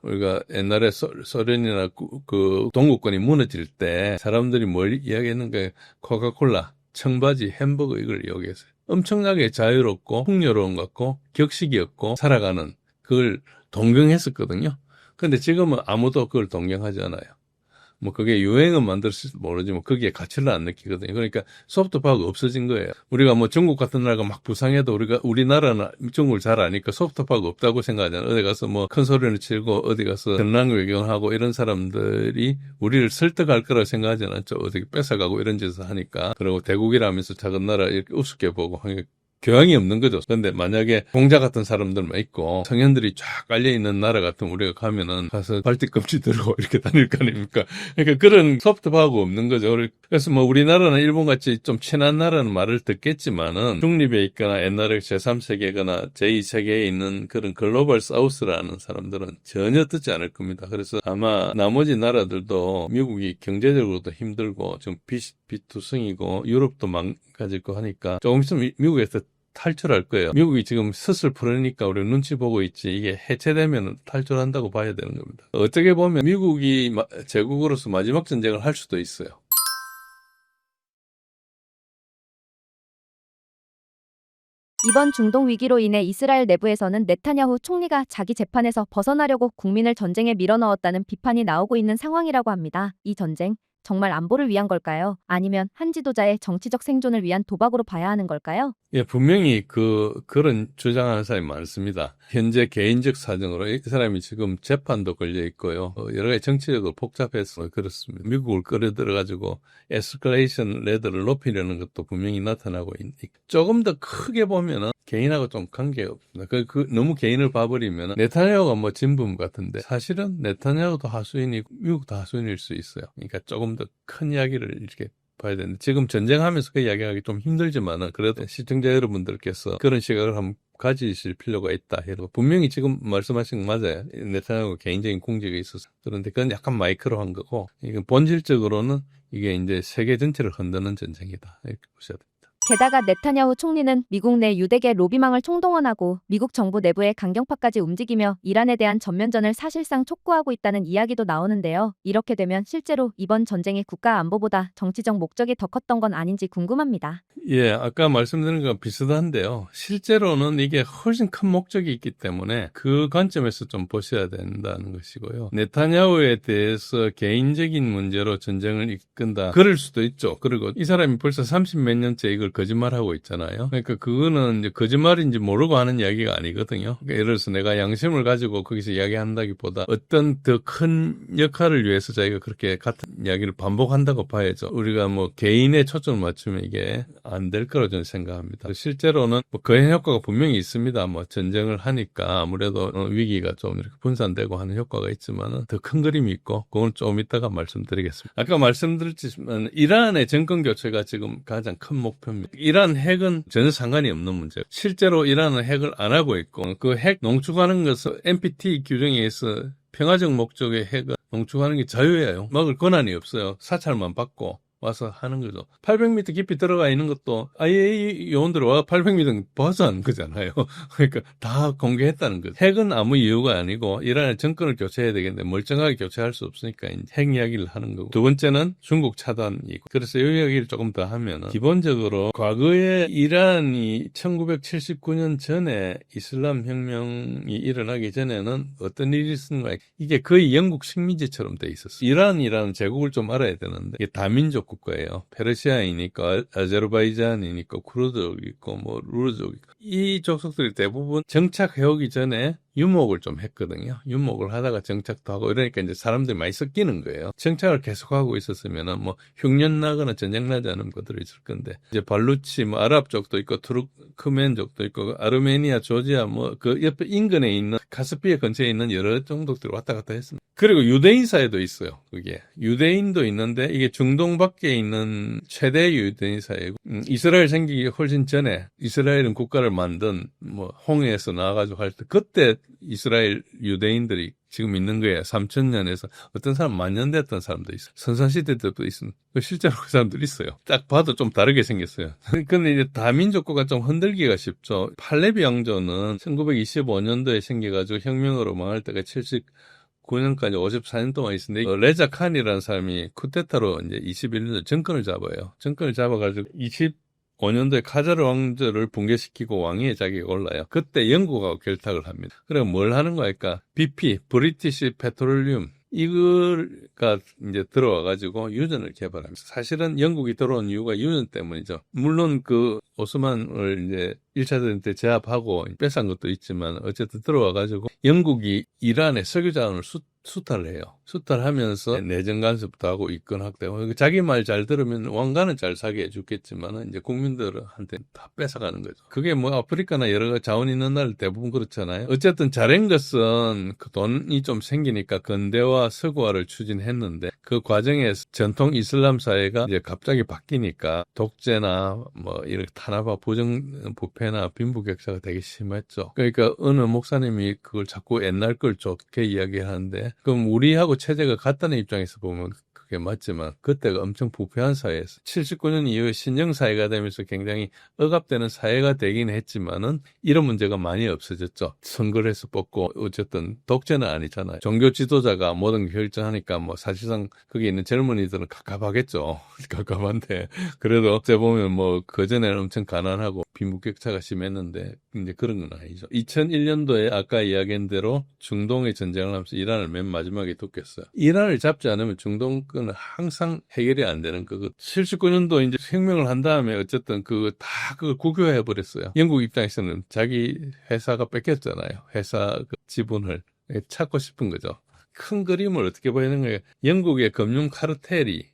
우리가 옛날에 소련이나 그 동구권이 무너질 때 사람들이 뭘 이야기했는가? 코카콜라, 청바지, 햄버거 이걸 이야기했어요. 엄청나게 자유롭고 풍요로운 것 같고 격식이었고 살아가는 그걸 동경했었거든요. 근데 지금은 아무도 그걸 동경하지 않아요. 뭐 그게 유행은 만들었을지 모르지만 거기에 가치를 안 느끼거든요. 그러니까 소프트 파워가 없어진 거예요. 우리가 뭐 중국 같은 나라가 막 부상해도 우리나라는 중국을 잘 아니까 소프트 파워가 없다고 생각하잖아요. 어디 가서 뭐 큰 소리를 치고 어디 가서 전랑 외교하고 이런 사람들이 우리를 설득할 거라고 생각하지 않았죠. 어디 뺏어가고 이런 짓을 하니까. 그리고 대국이라면서 작은 나라 이렇게 우습게 보고 하니까 교양이 없는 거죠. 그런데 만약에 공자 같은 사람들만 있고 성현들이 쫙 깔려있는 나라 같으면 우리가 가면은 가서 발뒤꿈치 들고 이렇게 다닐 거 아닙니까? 그러니까 그런 소프트 파워가 없는 거죠. 그래서 뭐 우리나라는 일본같이 좀 친한 나라는 말을 듣겠지만은 중립에 있거나 옛날에 제3세계거나 제2세계에 있는 그런 글로벌 사우스라는 사람들은 전혀 듣지 않을 겁니다. 그래서 아마 나머지 나라들도 미국이 경제적으로도 힘들고 좀 빚투성이고 유럽도 망가질 거 하니까 조금 있으면 미국에서 탈출할 거예요. 미국이 지금 스슬 풀으니까 우리 눈치 보고 있지 이게 해체되면 탈출한다고 봐야 되는 겁니다. 어떻게 보면 미국이 제국으로서 마지막 전쟁을 할 수도 있어요. 이번 중동 위기로 인해 이스라엘 내부에서는 네타냐후 총리가 자기 재판에서 벗어나려고 국민을 전쟁에 밀어넣었다는 비판이 나오고 있는 상황이라고 합니다. 이 전쟁 정말 안보를 위한 걸까요? 아니면 한 지도자의 정치적 생존을 위한 도박으로 봐야 하는 걸까요? 예, 분명히 그런 주장하는 사람이 많습니다. 현재 개인적 사정으로 이 사람이 지금 재판도 걸려 있고요. 여러 가지 정치적으로 복잡해서 그렇습니다. 미국을 끌어들여가지고 에스컬레이션 레더를 높이려는 것도 분명히 나타나고 조금 더 크게 보면은 개인하고 좀 관계가 없습니다. 너무 개인을 봐버리면 네타냐후가 뭐 진범 같은데 사실은 네타냐후도 하수인이고 미국도 하수인일 수 있어요. 그러니까 조금 더 큰 이야기를 이렇게 봐야 되는데 지금 전쟁하면서 그 이야기하기 좀 힘들지만은 그래도 시청자 여러분들께서 그런 시각을 한번 가지실 필요가 있다 해도 분명히 지금 말씀하신 거 맞아요. 네타냐후가 개인적인 공직이 있어서 그런데 그건 약간 마이크로한 거고 이건 본질적으로는 이게 이제 세계 전체를 흔드는 전쟁이다 이렇게 보셔야 됩니다. 게다가 네타냐후 총리는 미국 내 유대계 로비망을 총동원하고 미국 정부 내부의 강경파까지 움직이며 이란에 대한 전면전을 사실상 촉구하고 있다는 이야기도 나오는데요. 이렇게 되면 실제로 이번 전쟁이 국가 안보보다 정치적 목적이 더 컸던 건 아닌지 궁금합니다. 예, 아까 말씀드린 거 비슷한데요. 실제로는 이게 훨씬 큰 목적이 있기 때문에 그 관점에서 좀 보셔야 된다는 것이고요. 네타냐후에 대해서 개인적인 문제로 전쟁을 이끈다. 그럴 수도 있죠. 그리고 이 사람이 벌써 30몇 년째 이걸 거짓말하고 있잖아요. 그러니까 그거는 이제 거짓말인지 모르고 하는 이야기가 아니거든요. 그러니까 예를 들어서 내가 양심을 가지고 거기서 이야기한다기보다 어떤 더 큰 역할을 위해서 자기가 그렇게 같은 이야기를 반복한다고 봐야죠. 우리가 뭐 개인의 초점을 맞추면 이게 안 될 거라고 저는 생각합니다. 실제로는 뭐 거행 효과가 분명히 있습니다. 뭐 전쟁을 하니까 아무래도 위기가 좀 이렇게 분산되고 하는 효과가 있지만은 더 큰 그림이 있고 그건 좀 이따가 말씀드리겠습니다. 아까 말씀드렸지만 이란의 정권 교체가 지금 가장 큰 목표입니다. 이란 핵은 전혀 상관이 없는 문제예요. 실제로 이란은 핵을 안 하고 있고 그 핵 농축하는 것은 NPT 규정에 의해서 평화적 목적의 핵을 농축하는 게 자유예요. 막을 권한이 없어요. 사찰만 받고 와서 하는 거죠. 800m 깊이 들어가 있는 것도 IAEA 요원들 와 800m 봐서 하는 거잖아요. 그러니까 다 공개했다는 거죠. 핵은 아무 이유가 아니고 이란의 정권을 교체해야 되겠는데 멀쩡하게 교체할 수 없으니까 핵 이야기를 하는 거고. 두 번째는 중국 차단이고. 그래서 이 이야기를 조금 더 하면은 기본적으로 과거에 이란이 1979년 전에 이슬람 혁명이 일어나기 전에는 어떤 일이 있었는가? 이게 거의 영국 식민지처럼 돼 있었어요. 이란이라는 제국을 좀 알아야 되는데 이게 다민족 국가예요. 페르시아이니까 아제르바이잔이니까 쿠르드족 있고 뭐 루르족 있고 이 족속들이 대부분 정착해 오기 전에 유목을 좀 했거든요. 유목을 하다가 정착도 하고 이러니까 이제 사람들이 많이 섞이는 거예요. 정착을 계속하고 있었으면은 뭐 흉년 나거나 전쟁 나지 않은 것들이 있을 건데 이제 발루치 뭐 아랍족도 있고 투르크멘족도 있고 아르메니아, 조지아 뭐 그 옆에 인근에 있는 카스피해 근처에 있는 여러 종족들이 왔다 갔다 했습니다. 그리고 유대인 사회도 있어요. 그게 유대인도 있는데 이게 중동 밖에 있는 최대 유대인 사회고 이스라엘 생기기 훨씬 전에 이스라엘은 국가를 만든 뭐 홍해에서 나와가지고 할 때 그때 이스라엘 유대인들이 지금 있는 거예요. 3,000년에서 어떤 사람 10,000년 됐던 사람도 있어요. 선사시대 때도 있습니다. 실제로 그 사람들 있어요. 딱 봐도 좀 다르게 생겼어요. 근데 이제 다민족국가 좀 흔들기가 쉽죠. 팔레비 왕조는 1925년도에 생겨가지고 혁명으로 망할 때가 79년까지 54년 동안 있었는데 레자 칸이라는 사람이 쿠데타로 이제 21년도에 정권을 잡아요. 정권을 잡아가지고 25년도에 카자르 왕조를 붕괴시키고 왕위에 자기가 올라요. 그때 영국하고 결탁을 합니다. 그래 뭘 하는 거니까 BP, 브리티시 페트롤리움 이거가 이제 들어와가지고 유전을 개발합니다. 사실은 영국이 들어온 이유가 유전 때문이죠. 물론 그 오스만을 이제 1차 대전 때 제압하고 뺏은 것도 있지만 어쨌든 들어와가지고 영국이 이란의 석유 자원을 수탈을 해요. 수탈하면서 내정 간섭도 하고 이권 확대하고 자기 말 잘 들으면 왕가는 잘 사게 해주겠지만 이제 국민들한테 다 뺏어가는 거죠. 그게 뭐 아프리카나 여러 자원 있는 나라 대부분 그렇잖아요. 어쨌든 잘한 것은 그 돈이 좀 생기니까 근대화 서구화를 추진했는데 그 과정에서 전통 이슬람 사회가 이제 갑자기 바뀌니까 독재나 뭐 이런 탄압과 부패나 빈부격차가 되게 심했죠. 그러니까 어느 목사님이 그걸 자꾸 옛날 걸 좋게 이야기하는데 그럼 우리하고 체제가 같다는 입장에서 보면 그게 맞지만 그때가 엄청 부패한 사회였어. 79년 이후에 신정사회가 되면서 굉장히 억압되는 사회가 되긴 했지만은 이런 문제가 많이 없어졌죠. 선거를 해서 뽑고 어쨌든 독재는 아니잖아요. 종교 지도자가 모든 결정하니까 뭐 사실상 거기 있는 젊은이들은 갑갑하겠죠. 갑갑한데 그래도 어째 보면 뭐 그전에는 엄청 가난하고 빈부격차가 심했는데 이제 그런 건 아니죠. 2001년도에 아까 이야기한 대로 중동의 전쟁을 하면서 이란을 맨 마지막에 돕겠어요. 이란을 잡지 않으면 중동은 항상 해결이 안 되는 거고 79년도 이제 혁명을 한 다음에 어쨌든 그거 다 그걸 국유화해 버렸어요. 영국 입장에서는 자기 회사가 뺏겼잖아요. 회사 그 지분을 찾고 싶은 거죠. 큰 그림을 어떻게 보이는 거예요? 영국의 금융 카르텔이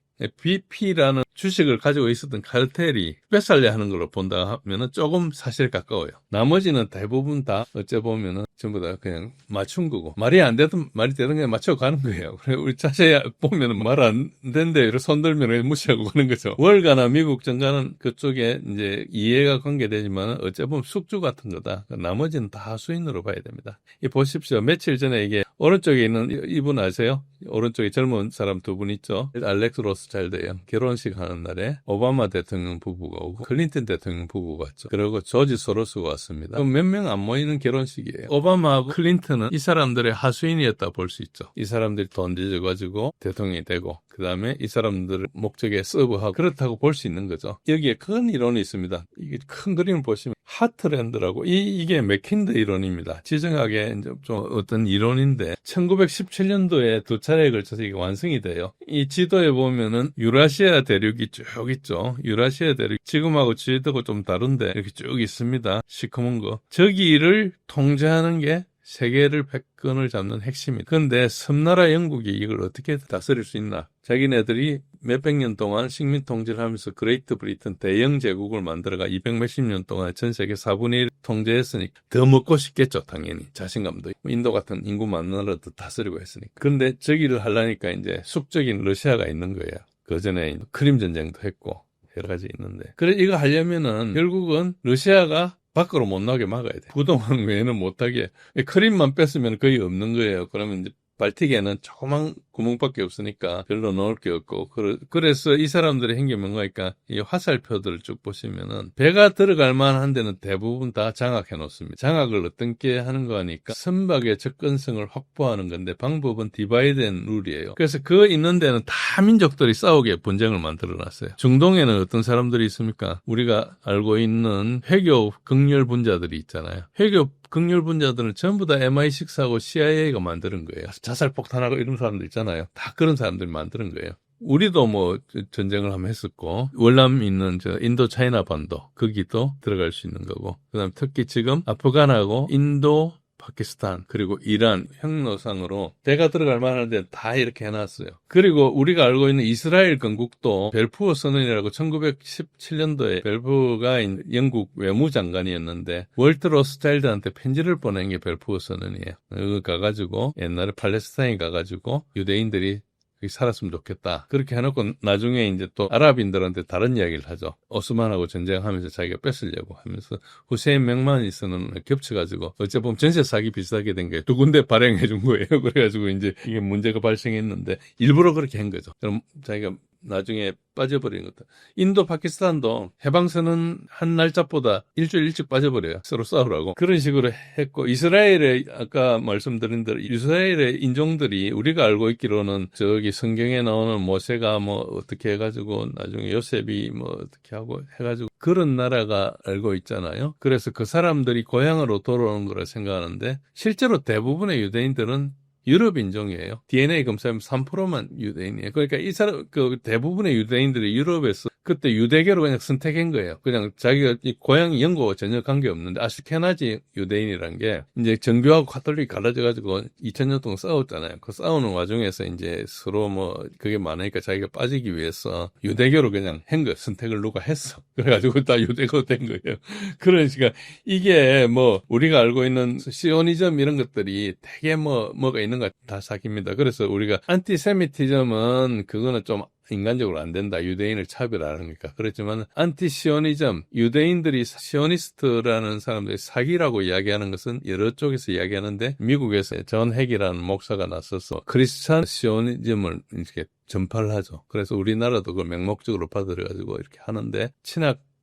BP라는 주식을 가지고 있었던 카르텔이 뺏살려 하는 걸로 본다 하면은 조금 사실에 가까워요. 나머지는 대부분 다 어째 보면은 전부 다 그냥 맞춘 거고 말이 안 되든 말이 되든 그냥 맞춰가는 거예요. 그래 우리 자세히 보면은 말 안 된대 이렇게 손들면 무시하고 가는 거죠. 월가나 미국 정가는 그쪽에 이제 이해가 관계되지만 어째 보면 숙주 같은 거다. 나머지는 다 하수인으로 봐야 됩니다. 이 보십시오. 며칠 전에 이게 오른쪽에 있는 이분 아세요? 오른쪽에 젊은 사람 두 분 있죠. 알렉스 로스차일드예요. 결혼식 하는 날에 오바마 대통령 부부가 오고 클린턴 대통령 부부가 왔죠. 그리고 조지 소로스가 왔습니다. 몇 명 안 모이는 결혼식이에요. 오바마하고 클린턴은 이 사람들의 하수인이었다 볼 수 있죠. 이 사람들이 돈 뒤져가지고 대통령이 되고 그 다음에 이 사람들을 목적에 서브하고 그렇다고 볼 수 있는 거죠. 여기에 큰 이론이 있습니다. 이게 큰 그림을 보시면 하트랜드라고 이게 맥킨더 이론입니다. 지정학의 이제 좀 어떤 이론인데 1917년도에 두 차례에 걸쳐서 이게 완성이 돼요. 이 지도에 보면은 유라시아 대륙이 쭉 있죠. 유라시아 대륙 지금하고 지도가 좀 다른데 이렇게 쭉 있습니다. 시커먼 거. 저기를 통제하는 게 세계를 패권을 잡는 핵심이다. 그런데 섬나라 영국이 이걸 어떻게 다스릴 수 있나? 자기네들이 몇백 년 동안 식민 통제를 하면서 그레이트 브리튼 대영 제국을 만들어가 200몇십 년 동안 전 세계 4분의 1 통제했으니까 더 먹고 싶겠죠. 당연히. 자신감도 있고. 인도 같은 인구 많은 나라도 다스리고 했으니까. 그런데 저기를 하려니까 이제 숙적인 러시아가 있는 거예요. 그전에 크림 전쟁도 했고 여러 가지 있는데. 그래 이거 하려면은 결국은 러시아가 밖으로 못 나게 막아야 돼. 부동산 외에는 못하게. 크림만 뺐으면 거의 없는 거예요. 그러면 이제 발틱에는 조그만 구멍밖에 없으니까 별로 넣을 게 없고 그래서 이 사람들의 행동이 뭔가니까 이 화살표들을 쭉 보시면은 배가 들어갈 만한 데는 대부분 다 장악해 놓습니다. 장악을 어떻게 하는 거니까 선박의 접근성을 확보하는 건데 방법은 디바이드 앤 룰이에요. 그래서 그 있는 데는 다 민족들이 싸우게 분쟁을 만들어 놨어요. 중동에는 어떤 사람들이 있습니까? 우리가 알고 있는 회교 극렬 분자들이 있잖아요. 회교 극렬 분자들은 전부 다 MI6하고 CIA가 만드는 거예요. 자살폭탄하고 이런 사람들 있잖아요. 다 그런 사람들이 만드는 거예요. 우리도 뭐 전쟁을 한번 했었고 월남 있는 저 인도 차이나 반도 거기도 들어갈 수 있는 거고 그다음 특히 지금 아프간하고 인도 파키스탄 그리고 이란 형로상으로 배가 들어갈 만한데 다 이렇게 해놨어요. 그리고 우리가 알고 있는 이스라엘 건국도 벨푸어 선언이라고 1917년도에 벨푸어가 영국 외무장관이었는데 월트 로스차일드한테 편지를 보낸 게 벨푸어 선언이에요. 여기 가가지고 옛날에 팔레스타인 가가지고 유대인들이 여기 살았으면 좋겠다. 그렇게 해놓고 나중에 이제 또 아랍인들한테 다른 이야기를 하죠. 오스만하고 전쟁하면서 자기가 뺏으려고 하면서 후세인 맥마니스는 겹쳐가지고 어째 보면 전세 사기 비슷하게 된 게 두 군데 발행해 준 거예요. 그래가지고 이제 이게 문제가 발생했는데 일부러 그렇게 한 거죠. 그럼 자기가 나중에 빠져버린 것도. 인도, 파키스탄도 해방선언 한 날짜보다 일주일 일찍 빠져버려요. 서로 싸우라고. 그런 식으로 했고, 이스라엘의, 아까 말씀드린 대로, 이스라엘의 인종들이 우리가 알고 있기로는 저기 성경에 나오는 모세가 뭐 어떻게 해가지고, 나중에 요셉이 뭐 어떻게 하고 해가지고, 그런 나라가 알고 있잖아요. 그래서 그 사람들이 고향으로 돌아오는 거라 생각하는데, 실제로 대부분의 유대인들은 유럽 인종이에요. DNA 검사하면 3%만 유대인이에요. 그러니까 이 사람, 대부분의 유대인들이 유럽에서 그때 유대교로 그냥 선택한 거예요. 그냥 자기가 고향이 영국과 전혀 관계없는데 아시케나지 유대인이란 게 이제 정교하고 가톨릭 갈라져가지고 2000년 동안 싸웠잖아요. 그 싸우는 와중에서 이제 서로 뭐 그게 많으니까 자기가 빠지기 위해서 유대교로 그냥 한 거예요. 선택을 누가 했어. 그래가지고 다 유대교 된 거예요. 그러니까 이게 뭐 우리가 알고 있는 시오니즘 이런 것들이 되게 뭐가 있는 거 다 사기입니다. 그래서 우리가 안티세미티즘은 그거는 좀 인간적으로 안 된다. 유대인을 차별하는 거니까. 그렇지만 안티시오니즘, 유대인들이 시오니스트라는 사람들이 사기라고 이야기하는 것은 여러 쪽에서 이야기하는데 미국에서 존 핵이라는 목사가 나서서 크리스찬 시오니즘을 이렇게 전파를 하죠. 그래서 우리나라도 그걸 맹목적으로 받아들여가지고 이렇게 하는데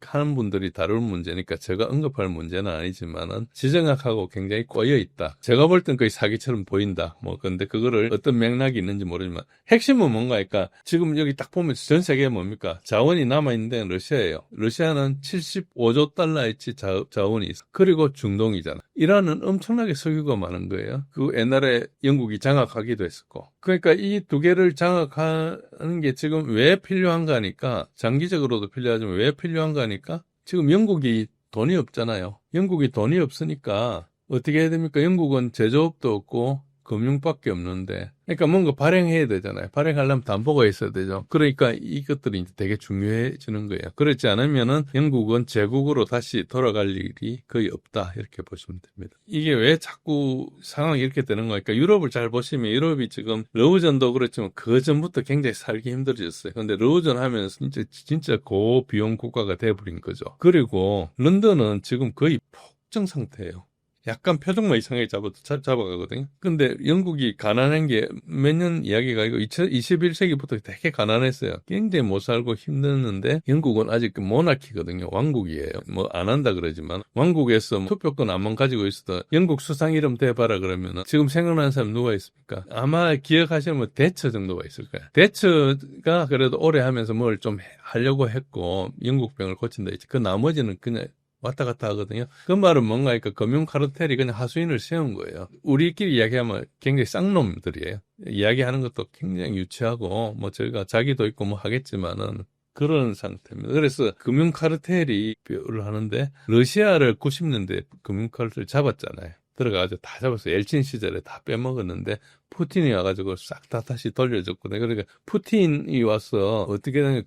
하는 분들이 다룰 문제니까 제가 언급할 문제는 아니지만은 지정학하고 굉장히 꼬여 있다. 제가 볼 땐 거의 사기처럼 보인다. 근데 그거를 어떤 맥락이 있는지 모르지만 핵심은 뭔가니까 지금 여기 딱 보면 전 세계에 뭡니까? 자원이 남아있는 데는 러시아예요. 러시아는 75조 달러어치 자원이 있어. 그리고 중동이잖아. 이란은 엄청나게 석유가 많은 거예요. 그 옛날에 영국이 장악하기도 했었고. 그러니까 이 두 개를 장악하는 게 지금 왜 필요한가 하니까 장기적으로도 필요하지만 왜 필요한가 하니까 지금 영국이 돈이 없잖아요. 영국이 돈이 없으니까 어떻게 해야 됩니까? 영국은 제조업도 없고 금융밖에 없는데 그러니까 뭔가 발행해야 되잖아요. 발행하려면 담보가 있어야 되죠. 그러니까 이것들이 이제 되게 중요해지는 거예요. 그렇지 않으면은 영국은 제국으로 다시 돌아갈 일이 거의 없다. 이렇게 보시면 됩니다. 이게 왜 자꾸 상황이 이렇게 되는 거니까 유럽을 잘 보시면 유럽이 지금 러우전도 그렇지만 그 전부터 굉장히 살기 힘들어졌어요. 근데 러우전 하면서 진짜 고비용 국가가 돼버린 거죠. 그리고 런던은 지금 거의 폭정 상태예요. 약간 표정만 이상하게 잡아가거든요. 근데 영국이 가난한 게 몇 년 이야기가 아니고 21세기부터 되게 가난했어요. 굉장히 못 살고 힘들었는데 영국은 아직 모나키거든요. 왕국이에요. 안 한다 그러지만 왕국에서 투표권 안만 가지고 있어도 영국 수상 이름 대봐라 그러면 지금 생각나는 사람 누가 있습니까? 아마 기억하시면 대처 정도가 있을 거예요. 대처가 그래도 오래 하면서 뭘 좀 하려고 했고 영국병을 고친다 했지. 그 나머지는 그냥 왔다 갔다 하거든요. 그 말은 뭔가 하니까 금융 카르텔이 그냥 하수인을 세운 거예요. 우리끼리 이야기하면 굉장히 쌍놈들이에요. 이야기하는 것도 굉장히 유치하고 저희가 자기도 있고 하겠지만은 그런 상태입니다. 그래서 금융 카르텔이 뼈를 하는데 러시아를 90년대 금융 카르텔 잡았잖아요. 들어가가지고 다 잡았어요. 엘친 시절에 다 빼먹었는데 푸틴이 와가지고 싹 다 다시 돌려줬거든요. 그러니까 푸틴이 와서 어떻게 되냐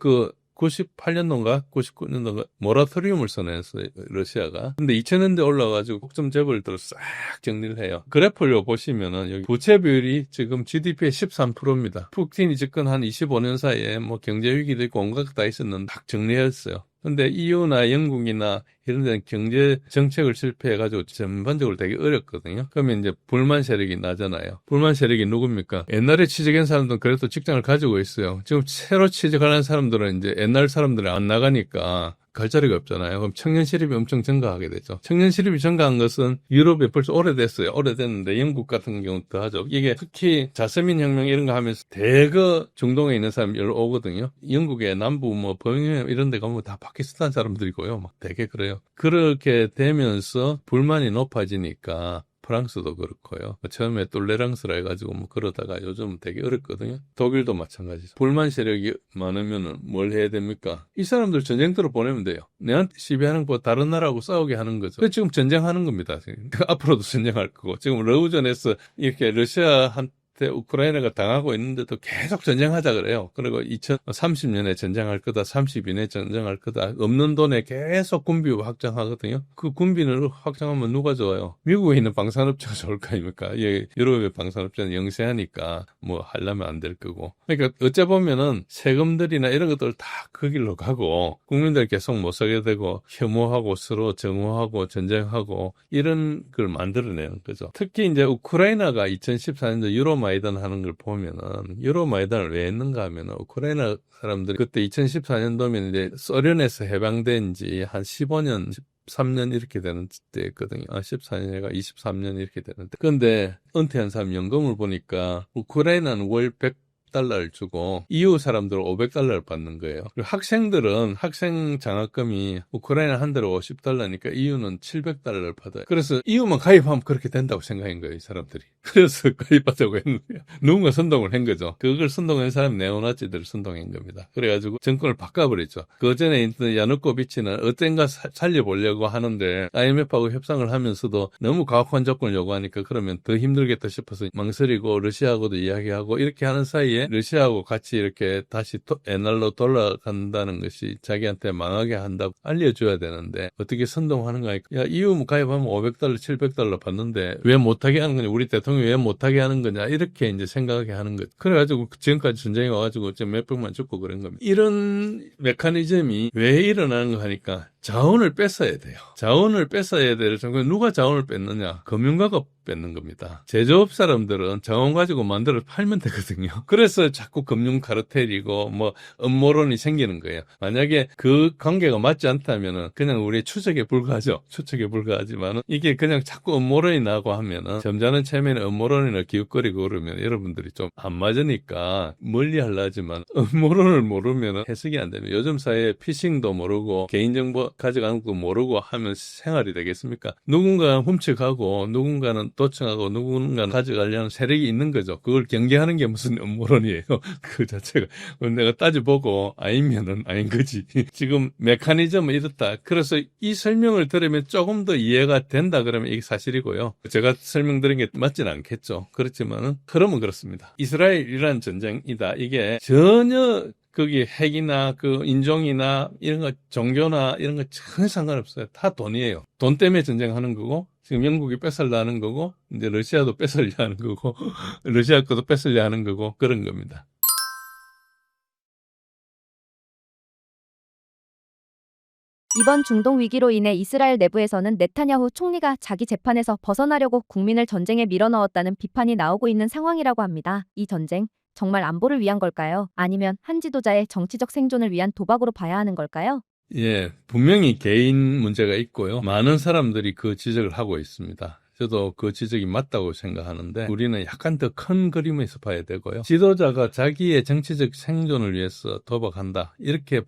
98년도인가 99년도인가 모라토리움을 선언했어요. 러시아가. 근데 2000년대 올라가지고 국점 재벌들을 싹 정리를 해요. 그래프를 보시면은 여기 부채 비율이 지금 GDP의 13%입니다. 푸틴이 집권 한 25년 사이에 경제 위기도 있고 온갖 다 있었는데 딱 정리했어요. 근데 EU나 영국이나 이런 데는 경제 정책을 실패해가지고 전반적으로 되게 어렵거든요. 그러면 이제 불만 세력이 나잖아요. 불만 세력이 누굽니까? 옛날에 취직한 사람들은 그래도 직장을 가지고 있어요. 지금 새로 취직하는 사람들은 이제 옛날 사람들이 안 나가니까 갈 자리가 없잖아요. 그럼 청년 실업이 엄청 증가하게 되죠. 청년 실업이 증가한 것은 유럽에 벌써 오래됐어요. 오래됐는데 영국 같은 경우는 더 하죠. 이게 특히 자세민 혁명 이런 거 하면서 대거 중동에 있는 사람이 여러 오거든요. 영국의 남부 버밍엄 이런 데 가면 다 파키스탄 사람들이고요. 되게 그래요. 그렇게 되면서 불만이 높아지니까 프랑스도 그렇고요. 처음에 똘레랑스라 해가지고 그러다가 요즘 되게 어렵거든요. 독일도 마찬가지죠. 불만 세력이 많으면 뭘 해야 됩니까? 이 사람들 전쟁터로 보내면 돼요. 내한테 시비하는 거 다른 나라하고 싸우게 하는 거죠. 그래서 지금 전쟁하는 겁니다. 앞으로도 전쟁할 거고. 지금 러우전에서 이렇게 러시아한테 우크라이나가 당하고 있는데도 계속 전쟁하자 그래요. 그리고 2030년에 전쟁할 거다, 32년에 전쟁할 거다. 없는 돈에 계속 군비 확장하거든요. 그 군비를 확장하면 누가 좋아요? 미국에 있는 방산업체가 좋을 거 아닙니까? 유럽의 방산업체는 영세하니까 하려면 안 될 거고. 그러니까 어째 보면은 세금들이나 이런 것들 다 그 길로 가고 국민들 계속 못 살게 되고 혐오하고 서로 정오하고 전쟁하고 이런 걸 만들어내는 거죠. 특히 이제 우크라이나가 2014년도 유로마이단 하는 걸 보면은 유로마이단을 왜 했는가 하면은 우크라이나 사람들이 그때 2014년도면 이제 소련에서 해방된 지 한 15년 13년 이렇게 되는 때였거든요. 14년이가 23년 이렇게 되는데. 근데 은퇴한 사람 연금을 보니까 우크라이나는 월 $50를 주고 EU 사람들은 $500를 받는 거예요. 그리고 학생들은 학생 장학금이 우크라이나 한 달에 $50니까 EU는 $700를 받아요. 그래서 EU만 가입하면 그렇게 된다고 생각한 거예요, 이 사람들이. 그래서 가입하자고 했는 거예요. 누군가 선동을 한 거죠. 그걸 선동한 사람이 네오나치들을 선동한 겁니다. 그래가지고 정권을 바꿔버렸죠. 그 전에 있던 야누코비치는 어땠가 살려보려고 하는데 IMF하고 협상을 하면서도 너무 가혹한 조건을 요구하니까 그러면 더 힘들겠다 싶어서 망설이고 러시아하고도 이야기하고 이렇게 하는 사이에 러시아하고 같이 이렇게 다시 옛날로 돌아간다는 것이 자기한테 망하게 한다고 알려줘야 되는데 어떻게 선동하는가 하니까 야 EU 가입하면 $500, $700 받는데 왜 못하게 하는 거냐, 우리 대통령이 왜 못하게 하는 거냐, 이렇게 이제 생각하게 하는 거죠. 그래가지고 지금까지 전쟁이 와가지고 지금 몇백만 죽고 그런 겁니다. 이런 메커니즘이 왜 일어나는 거 하니까 자원을 뺏어야 돼요. 자원을 뺏어야 돼요. 누가 자원을 뺏느냐? 금융가가 뺏는 겁니다. 제조업 사람들은 자원 가지고 만들어 팔면 되거든요. 그래서 자꾸 금융 카르텔이고 뭐 음모론이 생기는 거예요. 만약에 그 관계가 맞지 않다면은 그냥 우리 추측에 불과하죠. 추측에 불과하지만은 이게 그냥 자꾸 음모론이 나고 하면은 점잖은 체면에 음모론이나 기웃거리고 그러면 여러분들이 좀 안 맞으니까 멀리 하려 하지만 음모론을 모르면은 해석이 안 됩니다. 요즘 사회에 피싱도 모르고 개인정보 가져가는 것도 모르고 하면 생활이 되겠습니까? 누군가는 훔쳐가고 누군가는 도청하고 누군가는 가져가려는 세력이 있는 거죠. 그걸 경계하는 게 무슨 음모론이에요. 그 자체가. 내가 따져보고 아니면은 아닌 거지. 지금 메커니즘은 이렇다. 그래서 이 설명을 들으면 조금 더 이해가 된다 그러면 이게 사실이고요. 제가 설명드린 게 맞지는 않겠죠. 그렇지만은 흐름은 그렇습니다. 이스라엘-이란 전쟁이다. 이게 전혀 거기 핵이나 그 인종이나 이런 거 종교나 이런 거 전혀 상관없어요. 다 돈이에요. 돈 때문에 전쟁하는 거고 지금 영국이 뺏으려 하는 거고 이제 러시아도 뺏으려 하는 거고 러시아 것도 뺏으려 하는 거고 그런 겁니다. 이번 중동 위기로 인해 이스라엘 내부에서는 네타냐후 총리가 자기 재판에서 벗어나려고 국민을 전쟁에 밀어넣었다는 비판이 나오고 있는 상황이라고 합니다. 이 전쟁 정말 안보를 위한 걸까요? 아니면 한 지도자의 정치적 생존을 위한 도박으로 봐야 하는 걸까요? 예, 분명히 개인 문제가 있고요. 많은 사람들이 그 지적을 하고 있습니다. 저도 그 지적이 맞다고 생각하는데 우리는 약간 더 큰 그림에서 봐야 되고요. 지도자가 자기의 정치적 생존을 위해서 도박한다. 이렇게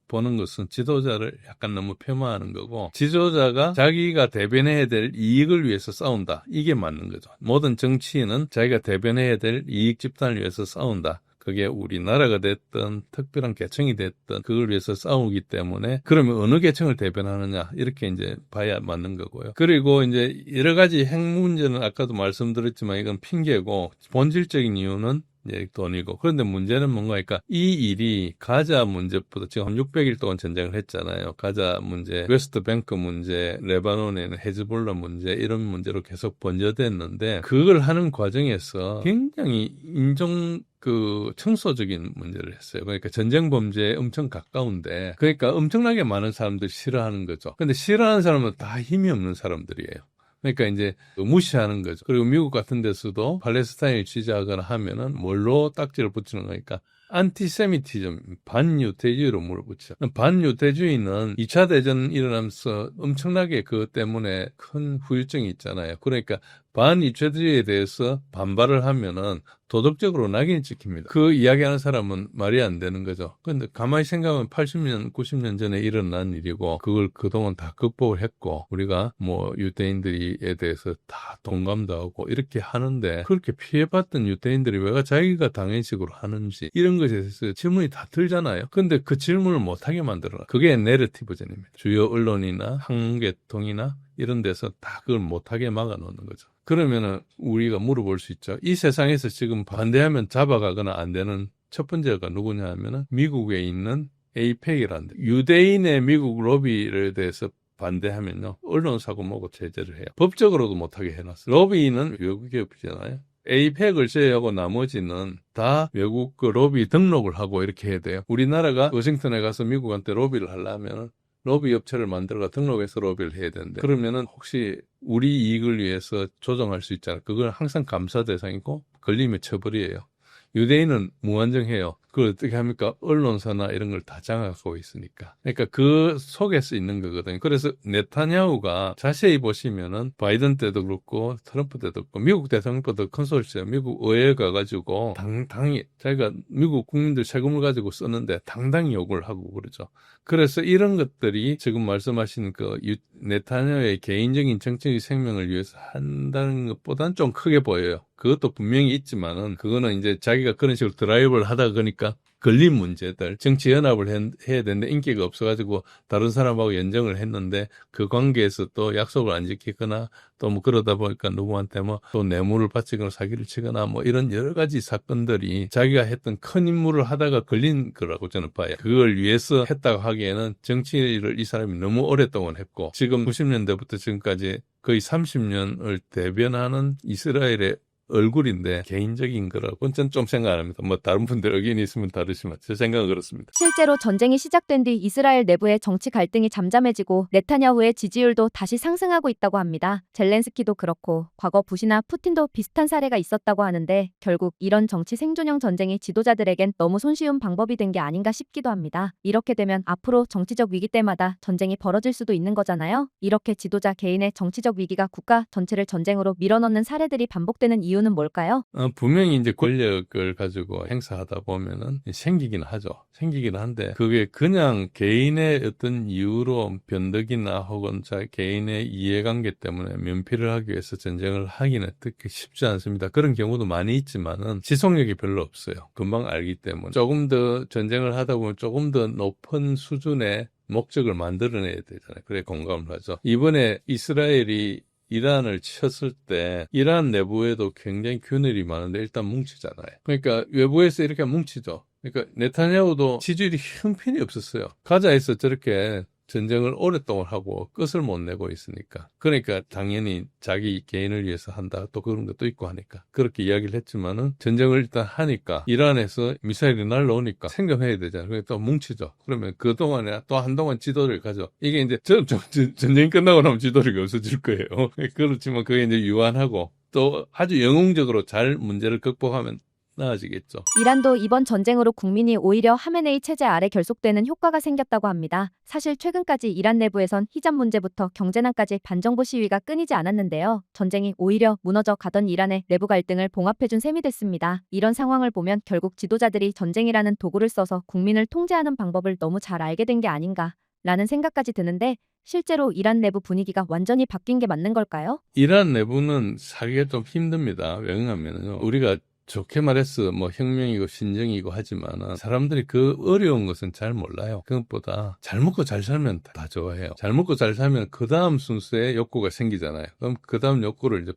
보는 것은 지도자를 약간 너무 폄하하는 거고 지도자가 자기가 대변해야 될 이익을 위해서 싸운다. 이게 맞는 거죠. 모든 정치인은 자기가 대변해야 될 이익 집단을 위해서 싸운다. 그게 우리나라가 됐든 특별한 계층이 됐든 그걸 위해서 싸우기 때문에 그러면 어느 계층을 대변하느냐 이렇게 이제 봐야 맞는 거고요. 그리고 이제 여러 가지 핵 문제는 아까도 말씀드렸지만 이건 핑계고 본질적인 이유는 이제 돈이고 그런데 문제는 뭔가 하니까 이 일이 가자 문제보다 지금 한 600일 동안 전쟁을 했잖아요. 가자 문제, 웨스트뱅크 문제, 레바논에는 헤즈볼라 문제 이런 문제로 계속 번져댔는데 그걸 하는 과정에서 굉장히 청소적인 문제를 했어요. 그러니까 전쟁 범죄에 엄청 가까운데 그러니까 엄청나게 많은 사람들이 싫어하는 거죠. 근데 싫어하는 사람은 다 힘이 없는 사람들이에요. 그러니까 이제 무시하는 거죠. 그리고 미국 같은 데서도 팔레스타인을 지지하거나 하면은 뭘로 딱지를 붙이는 거니까 안티세미티즘, 반유태주의로 물어붙죠. 반유태주의는 2차 대전 일어나면서 엄청나게 그것 때문에 큰 후유증이 있잖아요. 그러니까 반유태주의에 대해서 반발을 하면은 도덕적으로 낙인이 찍힙니다. 그 이야기하는 사람은 말이 안 되는 거죠. 그런데 가만히 생각하면 80년, 90년 전에 일어난 일이고 그걸 그동안 다 극복을 했고 우리가 뭐 유대인들에 대해서 다 동감도 하고 이렇게 하는데 그렇게 피해봤던 유대인들이 왜 자기가 당한 식으로 하는지 이런 것에 대해서 질문이 다 들잖아요. 근데 그 질문을 못하게 만들어놔. 그게 내러티브전입니다. 주요 언론이나 한계통이나 이런 데서 다 그걸 못하게 막아놓는 거죠. 그러면은 우리가 물어볼 수 있죠. 이 세상에서 지금 반대하면 잡아가거나 안 되는 첫 번째가 누구냐 하면은 미국에 있는 에이펙이라는 데. 유대인의 미국 로비에 대해서 반대하면요. 언론사고 뭐고 제재를 해요. 법적으로도 못하게 해놨어요. 로비는 외국 기업이잖아요. 에이펙을 제외하고 나머지는 다 외국 그 로비 등록을 하고 이렇게 해야 돼요. 우리나라가 워싱턴에 가서 미국한테 로비를 하려면 로비 업체를 만들어가 등록해서 로비를 해야 되는데 그러면은 혹시 우리 이익을 위해서 조정할 수 있잖아요. 그걸 항상 감사 대상이고 걸리면 처벌이에요. 유대인은 무한정해요. 그걸 어떻게 합니까? 언론사나 이런 걸 다 장악하고 있으니까. 그러니까 그 속에서 있는 거거든요. 그래서 네타냐후가 자세히 보시면은 바이든 때도 그렇고 트럼프 때도 그렇고 미국 대통령보다 컨소시엄 미국 의회에 가가지고 당당히 자기가 미국 국민들 세금을 가지고 쓰는데 당당히 욕을 하고 그러죠. 그래서 이런 것들이 지금 말씀하신 그 네타냐후의 개인적인 정치적 생명을 위해서 한다는 것보다는 좀 크게 보여요. 그것도 분명히 있지만은 그거는 이제 자기가 그런 식으로 드라이브를 하다 보니까 걸린 문제들, 정치 연합을 해야 되는데 인기가 없어가지고 다른 사람하고 연정을 했는데 그 관계에서 또 약속을 안 지키거나 또 뭐 그러다 보니까 누구한테 뭐 또 뇌물을 바치거나 사기를 치거나 뭐 이런 여러 가지 사건들이 자기가 했던 큰 임무를 하다가 걸린 거라고 저는 봐요. 그걸 위해서 했다고 하기에는 정치를 이 사람이 너무 오랫동안 했고 지금 90년대부터 지금까지 거의 30년을 대변하는 이스라엘의 얼굴인데 개인적인 거라고 저는 좀 생각 안 합니다. 뭐 다른 분들 의견이 있으면 다르지만 제 생각은 그렇습니다. 실제로 전쟁이 시작된 뒤 이스라엘 내부의 정치 갈등이 잠잠해지고 네타냐후의 지지율도 다시 상승하고 있다고 합니다. 젤렌스키도 그렇고 과거 부시나 푸틴도 비슷한 사례가 있었다고 하는데 결국 이런 정치 생존형 전쟁이 지도자들에겐 너무 손쉬운 방법이 된 게 아닌가 싶기도 합니다. 이렇게 되면 앞으로 정치적 위기 때마다 전쟁이 벌어질 수도 있는 거잖아요. 이렇게 지도자 개인의 정치적 위기가 국가 전체를 전쟁으로 밀어넣는 사례들이 반복되는 이유는 뭘까요? 분명히 이제 권력을 가지고 행사하다 보면은 생기긴 하죠. 생기긴 한데 그게 그냥 개인의 어떤 이유로 변덕이나 혹은 개인의 이해관계 때문에 면피를 하기 위해서 전쟁을 하기는 특히 쉽지 않습니다. 그런 경우도 많이 있지만은 지속력이 별로 없어요. 금방 알기 때문에 조금 더 전쟁을 하다 보면 조금 더 높은 수준의 목적을 만들어내야 되잖아요. 그래 공감을 하죠. 이번에 이스라엘이 이란을 쳤을 때 이란 내부에도 굉장히 균열이 많은데 일단 뭉치잖아요. 그러니까 외부에서 이렇게 뭉치죠. 그러니까 네타냐후도 지지율이 형편이 없었어요. 가자에서 저렇게 전쟁을 오랫동안 하고 끝을 못 내고 있으니까. 그러니까 당연히 자기 개인을 위해서 한다. 또 그런 것도 있고 하니까. 그렇게 이야기를 했지만은 전쟁을 일단 하니까 이란에서 미사일이 날라오니까 생존해야 되잖아요. 그래서 또 뭉치죠. 그러면 그동안에 또 한동안 지도를 가죠. 이게 이제 전쟁이 끝나고 나면 지도력이 없어질 거예요. 그렇지만 그게 이제 유한하고 또 아주 영웅적으로 잘 문제를 극복하면 나아지겠죠. 이란도 이번 전쟁으로 국민이 오히려 하메네이 체제 아래 결속되는 효과가 생겼다고 합니다. 사실 최근까지 이란 내부에선 히잡 문제부터 경제난까지 반정부 시위가 끊이지 않았는데요. 전쟁이 오히려 무너져 가던 이란의 내부 갈등을 봉합해준 셈이 됐습니다. 이런 상황을 보면 결국 지도자들이 전쟁이라는 도구를 써서 국민을 통제하는 방법을 너무 잘 알게 된 게 아닌가 라는 생각까지 드는데 실제로 이란 내부 분위기가 완전히 바뀐 게 맞는 걸까요? 이란 내부는 사기가 좀 힘듭니다. 왜냐하면 우리가 좋게 말해서 뭐 혁명이고 신정이고 하지만 사람들이 그 어려운 것은 잘 몰라요. 그것보다 잘 먹고 잘 살면 다 좋아해요. 잘 먹고 잘 살면 그 다음 순서에 욕구가 생기잖아요. 그럼 그 다음 욕구를 이제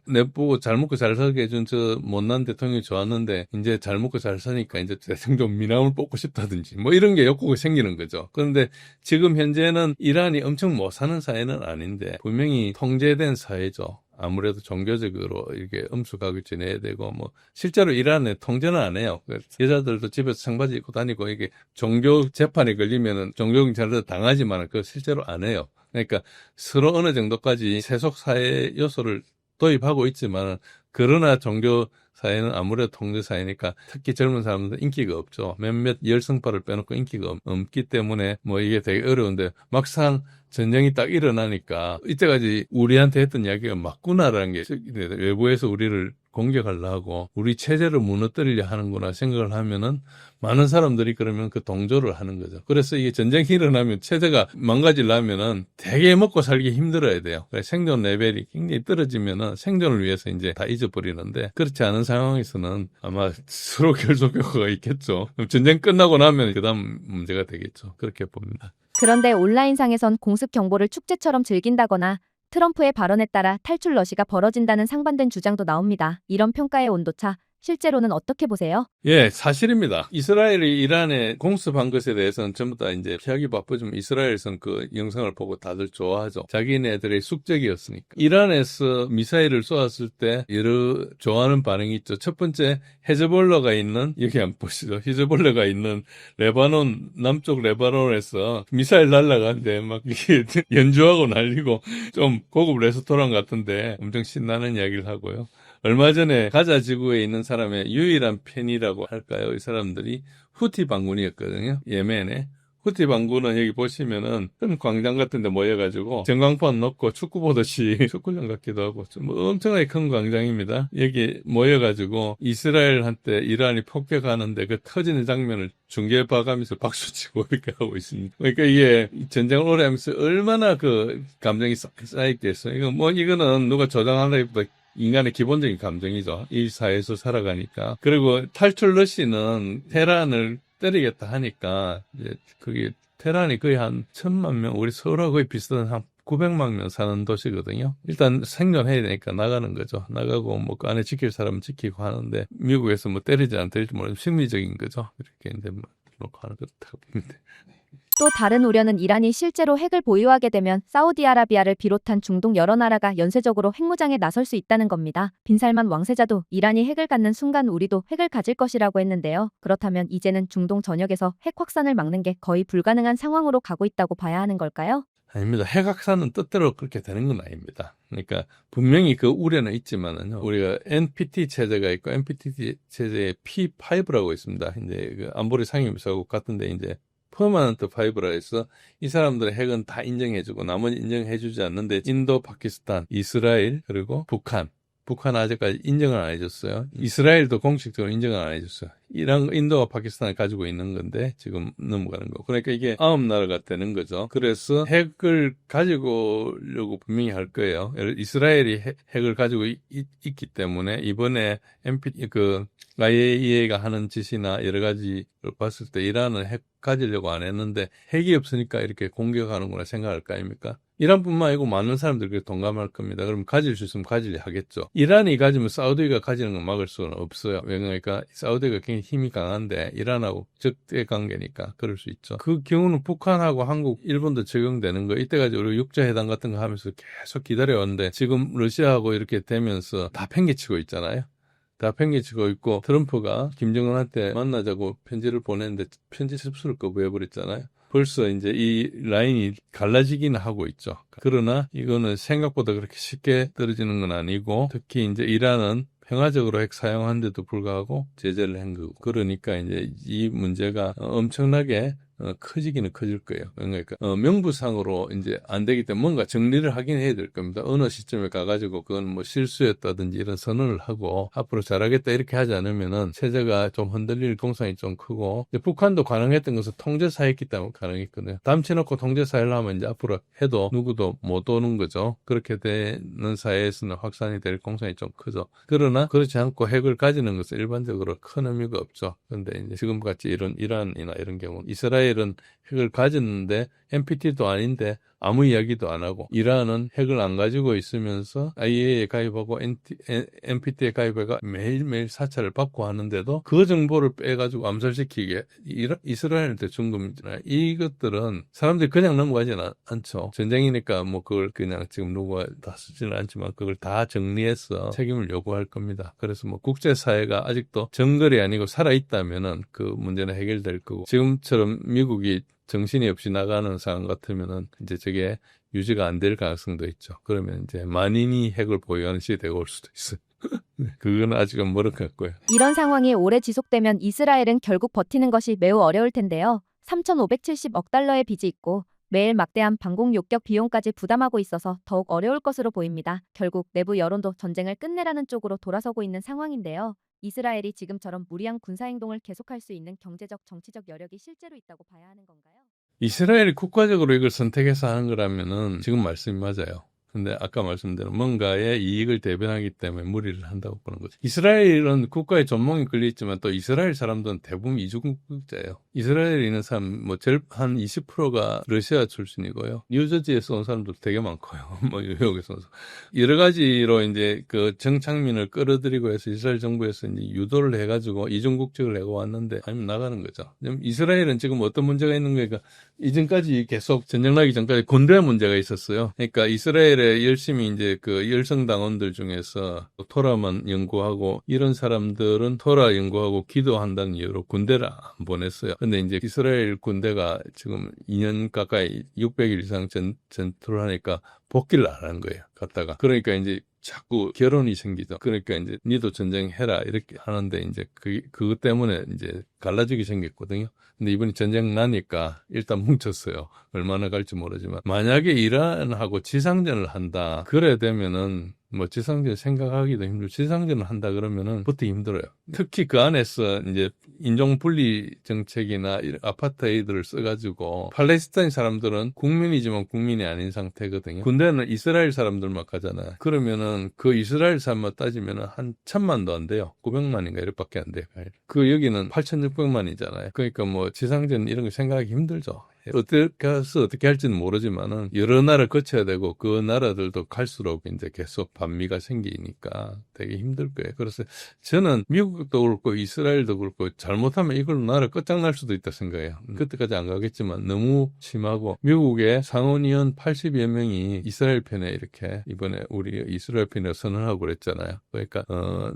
내보고 잘 먹고 잘 살게 해준 저 못난 대통령이 좋았는데 이제 잘 먹고 잘 사니까 이제 대통령 미남을 뽑고 싶다든지 뭐 이런 게 욕구가 생기는 거죠. 그런데 지금 현재는 이란이 엄청 못 사는 사회는 아닌데 분명히 통제된 사회죠. 아무래도 종교적으로 이렇게 엄숙하게 지내야 되고, 뭐, 실제로 이란에 통제는 안 해요. 여자들도 집에서 청바지 입고 다니고, 이게 종교 재판에 걸리면은 종교경찰도 당하지만, 그거 실제로 안 해요. 그러니까 서로 어느 정도까지 세속사회 요소를 도입하고 있지만, 그러나 종교 사회는 아무래도 통제 사회니까 특히 젊은 사람들은 인기가 없죠. 몇몇 열성파를 빼놓고 인기가 없기 때문에 뭐 이게 되게 어려운데 막상 전쟁이 딱 일어나니까 이때까지 우리한테 했던 이야기가 맞구나라는 게 외부에서 우리를 공격하려고 우리 체제를 무너뜨리려 하는구나 생각을 하면은 많은 사람들이 그러면 그 동조를 하는 거죠. 그래서 이게 전쟁이 일어나면 체제가 망가지려면은 되게 먹고 살기 힘들어야 돼요. 생존 레벨이 굉장히 떨어지면은 생존을 위해서 이제 다 잊어버리는데 그렇지 않은 상황에서는 아마 서로 결속 효과가 있겠죠. 전쟁 끝나고 나면 그 다음 문제가 되겠죠. 그렇게 봅니다. 그런데 온라인상에선 공습 경보를 축제처럼 즐긴다거나 트럼프의 발언에 따라 탈출 러시가 벌어진다는 상반된 주장도 나옵니다. 이런 평가의 온도차, 실제로는 어떻게 보세요? 예, 사실입니다. 이스라엘이 이란에 공습한 것에 대해서는 전부 다 이제 피하기 바쁘지만 이스라엘에서는 그 영상을 보고 다들 좋아하죠. 자기네들의 숙적이었으니까. 이란에서 미사일을 쏘았을 때 여러 좋아하는 반응이 있죠. 첫 번째, 헤즈볼라가 있는, 여기 한번 보시죠. 헤즈볼라가 있는 레바논, 남쪽 레바논에서 미사일 날아가는데 막 연주하고 날리고 좀 고급 레스토랑 같은데 엄청 신나는 이야기를 하고요. 얼마 전에 가자 지구에 있는 사람의 유일한 팬이라고 할까요? 이 사람들이 후티 반군이었거든요. 예멘에. 후티 반군은 여기 보시면은 큰 광장 같은 데 모여가지고 전광판 넣고 축구 보듯이 축구장 같기도 하고 뭐 엄청나게 큰 광장입니다. 여기 모여가지고 이스라엘한테 이란이 폭격하는데 그 터지는 장면을 중계 봐가면서 박수치고 이렇게 하고 있습니다. 그러니까 이게 전쟁을 오래 하면서 얼마나 그 감정이 쌓이겠어요. 이거는 누가 조장하다기보다 인간의 기본적인 감정이죠. 이 사회에서 살아가니까. 그리고 탈출 러시는 테란을 때리겠다 하니까, 이제, 그게, 테란이 거의 한 1000만 명, 우리 서울하고 거의 비슷한 한 900만 명 사는 도시거든요. 일단 생존해야 되니까 나가는 거죠. 나가고, 뭐, 그 안에 지킬 사람은 지키고 하는데, 미국에서 뭐 때리지 안 때릴지 모르는 심리적인 거죠. 이렇게 이제 뭐, 놓고 하는 것같다고 봅니다. 또 다른 우려는 이란이 실제로 핵을 보유하게 되면 사우디아라비아를 비롯한 중동 여러 나라가 연쇄적으로 핵무장에 나설 수 있다는 겁니다. 빈살만 왕세자도 이란이 핵을 갖는 순간 우리도 핵을 가질 것이라고 했는데요. 그렇다면 이제는 중동 전역에서 핵 확산을 막는 게 거의 불가능한 상황으로 가고 있다고 봐야 하는 걸까요? 아닙니다. 핵 확산은 뜻대로 그렇게 되는 건 아닙니다. 그러니까 분명히 그 우려는 있지만은요. 우리가 NPT 체제가 있고 NPT 체제에 P5라고 있습니다. 이제 그 안보리 상임이사국 같은데 이제 퍼머넌트 5라 해서 이 사람들의 핵은 다 인정해주고 나머지 인정해주지 않는데 인도, 파키스탄, 이스라엘 그리고 북한 아직까지 인정을 안 해줬어요. 이스라엘도 공식적으로 인정을 안 해줬어요. 이란, 인도와 파키스탄을 가지고 있는 건데 지금 넘어가는 거. 그러니까 이게 9나라가 되는 거죠. 그래서 핵을 가지고려고 분명히 할 거예요. 이스라엘이 핵을 가지고 있기 때문에 이번에 IAEA가 하는 짓이나 여러 가지를 봤을 때 이란은 핵 가지려고 안 했는데 핵이 없으니까 이렇게 공격하는구나 생각할 거 아닙니까? 이란뿐만 아니고 많은 사람들이 그렇게 동감할 겁니다. 그럼 가질 수 있으면 가지려 하겠죠. 이란이 가지면 사우디가 가지는 건 막을 수는 없어요. 왜냐니까 사우디가 굉장히 힘이 강한데 이란하고 적대 관계니까 그럴 수 있죠. 그 경우는 북한하고 한국, 일본도 적용되는 거. 이때까지 우리 육자회담 같은 거 하면서 계속 기다려왔는데 지금 러시아하고 이렇게 되면서 다 팽개치고 있잖아요. 다 팽개치고 있고 트럼프가 김정은한테 만나자고 편지를 보냈는데 편지 접수를 거부해버렸잖아요. 벌써 이제 이 라인이 갈라지기는 하고 있죠. 그러나 이거는 생각보다 그렇게 쉽게 떨어지는 건 아니고 특히 이제 이란은 평화적으로 핵 사용하는데도 불구하고 제재를 한 거고 그러니까 이제 이 문제가 엄청나게 커지기는 커질 거예요. 그러니까 명부상으로 이제 안 되기 때문에 뭔가 정리를 하긴 해야 될 겁니다. 어느 시점에 가가지고 그건 뭐 실수였다든지 이런 선언을 하고 앞으로 잘하겠다 이렇게 하지 않으면은 체제가 좀 흔들릴 공산이 좀 크고 북한도 가능했던 것은 통제사였기 때문에 가능했거든요. 담치놓고 통제사를 하면 이제 앞으로 해도 누구도 못 오는 거죠. 그렇게 되는 사회에서는 확산이 될 공산이 좀 크죠. 그러나 그렇지 않고 핵을 가지는 것은 일반적으로 큰 의미가 없죠. 그런데 이제 지금같이 이런 이란이나 이런 경우는 이스라엘은 핵을 가졌는데 NPT도 아닌데 아무 이야기도 안 하고 이란은 핵을 안 가지고 있으면서 IAEA에 가입하고 NPT에 가입해가 매일매일 사찰을 받고 하는데도 그 정보를 빼가지고 암살시키게 이스라엘한테 준 겁니다. 이것들은 사람들이 그냥 넘어가지는 않죠. 전쟁이니까 뭐 그걸 그냥 지금 누가 다 쓰지는 않지만 그걸 다 정리해서 책임을 요구할 겁니다. 그래서 뭐 국제사회가 아직도 정글이 아니고 살아있다면은 그 문제는 해결될 거고 지금처럼 미국이 정신이 없이 나가는 상황 같으면은 이제 저게 유지가 안 될 가능성도 있죠. 그러면 이제 만인이 핵을 보유하는 시대가 올 수도 있어요. 그건 아직은 멀은 것 같고요. 이런 상황이 오래 지속되면 이스라엘은 결국 버티는 것이 매우 어려울 텐데요. 3,570억 달러의 빚이 있고 매일 막대한 방공 욕격 비용까지 부담하고 있어서 더욱 어려울 것으로 보입니다. 결국 내부 여론도 전쟁을 끝내라는 쪽으로 돌아서고 있는 상황인데요. 이스라엘이 지금처럼 무리한 군사행동을 계속할 수 있는 경제적, 정치적 여력이 실제로 있다고 봐야 하는 건가요? 이스라엘이 국가적으로 이걸 선택해서 하는 거라면은 지금 말씀이 맞아요. 근데 아까 말씀대로 뭔가의 이익을 대변하기 때문에 무리를 한다고 보는 거죠. 이스라엘은 국가의 전몽이 걸려있지만 또 이스라엘 사람들은 대부분 이주국자예요. 이스라엘에 있는 사람 한 20%가 러시아 출신이고요. 뉴저지에서 온 사람도 되게 많고요. 뭐 뉴욕에서 온 사람. 여러 가지로 이제 그 정착민을 끌어들이고 해서 이스라엘 정부에서 이제 유도를 해가지고 이중국적을 내고 왔는데 아니면 나가는 거죠. 이스라엘은 지금 어떤 문제가 있는 거니까 이전까지 계속 전쟁 나기 전까지 군대 문제가 있었어요. 그러니까 이스라엘에 열심히 이제 그 열성당원들 중에서 토라만 연구하고 이런 사람들은 토라 연구하고 기도한다는 이유로 군대를 안 보냈어요. 근데 이제 이스라엘 군대가 지금 2년 가까이 600일 이상 전투를 하니까 복귀를 안 한 거예요. 갔다가. 그러니까 이제 자꾸 결혼이 생기죠. 그러니까 이제 니도 전쟁해라 이렇게 하는데 이제 그것 때문에 이제 갈라지기 생겼거든요. 근데 이번에 전쟁 나니까 일단 뭉쳤어요. 얼마나 갈지 모르지만. 만약에 이란하고 지상전을 한다. 그래 되면은 뭐 지상전 생각하기도 힘들고 지상전을 한다 그러면은 버티기 힘들어요. 특히 그 안에서 이제 인종분리 정책이나 이런 아파트헤이드를 써가지고 팔레스타인 사람들은 국민이지만 국민이 아닌 상태거든요. 군대는 이스라엘 사람들만 가잖아요. 그러면은 그 이스라엘 사람만 따지면은 한 1,000만도 안 돼요. 900만인가 이렇게밖에 안 돼요. 그 여기는 8,600만이잖아요. 그러니까 뭐 지상전 이런 거 생각하기 힘들죠. 어떻게 할지는 모르지만은 여러 나라를 거쳐야 되고 그 나라들도 갈수록 이제 계속 반미가 생기니까 되게 힘들 거예요. 그래서 저는 미국도 그렇고 이스라엘도 그렇고 잘못하면 이걸로 나라 끝장날 수도 있다 생각해요. 그때까지 안 가겠지만 너무 심하고 미국의 상원의원 80여 명이 이스라엘 편에 이렇게 이번에 우리 이스라엘 편에 선언하고 그랬잖아요. 그러니까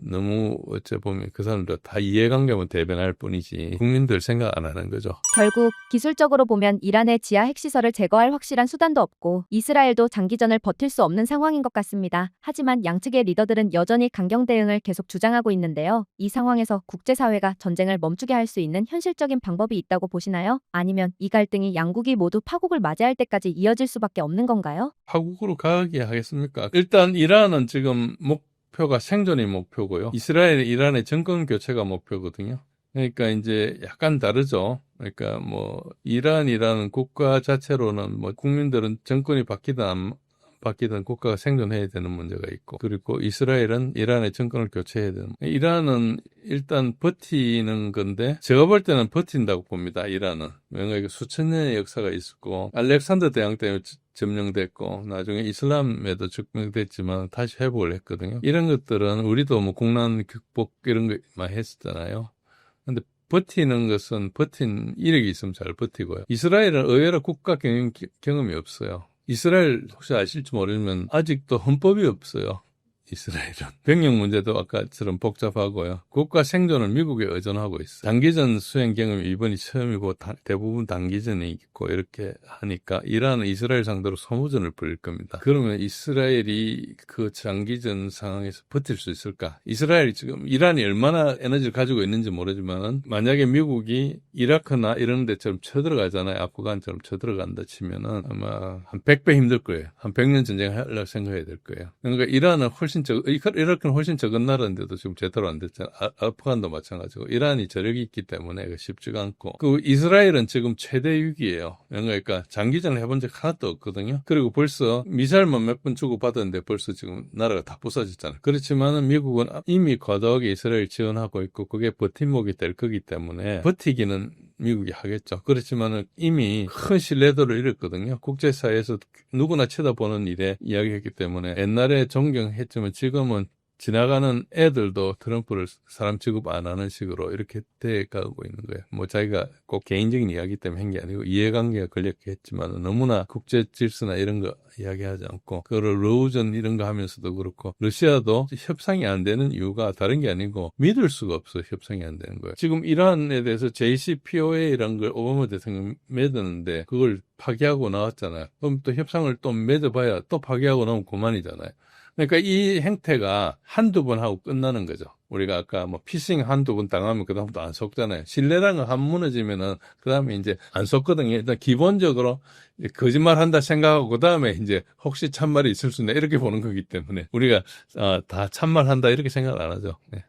너무 어째 보면 그 사람들 다 이해관계만 대변할 뿐이지 국민들 생각 안 하는 거죠. 결국 기술적으로 보면 이란의 지하 핵시설을 제거할 확실한 수단도 없고 이스라엘도 장기전을 버틸 수 없는 상황인 것 같습니다. 하지만 양측의 리더들은 여전히 강경 대응을 계속 주장하고 있는데요. 이 상황에서 국제사회가 전쟁을 멈추게 할 수 있는 현실적인 방법이 있다고 보시나요? 아니면 이 갈등이 양국이 모두 파국을 맞이할 때까지 이어질 수밖에 없는 건가요? 파국으로 가게 하겠습니까? 일단 이란은 지금 목표가 생존이 목표고요. 이란의 정권 교체가 목표거든요. 그러니까 이제 약간 다르죠. 그러니까 뭐 이란이라는 국가 자체로는 뭐 국민들은 정권이 바뀌든 안 바뀌든 국가가 생존해야 되는 문제가 있고, 그리고 이스라엘은 이란의 정권을 교체해야 되는. 이란은 일단 버티는 건데 제가 볼 때는 버틴다고 봅니다. 이란은 왜냐하면 수천 년의 역사가 있었고 알렉산더 대왕 때문에 점령됐고 나중에 이슬람에도 적용됐지만 다시 회복을 했거든요. 이런 것들은 우리도 뭐 국난 극복 이런 거 많이 했었잖아요. 근데 버티는 것은 버틴 이력이 있으면 잘 버티고요. 이스라엘은 의외로 국가 경험이 없어요. 이스라엘 혹시 아실지 모르지만 아직도 헌법이 없어요. 이스라엘은. 병력 문제도 아까처럼 복잡하고요. 국가 생존을 미국에 의존하고 있어요. 단기전 수행 경험이 이번이 처음이고 대부분 단기전이 있고 이렇게 하니까 이란은 이스라엘 상대로 소모전을 벌일 겁니다. 그러면 이스라엘이 그 장기전 상황에서 버틸 수 있을까? 이스라엘이 지금 이란이 얼마나 에너지를 가지고 있는지 모르지만은 만약에 미국이 이라크나 이런 데처럼 쳐들어가잖아요. 아프간처럼 쳐들어간다 치면은 아마 한 100배 힘들 거예요. 한 100년 전쟁을 하려고 생각해야 될 거예요. 그러니까 이란은 이라크는 훨씬 적은 나라인데도 지금 제대로 안 됐잖아요. 아프간도 마찬가지고. 이란이 저력이 있기 때문에 쉽지가 않고. 그 이스라엘은 지금 최대 위기예요. 그러니까 장기전을 해본 적 하나도 없거든요. 그리고 벌써 미사일만 몇 번 주고받았는데 벌써 지금 나라가 다 부서졌잖아요. 그렇지만은 미국은 이미 과도하게 이스라엘 지원하고 있고 그게 버팀목이 될 거기 때문에 버티기는 미국이 하겠죠. 그렇지만은 이미 큰 신뢰도를 잃었거든요. 국제사회에서 누구나 쳐다보는 일에 이야기했기 때문에 옛날에 존경했지만 지금은 지나가는 애들도 트럼프를 사람 취급 안 하는 식으로 이렇게 돼가고 있는 거예요. 뭐 자기가 꼭 개인적인 이야기 때문에 한 게 아니고 이해관계가 걸렸겠지만 너무나 국제 질서나 이런 거 이야기하지 않고 그걸 러우전 이런 거 하면서도 그렇고 러시아도 협상이 안 되는 이유가 다른 게 아니고 믿을 수가 없어요. 협상이 안 되는 거예요. 지금 이란에 대해서 JCPOA라는 걸 오바마 대통령이 맺었는데 그걸 파기하고 나왔잖아요. 그럼 또 협상을 또 맺어봐야 또 파기하고 나오면 그만이잖아요. 그러니까 이 행태가 한두 번 하고 끝나는 거죠. 우리가 아까 뭐 피싱 한두 번 당하면 그다음부터 안 속잖아요. 신뢰라는 거 한 번 무너지면은 그다음에 이제 안 속거든요. 일단 기본적으로 거짓말 한다 생각하고 그다음에 이제 혹시 참말이 있을 수 있나 이렇게 보는 거기 때문에 우리가 다 참말 한다 이렇게 생각 안 하죠. 네.